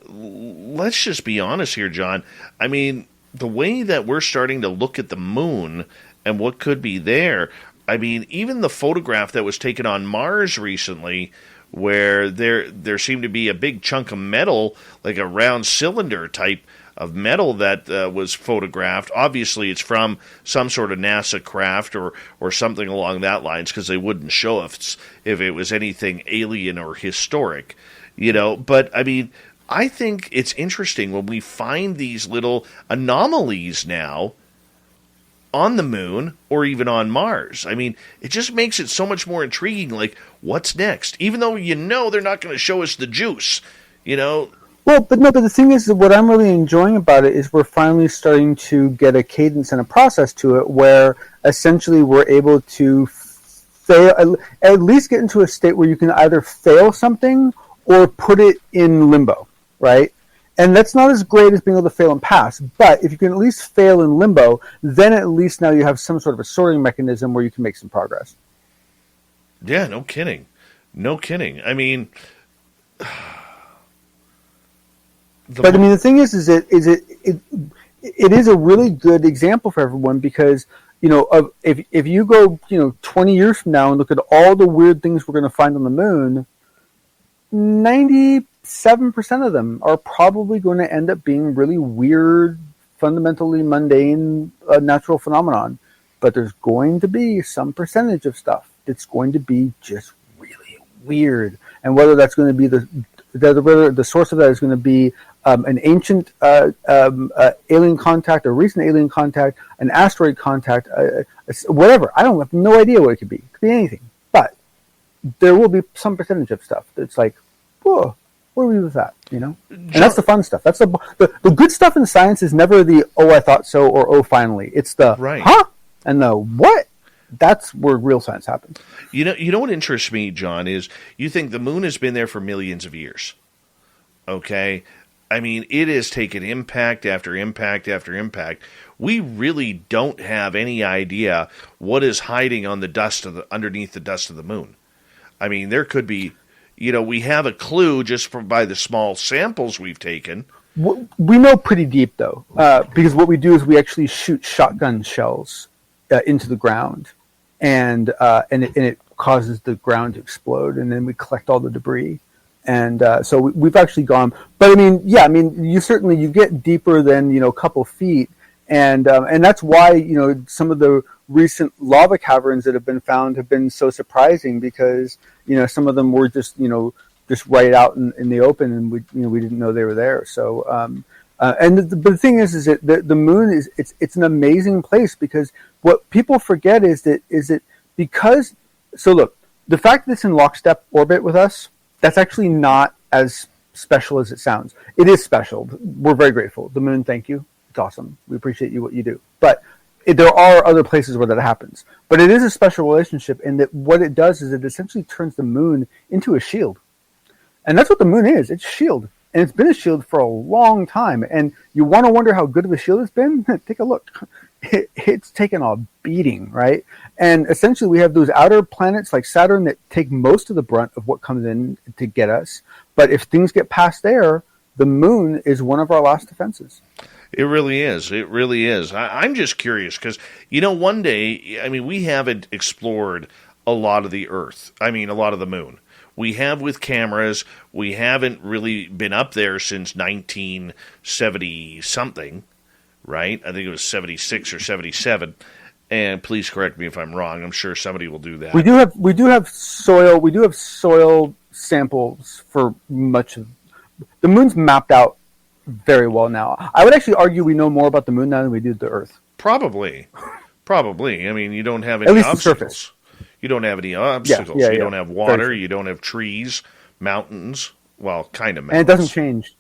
let's just be honest here, John. I mean, the way that we're starting to look at the moon and what could be there, I mean, even the photograph that was taken on Mars recently, where there seemed to be a big chunk of metal, like a round cylinder type of metal that was photographed. Obviously, it's from some sort of NASA craft or something along that lines, because they wouldn't show us if it was anything alien or historic, But, I mean, I think it's interesting when we find these little anomalies now on the moon or even on Mars. I mean, it just makes it so much more intriguing, like, what's next? Even though they're not going to show us the juice, Well, but the thing is that what I'm really enjoying about it is we're finally starting to get a cadence and a process to it where essentially we're able to fail, at least get into a state where you can either fail something or put it in limbo, right? And that's not as great as being able to fail and pass. But if you can at least fail in limbo, then at least now you have some sort of a sorting mechanism where you can make some progress. Yeah, no kidding. No kidding. I mean, the thing is it is a really good example for everyone because, if you go, 20 years from now and look at all the weird things we're going to find on the moon, 97% of them are probably going to end up being really weird, fundamentally mundane natural phenomenon. But there's going to be some percentage of stuff that's going to be just really weird. And whether that's going to be whether the source of that is going to be an ancient alien contact, a recent alien contact, an asteroid contact, whatever. I have no idea what it could be. It could be anything. there will be some percentage of stuff that's like, whoa, where are we with that? And that's the fun stuff. That's the good stuff in science is never the, oh, I thought so, or oh, finally. It's the, huh? And the what? That's where real science happens. You know what interests me, John, is you think the moon has been there for millions of years. Okay? I mean, it has taken impact after impact after impact. We really don't have any idea what is hiding on the dust underneath the dust of the moon. I mean, there could be, we have a clue just by the small samples we've taken. We know pretty deep, though, because what we do is we actually shoot shotgun shells into the ground, and it causes the ground to explode, and then we collect all the debris. And so we've actually gone, but you get deeper than a couple feet, and that's why some of the recent lava caverns that have been found have been so surprising, because some of them were just right out in the open, and we didn't know they were there. So but the thing is that the moon is it's an amazing place, because what people forget is that because, so look, the fact that it's in lockstep orbit with us, that's actually not as special as it sounds. It is special. We're very grateful. The moon, thank you. It's awesome. We appreciate what you do. But there are other places where that happens. But it is a special relationship in that what it does is it essentially turns the moon into a shield. And that's what the moon is. It's a shield. And it's been a shield for a long time. And you want to wonder how good of a shield it's been? Take a look. It's taken a beating, right? And essentially we have those outer planets like Saturn that take most of the brunt of what comes in to get us. But if things get past there, the moon is one of our last defenses. It really is. It really is. I'm just curious because, one day, we haven't explored a lot of the Earth. A lot of the moon. We have with cameras. We haven't really been up there since 1970-something, right? I think it was 76 or 77. And please correct me if I'm wrong. I'm sure somebody will do that. We do have soil samples for much of the moon's mapped out very well now. I would actually argue we know more about the moon now than we do the Earth. Probably. You don't have any obstacles. The surface. You don't have any obstacles. You don't have water. You don't have trees, mountains. Well, kind of mountains. And it doesn't change.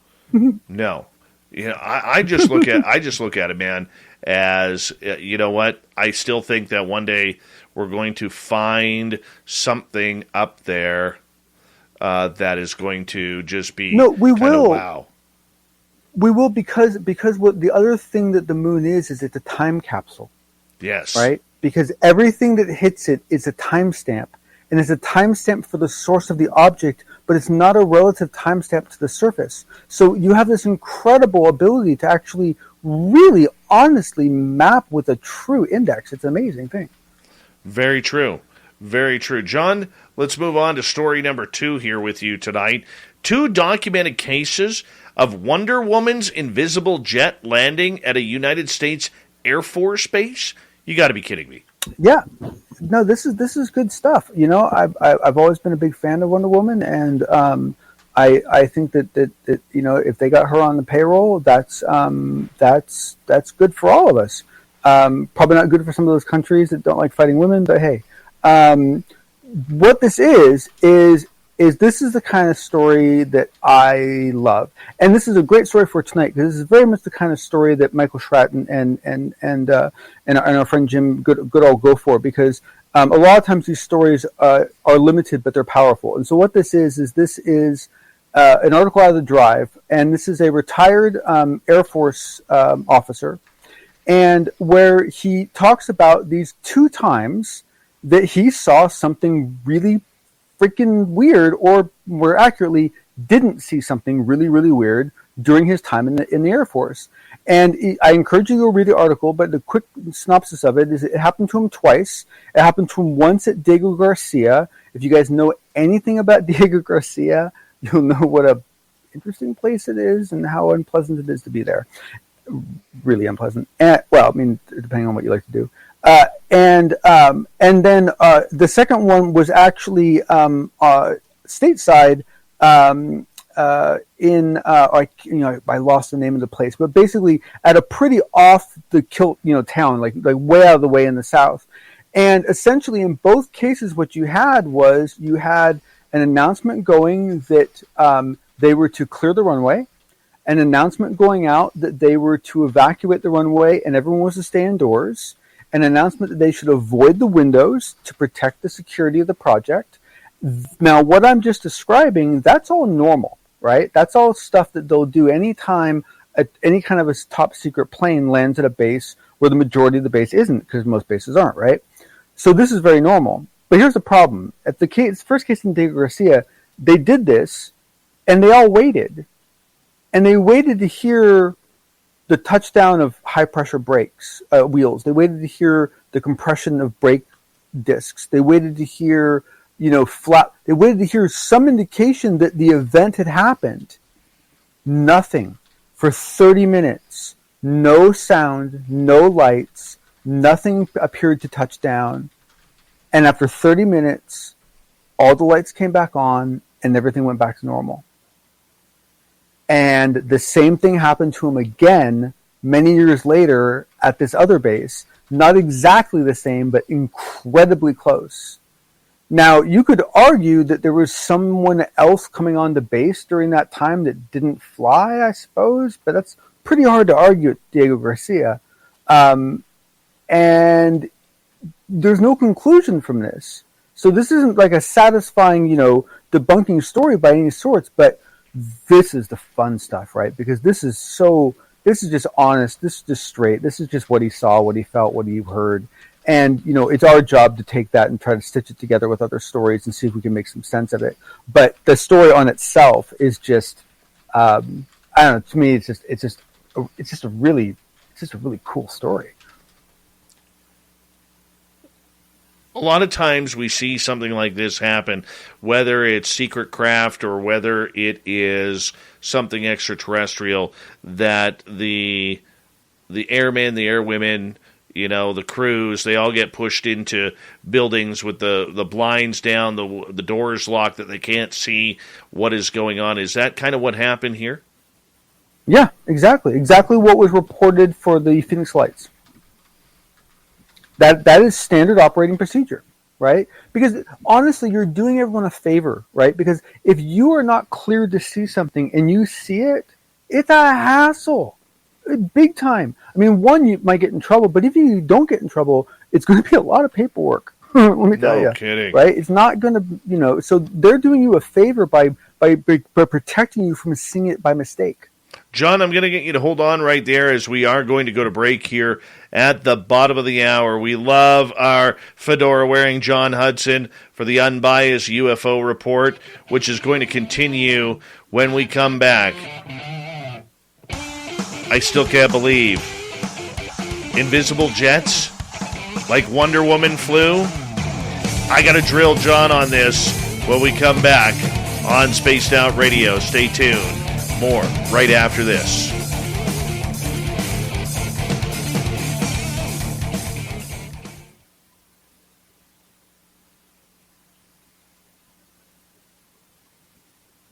No. I just look at it, man, as you know what? I still think that one day we're going to find something up there that is going to just be wow. We will, because what the other thing that the moon is it's a time capsule. Yes. Right? Because everything that hits it is a timestamp, and it's a timestamp for the source of the object, but it's not a relative timestamp to the surface. So you have this incredible ability to actually really honestly map with a true index. It's an amazing thing. Very true. Very true. John, let's move on to story number 2 here with you tonight. 2 documented cases of Wonder Woman's invisible jet landing at a United States Air Force base. You got to be kidding me. Yeah. No, this is good stuff. I've always been a big fan of Wonder Woman, and I think that if they got her on the payroll, that's good for all of us. Probably not good for some of those countries that don't like fighting women, but hey, what this is this is the kind of story that I love, and this is a great story for tonight because this is very much the kind of story that Michael Schratt and our friend Jim Goodall go for, because a lot of times these stories are limited, but they're powerful. And so what this is an article out of the Drive, and this is a retired Air Force officer, and where he talks about these 2 times that he saw something really freaking weird, or more accurately, didn't see something really, really weird during his time in the Air Force. And I encourage you to go read the article, but the quick synopsis of it is it happened to him twice. It happened to him once at Diego Garcia. If you guys know anything about Diego Garcia, you'll know what a interesting place it is and how unpleasant it is to be there. Really unpleasant. Depending on what you like to do. And then the second one was actually stateside I lost the name of the place, but basically at a pretty off the kilt town, like way out of the way in the south. And essentially, in both cases, what you had an announcement going that they were to clear the runway, an announcement going out that they were to evacuate the runway and everyone was to stay indoors, an announcement that they should avoid the windows to protect the security of the project. Now, what I'm just describing, that's all normal, right? That's all stuff that they'll do anytime any kind of a top secret plane lands at a base where the majority of the base isn't, because most bases aren't, right? So this is very normal. But here's the problem. At the first case in Diego Garcia, they did this, and they all waited. And they waited to hear the touchdown of high-pressure brakes, wheels. They waited to hear the compression of brake discs. They waited to hear, they waited to hear some indication that the event had happened. Nothing. For 30 minutes, no sound, no lights, nothing appeared to touch down. And after 30 minutes, all the lights came back on and everything went back to normal. And the same thing happened to him again many years later at this other base. Not exactly the same, but incredibly close. Now, you could argue that there was someone else coming on the base during that time that didn't fly, I suppose, but that's pretty hard to argue at Diego Garcia. And there's no conclusion from this. So this isn't like a satisfying, debunking story by any sorts, but this is the fun stuff, right? Because this is just honest, this is just straight, this is just what he saw, what he felt, what he heard. And, it's our job to take that and try to stitch it together with other stories and see if we can make some sense of it. But the story on itself is just, I don't know, to me, it's just a really cool story. A lot of times we see something like this happen, whether it's secret craft or whether it is something extraterrestrial, that the airmen, the airwomen, the crews, they all get pushed into buildings with the blinds down, the doors locked, that they can't see what is going on. Is that kind of what happened here? Yeah, exactly. Exactly what was reported for the Phoenix Lights. That is standard operating procedure, right? Because honestly, you're doing everyone a favor, right? Because if you are not cleared to see something and you see it, it's a hassle. Big time. I mean, one, you might get in trouble, but if you don't get in trouble, it's going to be a lot of paperwork. Let me tell you. No kidding. Right? It's not going to, so they're doing you a favor by protecting you from seeing it by mistake. John, I'm going to get you to hold on right there as we are going to go to break here at the bottom of the hour. We love our fedora-wearing John Hudson for the Unbiased UFO Report, which is going to continue when we come back. I still can't believe invisible jets like Wonder Woman flew. I got to drill John on this when we come back on Spaced Out Radio. Stay tuned. More right after this.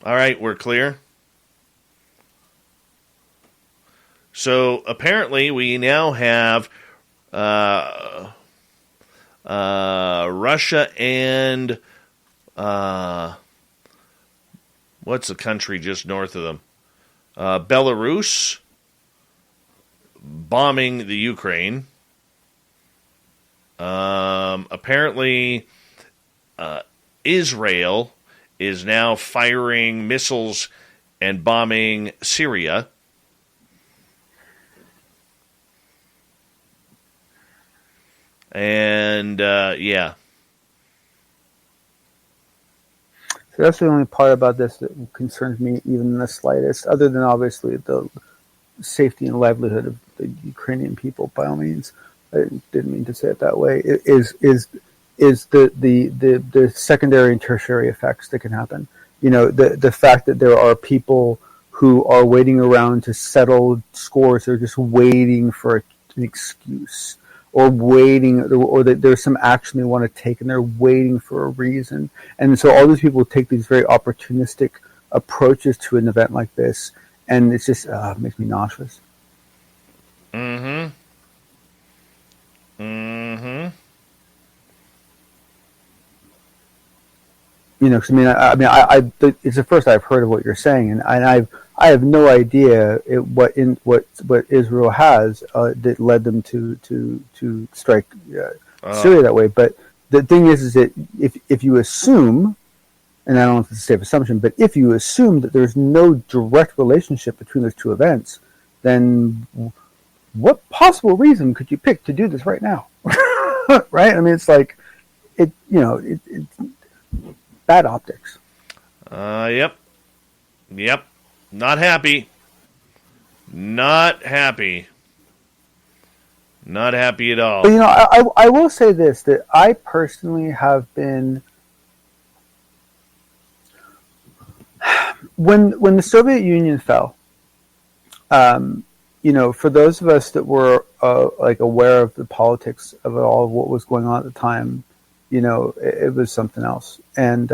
All right, we're clear. So apparently we now have Russia and what's the country just north of them? Belarus bombing the Ukraine. Apparently Israel is now firing missiles and bombing Syria. And, yeah. So that's the only part about this that concerns me even the slightest, other than obviously the safety and livelihood of the Ukrainian people, by all means. I didn't mean to say it that way. It is the secondary and tertiary effects that can happen. The fact that there are people who are waiting around to settle scores, they're just waiting for an excuse. Or waiting, or that there's some action they want to take, and they're waiting for a reason. And so all these people take these very opportunistic approaches to an event like this, and it's just makes me nauseous. 'cause it's the first I've heard of what you're saying, and I have no idea what Israel has that led them to strike Syria that way. But the thing is that if you assume, and I don't know if it's a safe assumption, but if you assume that there's no direct relationship between those two events, then what possible reason could you pick to do this right now? Right? I mean, it's like it's bad optics. Yep. Not happy. Not happy at all. But I will say this, that I personally have been, when the Soviet Union fell, for those of us that were aware of the politics of it all, of what was going on at the time, it was something else. And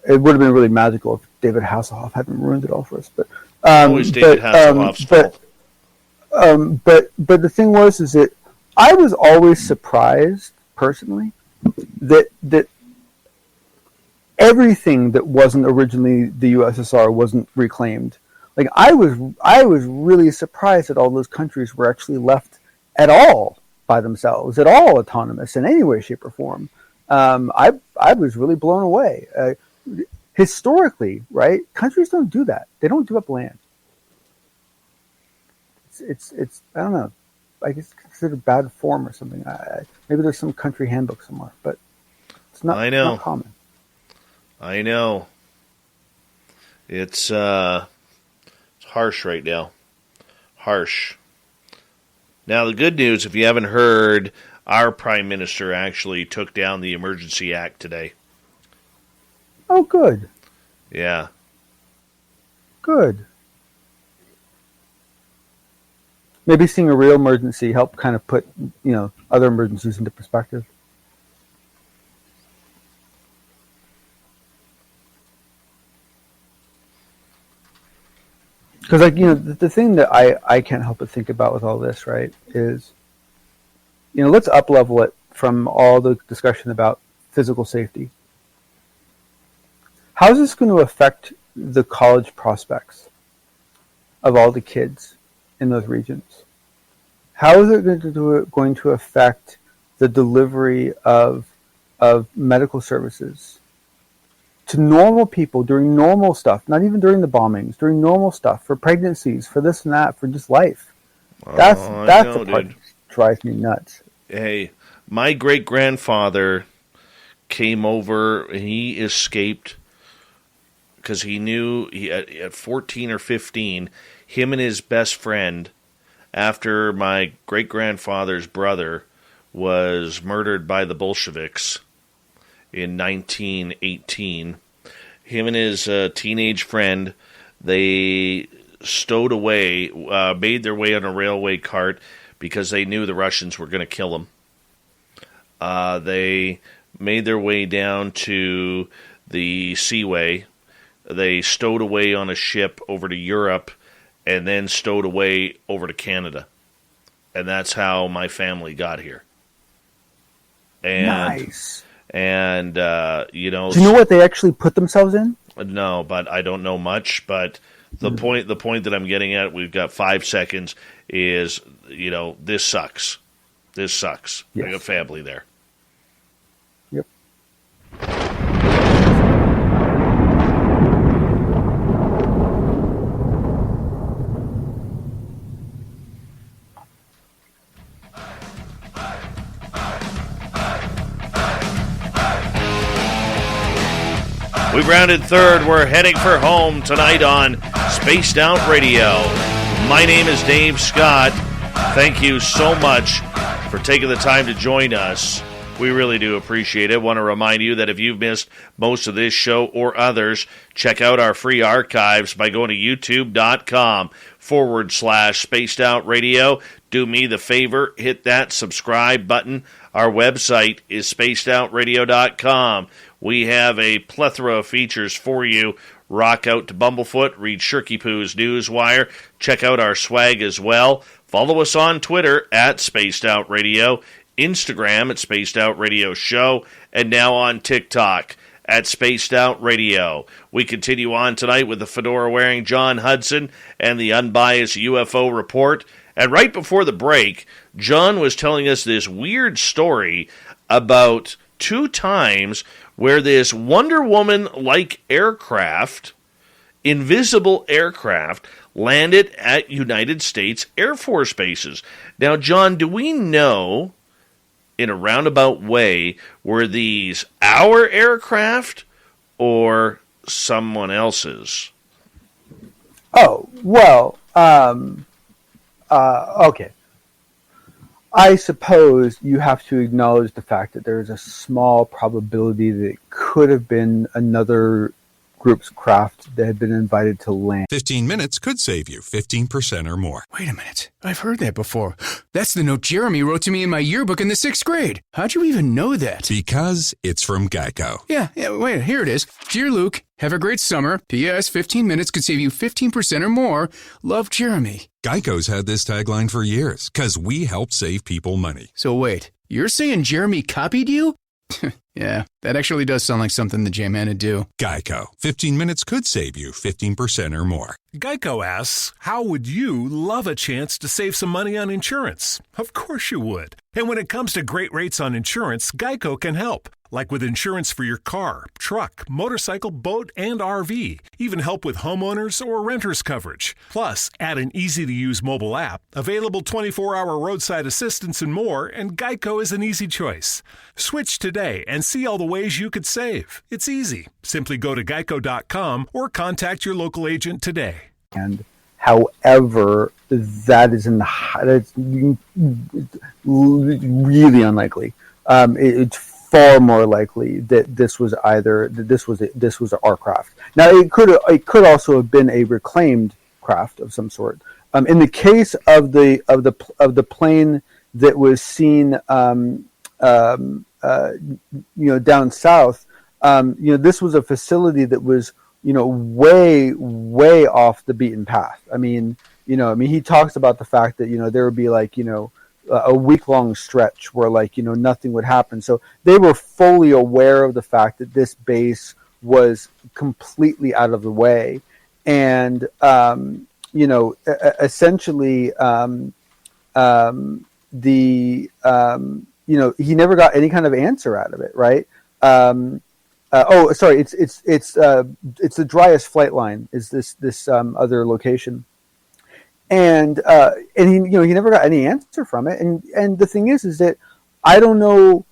it would have been really magical if David Hasselhoff hadn't ruined it all for us. But always David Hasselhoff's fault. But the thing was, is that I was always surprised personally that everything that wasn't originally the USSR wasn't reclaimed. Like I was really surprised that all those countries were actually left at all by themselves, at all autonomous in any way, shape, or form. I was really blown away. Historically, right? Countries don't do that. They don't give up land. It's I don't know. I guess it's considered bad form or something. Maybe there's some country handbook somewhere, but it's not. Not common. I know. It's harsh right now. Harsh. Now, the good news, if you haven't heard, our Prime Minister actually took down the Emergency Act today. Oh, good. Yeah. Good. Maybe seeing a real emergency helped kind of put, other emergencies into perspective. Because, the thing that I can't help but think about with all this, right, is, let's up-level it from all the discussion about physical safety. How is this going to affect the college prospects of all the kids in those regions? How is it going to affect the delivery of medical services to normal people during normal stuff, not even during the bombings, during normal stuff, for pregnancies, for this and that, for just life? That's the part that drives me nuts. Hey, my great-grandfather came over, he escaped because he knew at 14 or 15, him and his best friend, after my great-grandfather's brother was murdered by the Bolsheviks in 1918, him and his teenage friend, they stowed away, made their way on a railway cart because they knew the Russians were going to kill them. They made their way down to the Seaway. They stowed away on a ship over to Europe and then stowed away over to Canada. And that's how my family got here. And, nice. And, Do you know what they actually put themselves in? No, but I don't know much. But the point that I'm getting at, we've got 5 seconds, is, this sucks. This sucks. Yes. I got family there. Yep. We've rounded third. We're heading for home tonight on Spaced Out Radio. My name is Dave Scott. Thank you so much for taking the time to join us. We really do appreciate it. Want to remind you that if you've missed most of this show or others, check out our free archives by going to youtube.com/Spaced Out Radio. Do me the favor, hit that subscribe button. Our website is spacedoutradio.com. We have a plethora of features for you. Rock out to Bumblefoot, read Shirky Poo's Newswire, check out our swag as well. Follow us on Twitter @Spaced Out Radio, Instagram at Spaced Out Radio Show, and now on TikTok at Spaced Out Radio. We continue on tonight with the fedora-wearing John Hudson and the unbiased UFO report. And right before the break, John was telling us this weird story about 2 times where this Wonder Woman-like aircraft, invisible aircraft, landed at United States Air Force bases. Now, John, do we know, in a roundabout way, were these our aircraft or someone else's? Oh, well, okay. I suppose you have to acknowledge the fact that there is a small probability that it could have been another group's craft that had been invited to land. 15 minutes could save you 15% or more. Wait a minute. I've heard that before. That's the note Jeremy wrote to me in my yearbook in the 6th grade. How'd you even know that? Because it's from Geico. Yeah, wait, here it is. Dear Luke, have a great summer. P.S. 15 minutes could save you 15% or more. Love, Jeremy. Geico's had this tagline for years, because we help save people money. So wait, you're saying Jeremy copied you? Yeah, that actually does sound like something the J-Man would do. Geico. 15 minutes could save you 15% or more. Geico asks, how would you love a chance to save some money on insurance? Of course you would. And when it comes to great rates on insurance, Geico can help. Like with insurance for your car, truck, motorcycle, boat, and RV. Even help with homeowners or renters coverage. Plus, add an easy-to-use mobile app, available 24-hour roadside assistance and more, and Geico is an easy choice. Switch today and see all the ways you could save. It's easy. Simply go to geico.com or contact your local agent today. And however, that is that's really unlikely. It's far more likely that this was our craft. Now, it could also have been a reclaimed craft of some sort. In the case of the plane that was seen, down south, this was a facility that was, way off the beaten path. He talks about the fact that there would be a week-long stretch where nothing would happen. So they were fully aware of the fact that this base was completely out of the way, and essentially he never got any kind of answer out of it, right? It's the driest flight line is this other location. And he never got any answer from it. And the thing is that I don't know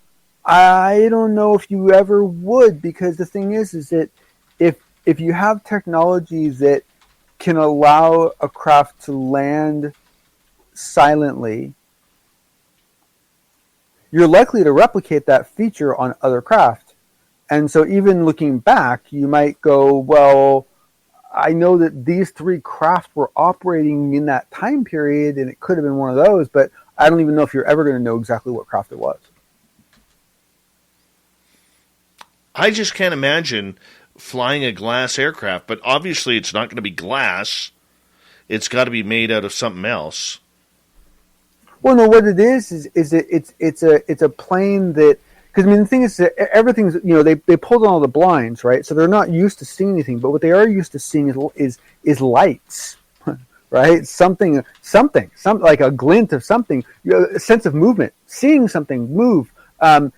if you ever would, because the thing is that if you have technology that can allow a craft to land silently, you're likely to replicate that feature on other craft. And so even looking back, you might go, well, I know that these 3 craft were operating in that time period, and it could have been one of those, but I don't even know if you're ever going to know exactly what craft it was. I just can't imagine flying a glass aircraft, but obviously it's not going to be glass. It's got to be made out of something else. Well, no, what it is it's a plane that, because the thing is that everything's, they pulled on all the blinds, right? So they're not used to seeing anything, but what they are used to seeing is lights, right? Something like a glint of something, a sense of movement, seeing something move.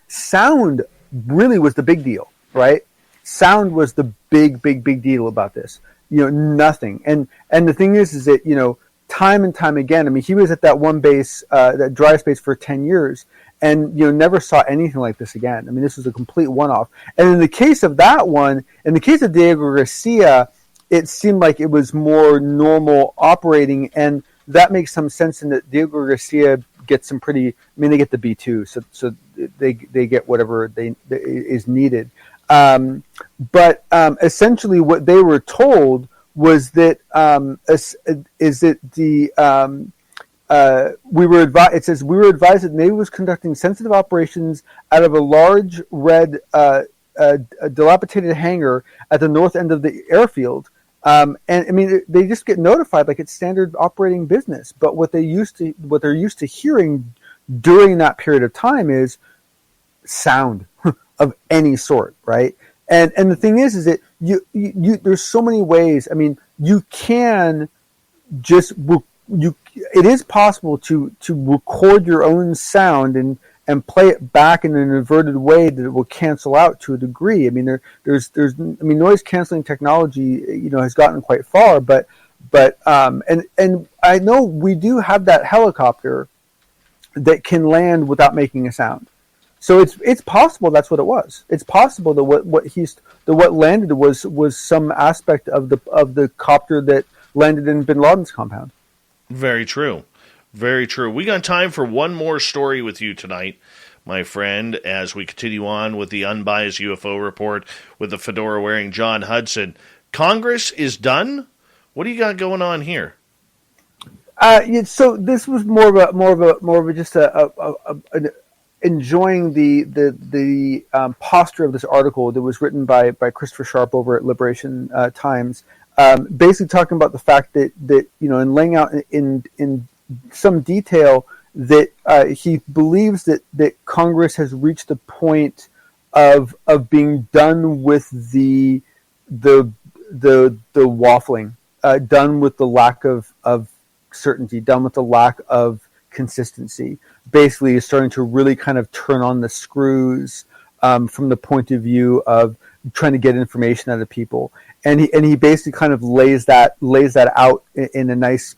Sound really was the big deal, right? Sound was the big deal about this. Nothing. And the thing is that, time and time again, he was at that one base, that dry space for 10 years. And never saw anything like this again. This was a complete one-off. And in the case of that one, in the case of Diego Garcia, it seemed like it was more normal operating, and that makes some sense in that Diego Garcia gets some pretty. They get the B2, so they get whatever is needed. But essentially, what they were told was that we were advised. It says we were advised that Navy was conducting sensitive operations out of a large red, dilapidated hangar at the north end of the airfield. They just get notified like it's standard operating business. But what they're used to hearing during that period of time is sound of any sort, right? And the thing is that you there's so many ways. I mean, you can just it is possible to record your own sound and play it back in an inverted way that it will cancel out to a degree. I mean, there's noise canceling technology, has gotten quite far, but and I know we do have that helicopter that can land without making a sound. So it's possible that's what it was. It's possible that what landed was some aspect of the copter that landed in Bin Laden's compound. Very true. Very true. We got time for one more story with you tonight, my friend, as we continue on with the unbiased UFO report with the fedora-wearing John Hudson. Congress is done? What do you got going on here? So this was more of a just an enjoying the posture of this article that was written by Christopher Sharp over at Liberation Times, basically talking about the fact that in laying out in some detail that he believes that Congress has reached the point of being done with the waffling, done with the lack of certainty, done with the lack of consistency. Basically, is starting to really kind of turn on the screws from the point of view of trying to get information out of people, and he basically kind of lays that out in a nice,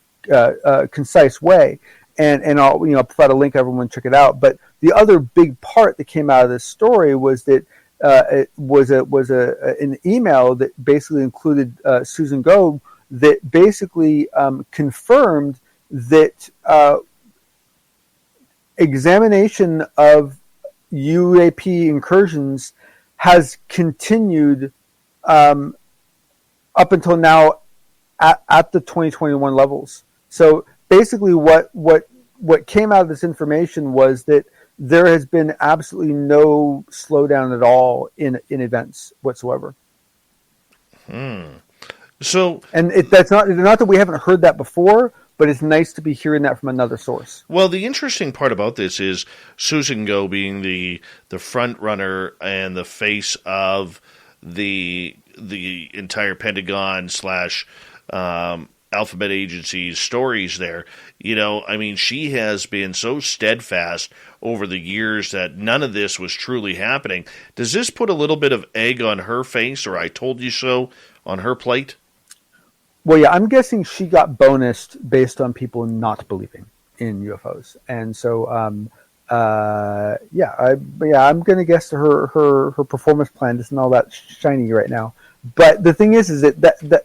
concise way. And I'll provide a link. Everyone check it out. But the other big part that came out of this story was that it was an email that basically included Susan Go that basically confirmed that examination of UAP incursions has continued up until now at the 2021 levels. So basically what came out of this information was that there has been absolutely no slowdown at all in events whatsoever. So, and that's not that we haven't heard that before, but it's nice to be hearing that from another source. Well, the interesting part about this is Susan Go being the front runner and the face of the entire Pentagon / Alphabet Agency's stories there. She has been so steadfast over the years that none of this was truly happening. Does this put a little bit of egg on her face, or I told you so, on her plate? Well, yeah, I'm guessing she got bonused based on people not believing in UFOs, and so I'm going to guess her performance plan isn't all that shiny right now. But the thing is that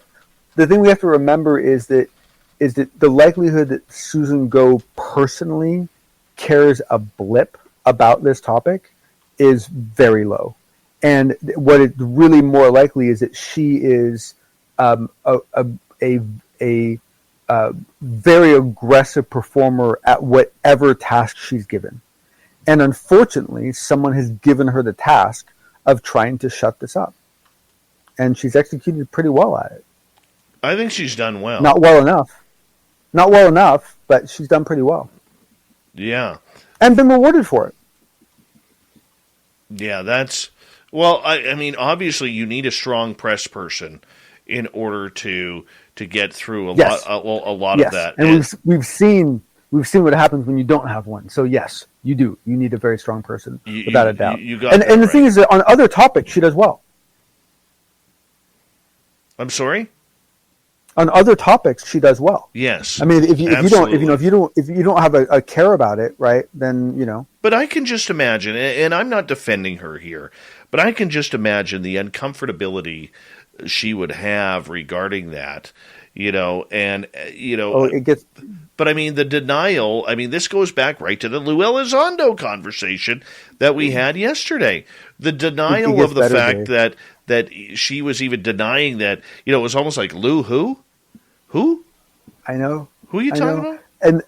the thing we have to remember is that the likelihood that Susan Go personally cares a blip about this topic is very low, and what is really more likely is that she is a very aggressive performer at whatever task she's given. And unfortunately, someone has given her the task of trying to shut this up. And she's executed pretty well at it. I think she's done well. Not well enough, but she's done pretty well. Yeah. And been rewarded for it. Yeah, that's... Well, I mean, obviously you need a strong press person in order to get through a lot of that. And we've seen what happens when you don't have one. So yes, you do. You need a very strong person, without a doubt. You got and that the right. thing is that on other topics, she does well. I'm sorry? On other topics, she does well. Yes. I mean, if you don't have a care about it, right? Then But I can just imagine, and I'm not defending her here, but I can just imagine the uncomfortability she would have regarding that, it gets. But I mean, the denial. I mean, this goes back right to the Lou Elizondo conversation that we had yesterday. The denial of the fact that she was even denying that. It was almost like Lou who? I know. Who are you talking about? And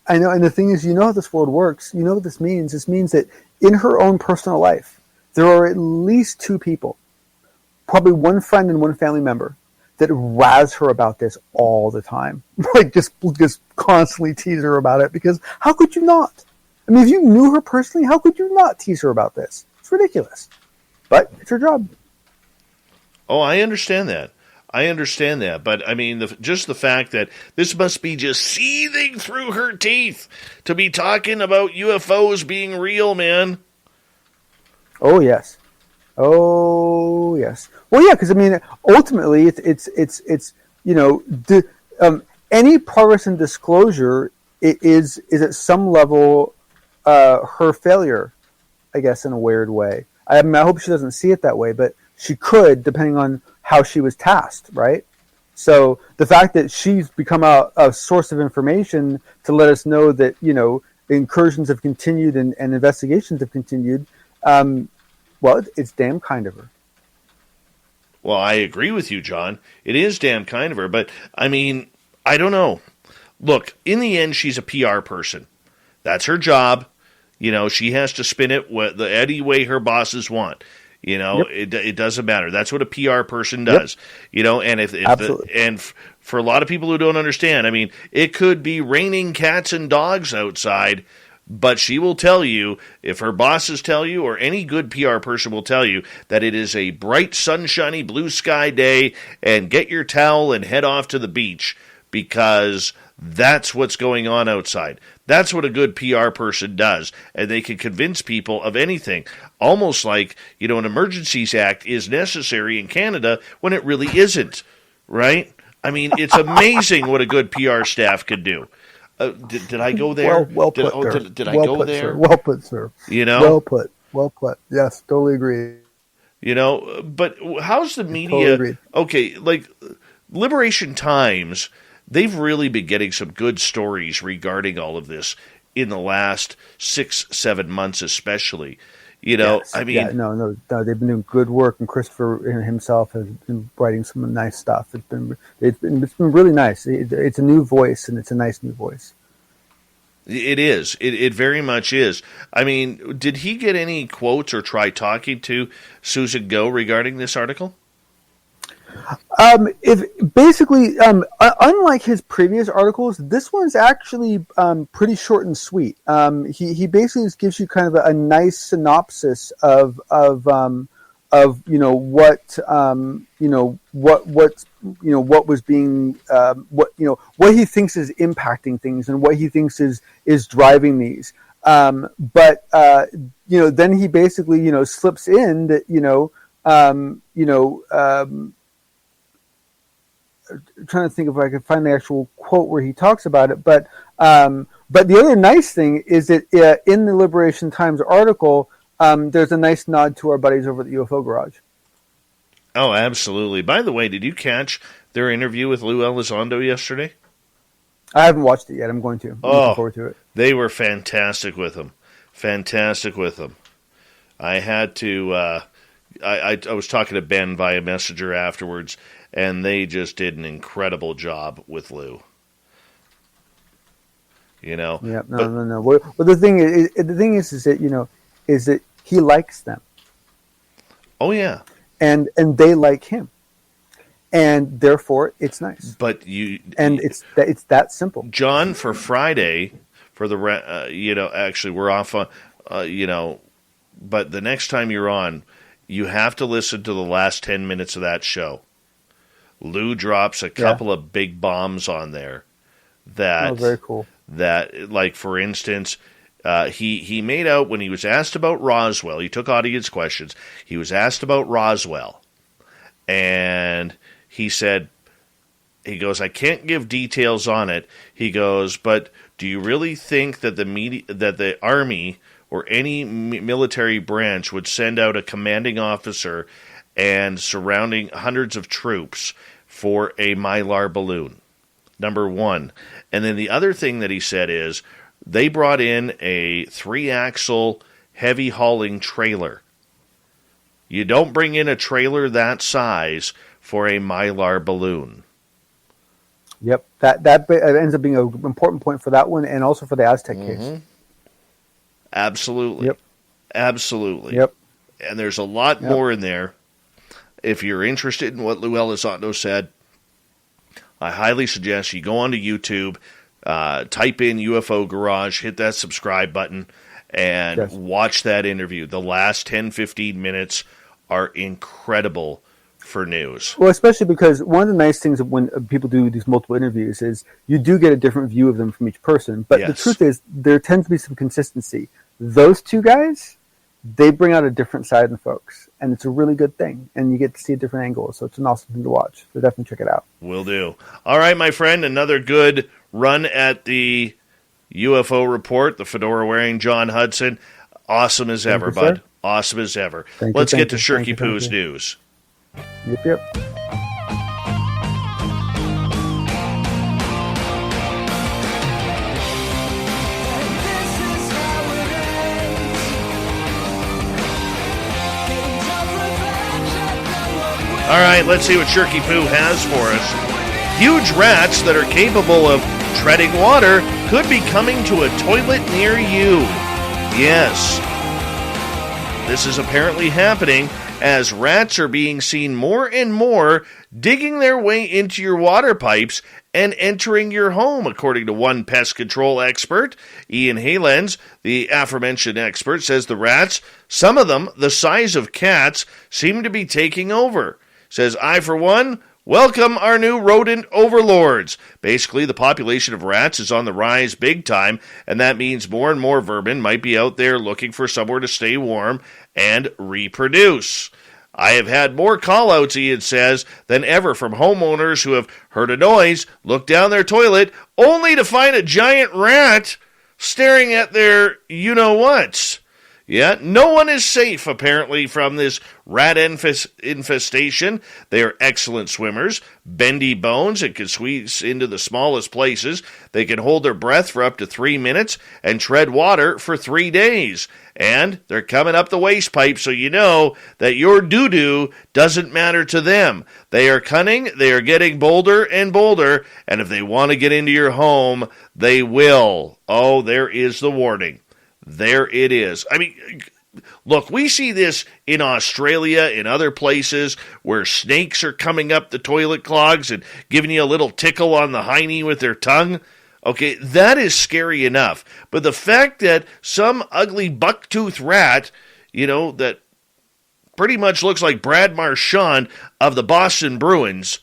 I know. And the thing is, how this world works. You know what this means? This means that in her own personal life, there are at least two people, probably one friend and one family member, that razz her about this all the time. Like just constantly tease her about it, because how could you not? I mean, if you knew her personally, how could you not tease her about this? It's ridiculous. But it's her job. Oh, I understand that. But I mean, just the fact that this must be just seething through her teeth to be talking about UFOs being real, man. Oh yes. Well, yeah, because I mean, ultimately, it's any partisan disclosure is at some level her failure, I guess, in a weird way. I mean, I hope she doesn't see it that way, but she could, depending on how she was tasked, right? So the fact that she's become a source of information to let us know that, incursions have continued and investigations have continued, well, it's damn kind of her. Well, I agree with you, John. It is damn kind of her, but I mean, I don't know. Look, in the end, she's a PR person. That's her job. She has to spin it any way her bosses want. Yep. It doesn't matter. That's what a PR person does. Yep. And for a lot of people who don't understand, I mean, it could be raining cats and dogs outside, but she will tell you, if her bosses tell you, or any good PR person will tell you, that it is a bright, sunshiny, blue sky day, and get your towel and head off to the beach, because that's what's going on outside. That's what a good PR person does, and they can convince people of anything. Almost like, an Emergencies Act is necessary in Canada when it really isn't, right? I mean, it's amazing what a good PR staff can do. Did I go there? Well put, sir. Did I go there? Sir. Well put, sir. Well put. Yes, totally agree. But how's the media? Totally okay, like Liberation Times, they've really been getting some good stories regarding all of this in the last 6-7 months, especially. Yes. I mean, no, they've been doing good work, and Christopher himself has been writing some nice stuff. It's been really nice. It's a new voice, and it's a nice new voice. It is. It very much is. I mean, did he get any quotes or try talking to Susan Go regarding this article? Unlike his previous articles, this one's actually pretty short and sweet. He basically just gives you kind of a nice synopsis of what was being what he thinks is impacting things and what he thinks is driving these. But then he basically slips in that trying to think if I could find the actual quote where he talks about it, but the other nice thing is that in the Liberation Times article, there's a nice nod to our buddies over at the UFO Garage. Oh, absolutely. By the way, did you catch their interview with Lou Elizondo yesterday? I haven't watched it yet. I'm going to. I'm looking forward to it. They were fantastic with him. I had to. I was talking to Ben via Messenger afterwards, and they just did an incredible job with Lou. Yeah, no. Well, the thing is that is that he likes them. Oh yeah, and they like him, and therefore it's nice. But it's that simple. John, for Friday, for the actually we're off on, but the next time you're on, you have to listen to the last 10 minutes of that show. Lou drops a couple of big bombs on there. Very cool. That, like, for instance, he made out when he was asked about Roswell. He took audience questions. He was asked about Roswell, and he said, he goes, I can't give details on it. He goes, but do you really think that the Army or any military branch would send out a commanding officer and surrounding hundreds of troops for a Mylar balloon? Number one. And then the other thing that he said is they brought in a 3-axle heavy hauling trailer. You don't bring in a trailer that size for a Mylar balloon. Yep, that ends up being an important point for that one, and also for the Aztec case. Absolutely. Yep. Absolutely. Yep. And there's a lot more in there. If you're interested in what Lou Elizondo said, I highly suggest you go onto YouTube, type in UFO Garage, hit that subscribe button, and watch that interview. The last 10, 15 minutes are incredible for news. Well, especially because one of the nice things when people do these multiple interviews is you do get a different view of them from each person. But the truth is, there tends to be some consistency. Those two guys, they bring out a different side of the folks, and it's a really good thing. And you get to see a different angle, so it's an awesome thing to watch. So definitely check it out. Will do. All right, my friend, another good run at the UFO report. The fedora-wearing John Hudson, awesome as ever, bud. Sir. Awesome as ever. Thank Let's you, get to thank Shirky you, thank Poo's you. news. Yep. All right, let's see what Shirky Poo has for us. Huge rats that are capable of treading water could be coming to a toilet near you. Yes. This is apparently happening as rats are being seen more and more digging their way into your water pipes and entering your home, according to one pest control expert. Ian Halens, the aforementioned expert, says the rats, some of them the size of cats, seem to be taking over. Says, I, for one, welcome our new rodent overlords. Basically, the population of rats is on the rise big time, and that means more and more vermin might be out there looking for somewhere to stay warm and reproduce. I have had more call-outs, Ian says, than ever from homeowners who have heard a noise, looked down their toilet, only to find a giant rat staring at their you-know-whats. Yeah, no one is safe, apparently, from this rat infestation. They are excellent swimmers, bendy bones, and can squeeze into the smallest places. They can hold their breath for up to 3 minutes and tread water for 3 days. And they're coming up the waste pipe, so you know that your doo-doo doesn't matter to them. They are cunning, they are getting bolder and bolder, and if they want to get into your home, they will. Oh, there is the warning. There it is. I mean, look, we see this in Australia, in other places, where snakes are coming up the toilet clogs and giving you a little tickle on the hiney with their tongue. Okay, that is scary enough. But the fact that some ugly bucktooth rat, that pretty much looks like Brad Marchand of the Boston Bruins,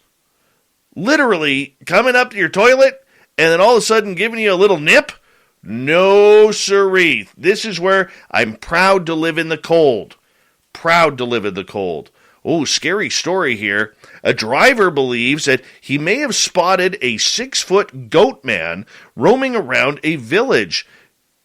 literally coming up to your toilet and then all of a sudden giving you a little nip, no siree. This is where I'm proud to live in the cold. Proud to live in the cold. Oh, scary story here. A driver believes that he may have spotted a 6-foot goat man roaming around a village.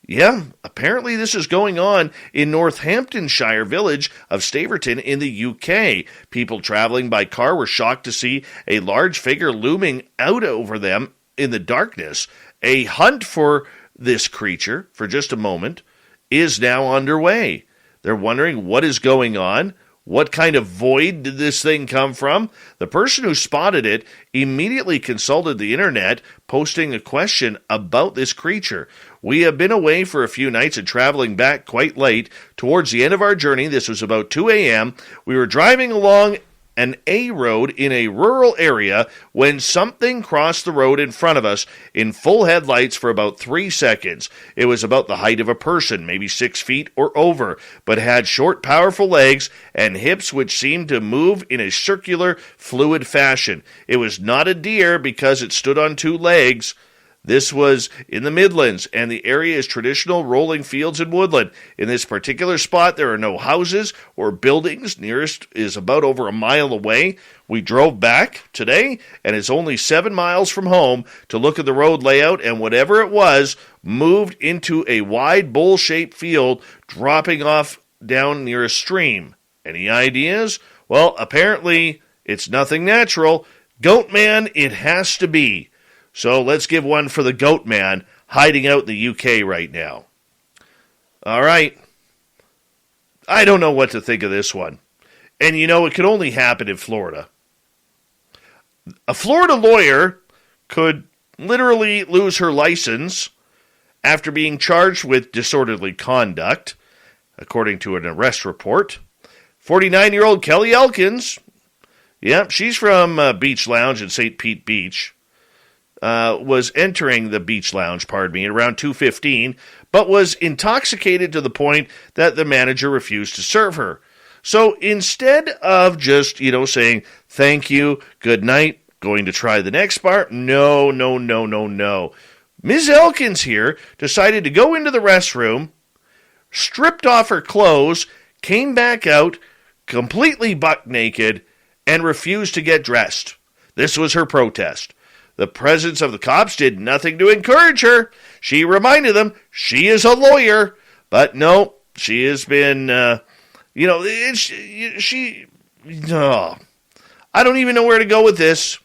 Yeah, apparently this is going on in Northamptonshire village of Staverton in the UK. People traveling by car were shocked to see a large figure looming out over them in the darkness. A hunt for this creature, for just a moment, is now underway. They're wondering what is going on. What kind of void did this thing come from? The person who spotted it immediately consulted the internet, posting a question about this creature. We have been away for a few nights and traveling back quite late. Towards the end of our journey, this was about 2 a.m., we were driving along an A road in a rural area when something crossed the road in front of us in full headlights for about 3 seconds. It was about the height of a person, maybe 6 feet or over, but had short, powerful legs and hips which seemed to move in a circular, fluid fashion. It was not a deer because it stood on 2 legs. This was in the Midlands, and the area is traditional rolling fields and woodland. In this particular spot, there are no houses or buildings. Nearest is about over a mile away. We drove back today, and it's only 7 miles from home to look at the road layout, and whatever it was moved into a wide bowl-shaped field, dropping off down near a stream. Any ideas? Well, apparently it's nothing natural. Goat man, it has to be. So let's give one for the goat man hiding out in the UK right now. All right. I don't know what to think of this one. And it could only happen in Florida. A Florida lawyer could literally lose her license after being charged with disorderly conduct, according to an arrest report. 49-year-old Kelly Elkins, she's from Beach Lounge in St. Pete Beach. was entering the beach lounge, at around 2:15, but was intoxicated to the point that the manager refused to serve her. So instead of just, saying, thank you, good night, going to try the next bar, no. Ms. Elkins here decided to go into the restroom, stripped off her clothes, came back out, completely buck naked, and refused to get dressed. This was her protest. The presence of the cops did nothing to encourage her. She reminded them she is a lawyer, but no, she has been, I don't even know where to go with this.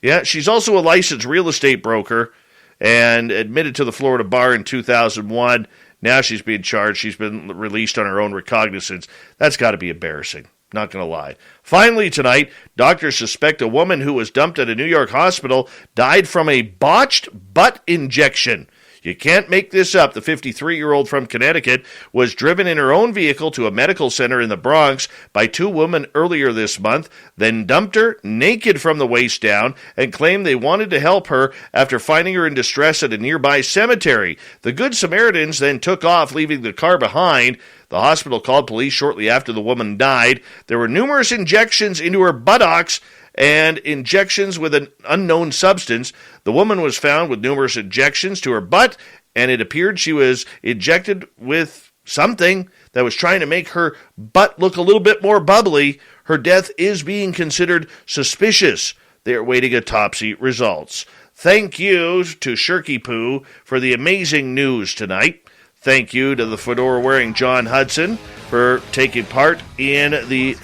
Yeah, she's also a licensed real estate broker and admitted to the Florida bar in 2001. Now she's being charged. She's been released on her own recognizance. That's got to be embarrassing. Not going to lie. Finally tonight, doctors suspect a woman who was dumped at a New York hospital died from a botched butt injection. You can't make this up. The 53-year-old from Connecticut was driven in her own vehicle to a medical center in the Bronx by two women earlier this month, then dumped her naked from the waist down and claimed they wanted to help her after finding her in distress at a nearby cemetery. The Good Samaritans then took off, leaving the car behind. The hospital called police shortly after the woman died. There were numerous injections into her buttocks and injections with an unknown substance. The woman was found with numerous injections to her butt, and it appeared she was injected with something that was trying to make her butt look a little bit more bubbly. Her death is being considered suspicious. They are waiting autopsy results. Thank you to Shirky Poo for the amazing news tonight. Thank you to the fedora-wearing John Hudson for taking part in the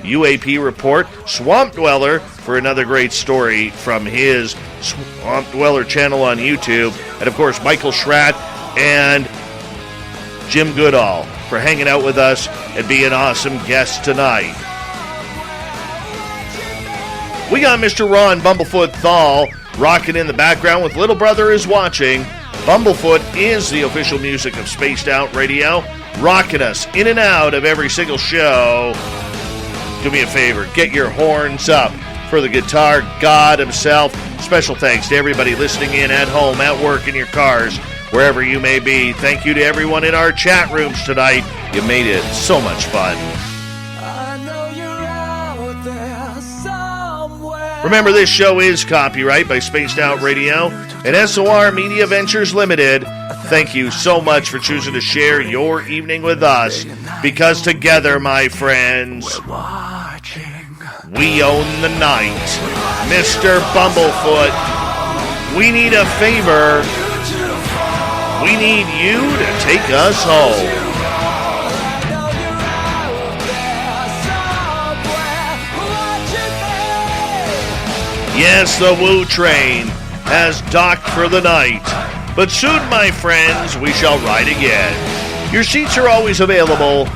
UAP report. Swamp Dweller for another great story from his Swamp Dweller channel on YouTube. And, of course, Michael Schratt and Jim Goodall for hanging out with us and being awesome guests tonight. We got Mr. Ron Bumblefoot Thal rocking in the background with Little Brother Is Watching. Bumblefoot is the official music of Spaced Out Radio, rocking us in and out of every single show. Do me a favor, get your horns up for the guitar god himself. Special thanks to everybody listening in at home, at work, in your cars, wherever you may be. Thank you to everyone in our chat rooms tonight. You made it so much fun. Remember, this show is copyright by Spaced Out Radio and SOR Media Ventures Limited. Thank you so much for choosing to share your evening with us, because together, my friends, we own the night. Mr. Bumblefoot, we need a favor. We need you to take us home. Yes, the Woo Train has docked for the night, but soon, my friends, we shall ride again. Your seats are always available.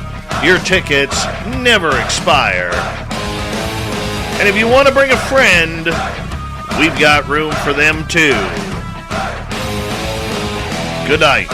Your tickets never expire. And if you want to bring a friend, we've got room for them too. Good night.